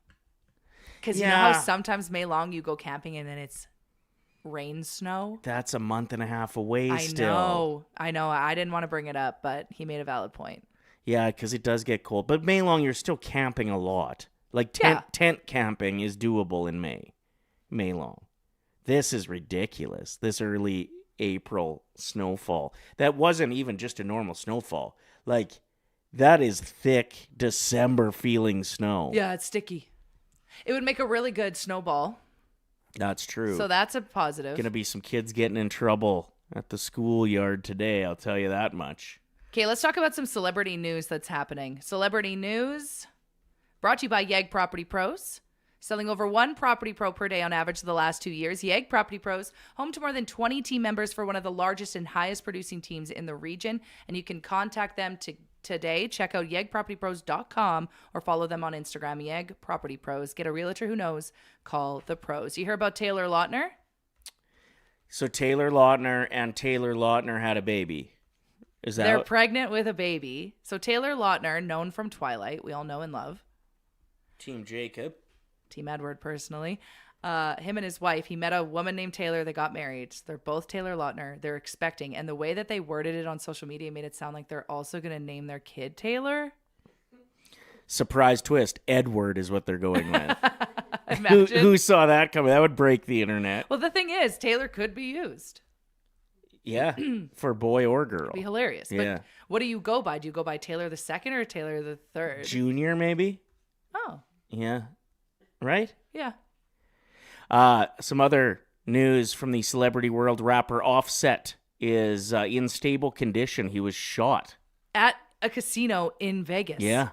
Because you know how sometimes May Long you go camping and then it's rain, snow? That's a month and a half away I still. know. I didn't want to bring it up, but he made a valid point. Yeah, because it does get cold. But May long, you're still camping a lot. Like tent camping is doable in May. May long. This is ridiculous. This early April snowfall. That wasn't even just a normal snowfall. Like, that is thick December feeling snow. Yeah, it's sticky. It would make a really good snowball. That's true. So that's a positive. Gonna be some kids getting in trouble at the schoolyard today, I'll tell you that much. Okay, let's talk about some celebrity news that's happening. Celebrity news brought to you YEG Property Pros. Selling over one property pro per day on average the last 2 years. YEG Property Pros, home to more than 20 team members for one of the largest and highest producing teams in the region. And you can contact them today. Check out yegpropertypros.com or follow them on Instagram, YEG Property Pros. Get a realtor who knows. Call the pros. You hear about Taylor Lautner? So Taylor Lautner had a baby. Is that They're pregnant with a baby. So Taylor Lautner, known from Twilight, we all know and love. Team Jacob? Team Edward, personally. Him and his wife, he met a woman named Taylor. They got married. They're both Taylor Lautner. They're expecting. And the way that they worded it on social media made it sound like they're also going to name their kid Taylor. Surprise twist. Edward is what they're going with. Imagine. Who saw that coming? That would break the internet. Well, the thing is, Taylor could be used. Yeah, for boy or girl. It'd be hilarious. Yeah. But what do you go by? Do you go by Taylor the second or Taylor the third? Junior, maybe? Oh, Yeah. Right? yeah. Some other news from the celebrity world. Rapper Offset is in stable condition. He was shot. At a casino in Vegas. Yeah.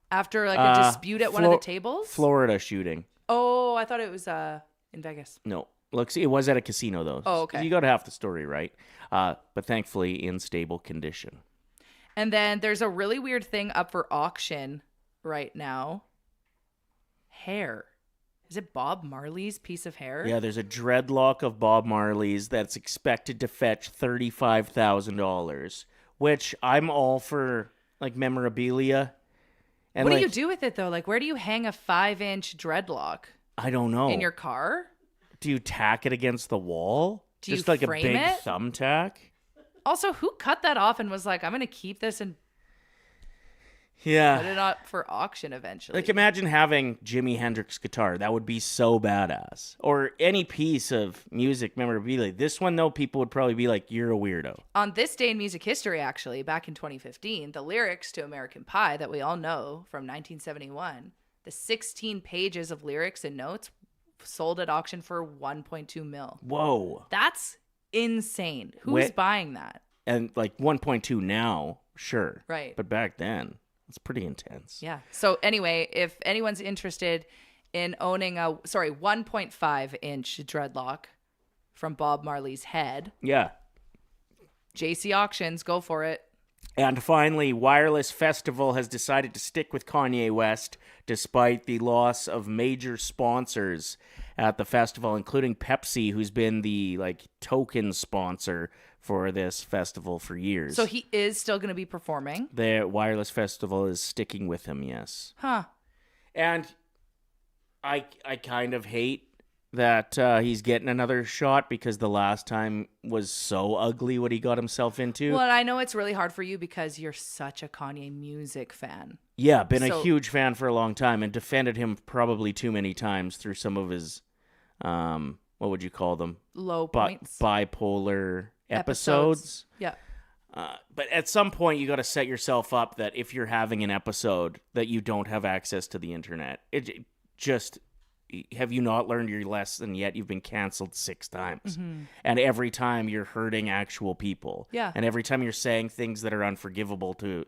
After like a dispute at one of the tables? Florida shooting. Oh, I thought it was in Vegas. No. Look, see, it was at a casino, though. Oh, okay. You got half the story right. But thankfully in stable condition. And then there's a really weird thing up for auction right now. Hair. Is it Bob Marley's piece of hair? Yeah, there's a dreadlock of Bob Marley's that's expected to fetch $35,000, which I'm all for, like, memorabilia. And what do you do with it, though? Like, where do you hang a 5-inch dreadlock? I don't know. In your car? Do you tack it against the wall? Do you Just like frame a big it? thumbtack? Also, who cut that off and was like, I'm going to keep this and put Yeah. it up for auction eventually? Like, imagine having Jimi Hendrix guitar. That would be so badass. Or any piece of music memorabilia. This one, though, people would probably be like, you're a weirdo. On this day in music history, actually, back in 2015, the lyrics to American Pie that we all know from 1971, the 16 pages of lyrics and notes sold at auction for 1.2 mil. Whoa. That's insane. Who's buying that? And like 1.2 now, sure. Right. But back then, it's pretty intense. Yeah. So anyway, if anyone's interested in owning a 1.5 inch dreadlock from Bob Marley's head, Yeah. JC Auctions, go for it. And finally, Wireless Festival has decided to stick with Kanye West despite the loss of major sponsors at the festival, including Pepsi, who's been the token sponsor for this festival for years. So he is still going to be performing? The Wireless Festival is sticking with him, yes. Huh. And I kind of hate that he's getting another shot because the last time was so ugly what he got himself into. Well, I know it's really hard for you because you're such a Kanye music fan. Yeah, been a huge fan for a long time and defended him probably too many times through some of his, what would you call them? Low points. Bipolar episodes. Yeah. But at some point, you got to set yourself up that if you're having an episode that you don't have access to the internet. It just, have you not learned your lesson yet? You've been canceled 6 times. And every time you're hurting actual people. Yeah. And every time you're saying things that are unforgivable to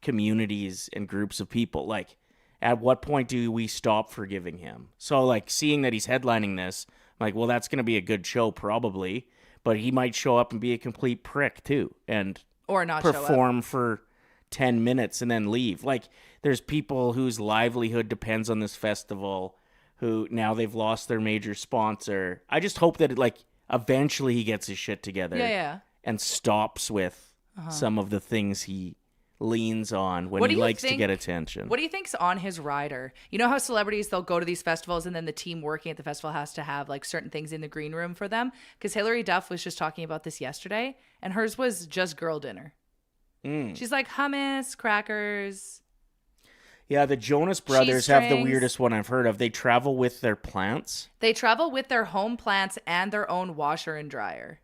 communities and groups of people. Like, at what point do we stop forgiving him? So, like, seeing that he's headlining this, I'm like, well, that's going to be a good show probably. But he might show up and be a complete prick, too. And or not show up. Perform for 10 minutes and then leave. Like, there's people whose livelihood depends on this festival who now they've lost their major sponsor. I just hope that, eventually he gets his shit together. Yeah. And stops with some of the things he leans on when What he do you likes to think- get attention. What do you think's on his rider? You know how celebrities, they'll go to these festivals and then the team working at the festival has to have like certain things in the green room for them? Because Hillary Duff was just talking about this yesterday, and hers was just girl dinner. She's like hummus, crackers. Yeah, the Jonas Brothers have the strings. weirdest one I've heard of. They travel with their plants. They travel with their home plants and their own washer and dryer.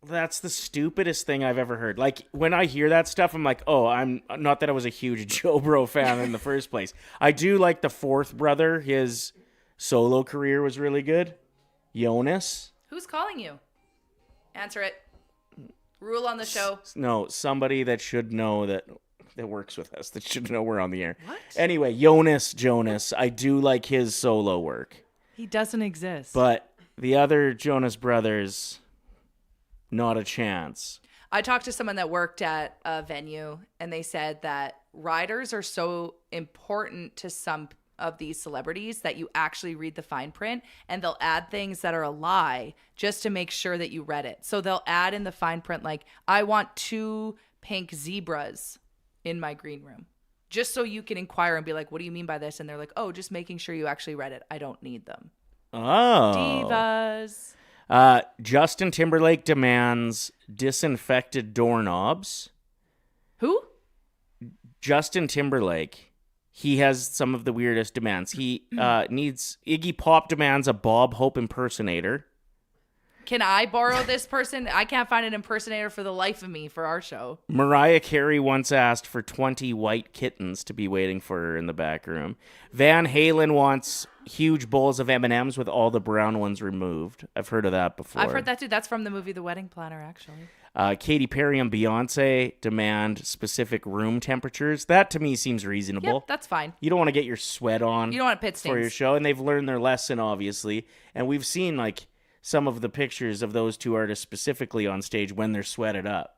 That's the stupidest thing I've ever heard. Like, when I hear that stuff, I'm like, oh, I'm not that I was a huge Joe Bro fan in the first place. I do like the fourth brother. His solo career was really good. Jonas. Who's calling you? Answer it. Rule on the show. No, somebody that should know that works with us, that should know we're on the air. What? Anyway, Jonas. I do like his solo work. He doesn't exist. But the other Jonas Brothers, not a chance. I talked to someone that worked at a venue, and they said that riders are so important to some of these celebrities that you actually read the fine print, and they'll add things that are a lie just to make sure that you read it. So they'll add in the fine print, like, I want 2 pink zebras in my green room, just so you can inquire and be like, what do you mean by this? And they're like, oh, just making sure you actually read it. I don't need them. Oh. Divas. Justin Timberlake demands disinfected doorknobs. Who? Justin Timberlake. He has some of the weirdest demands. He needs... Iggy Pop demands a Bob Hope impersonator. Can I borrow this person? I can't find an impersonator for the life of me for our show. Mariah Carey once asked for 20 white kittens to be waiting for her in the back room. Van Halen wants huge bowls of M&Ms with all the brown ones removed. I've heard of that before. I've heard that too. That's from the movie The Wedding Planner, actually. Katy Perry and Beyonce demand specific room temperatures. That to me seems reasonable. Yep, that's fine. You don't want to get your sweat on. You don't want pit for your stains. show, and they've learned their lesson, obviously. And we've seen some of the pictures of those 2 artists specifically on stage when they're sweated up.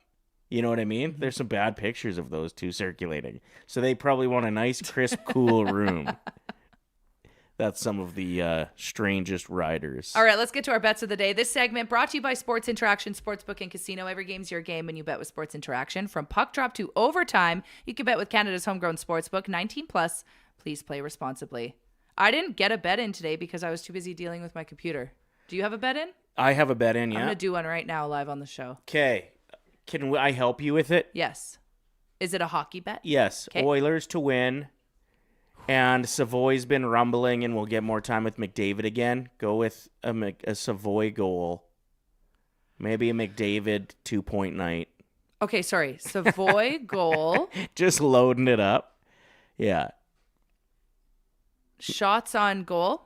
You know what I mean? There's some bad pictures of those 2 circulating. So they probably want a nice, crisp, cool room. That's some of the strangest riders. All right, let's get to our bets of the day. This segment brought to you by Sports Interaction Sportsbook and Casino. Every game's your game when you bet with Sports Interaction. From puck drop to overtime, you can bet with Canada's homegrown sportsbook. 19 plus. Please play responsibly. I didn't get a bet in today because I was too busy dealing with my computer. Do you have a bet in? I have a bet in, yeah. I'm going to do one right now live on the show. Okay. Can I help you with it? Yes. Is it a hockey bet? Yes. 'Kay. Oilers to win. And Savoy's been rumbling, and we'll get more time with McDavid again. Go with a Savoy goal. Maybe a McDavid 2-point night. Okay, sorry. Savoy goal. Just loading it up. Yeah. Shots on goal.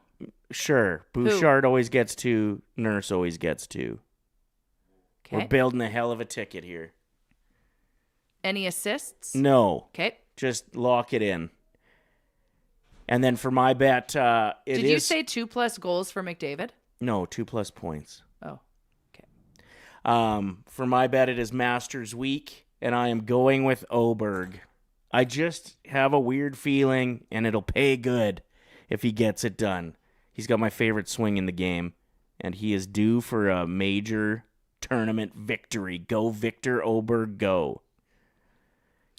Sure. Bouchard always gets 2. Nurse always gets 2. Okay. We're building a hell of a ticket here. Any assists? No. Okay. Just lock it in. And then for my bet, Did you say 2+ goals for McDavid? No, 2+ points. Oh, okay. For my bet, it is Masters Week, and I am going with Oberg. I just have a weird feeling, and it'll pay good if he gets it done. He's got my favorite swing in the game, and he is due for a major tournament victory. Go Victor Oberg, go.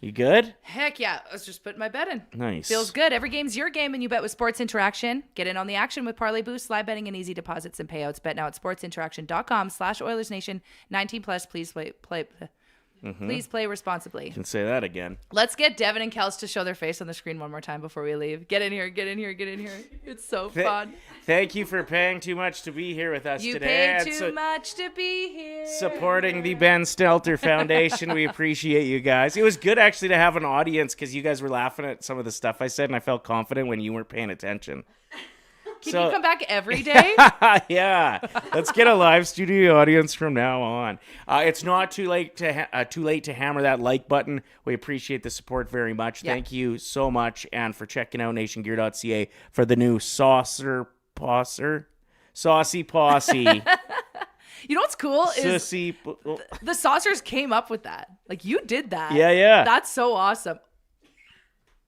You good? Heck yeah. Let's just put my bet in. Nice. Feels good. Every game's your game and you bet with Sports Interaction. Get in on the action with Parlay Boost, live betting, and easy deposits and payouts. Bet now at sportsinteraction.com/OilersNation. 19 plus. Please play. Please play responsibly. You can say that again. Let's get Devin and Kels to show their face on the screen one more time before we leave. Get in here, get in here, get in here. It's so fun. Thank you for paying too much to be here with us You today. paid too much to be here. Supporting the Ben Stelter Foundation. We appreciate you guys. It was good actually to have an audience because you guys were laughing at some of the stuff I said, and I felt confident when you weren't paying attention. Can you come back every day? Yeah, let's get a live studio audience from now on. It's not too late to hammer that like button. We appreciate the support very much. Yeah. Thank you so much, and for checking out nationgear.ca for the new Saucy Posse. You know what's cool is Sissy. the Saucers came up with that. Like, you did that. Yeah. That's so awesome.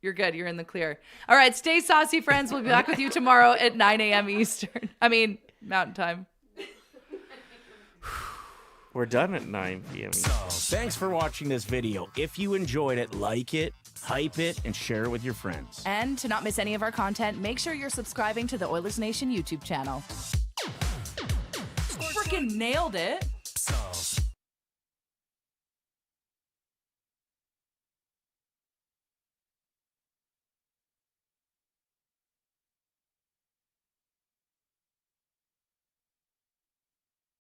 You're good. You're in the clear. All right. Stay saucy, friends. We'll be back with you tomorrow at 9 a.m. Eastern. Mountain Time. We're done at 9 p.m. Thanks for watching this video. If you enjoyed it, like it, hype it, and share it with your friends. And to not miss any of our content, make sure you're subscribing to the Oilers Nation YouTube channel. Freaking nailed it.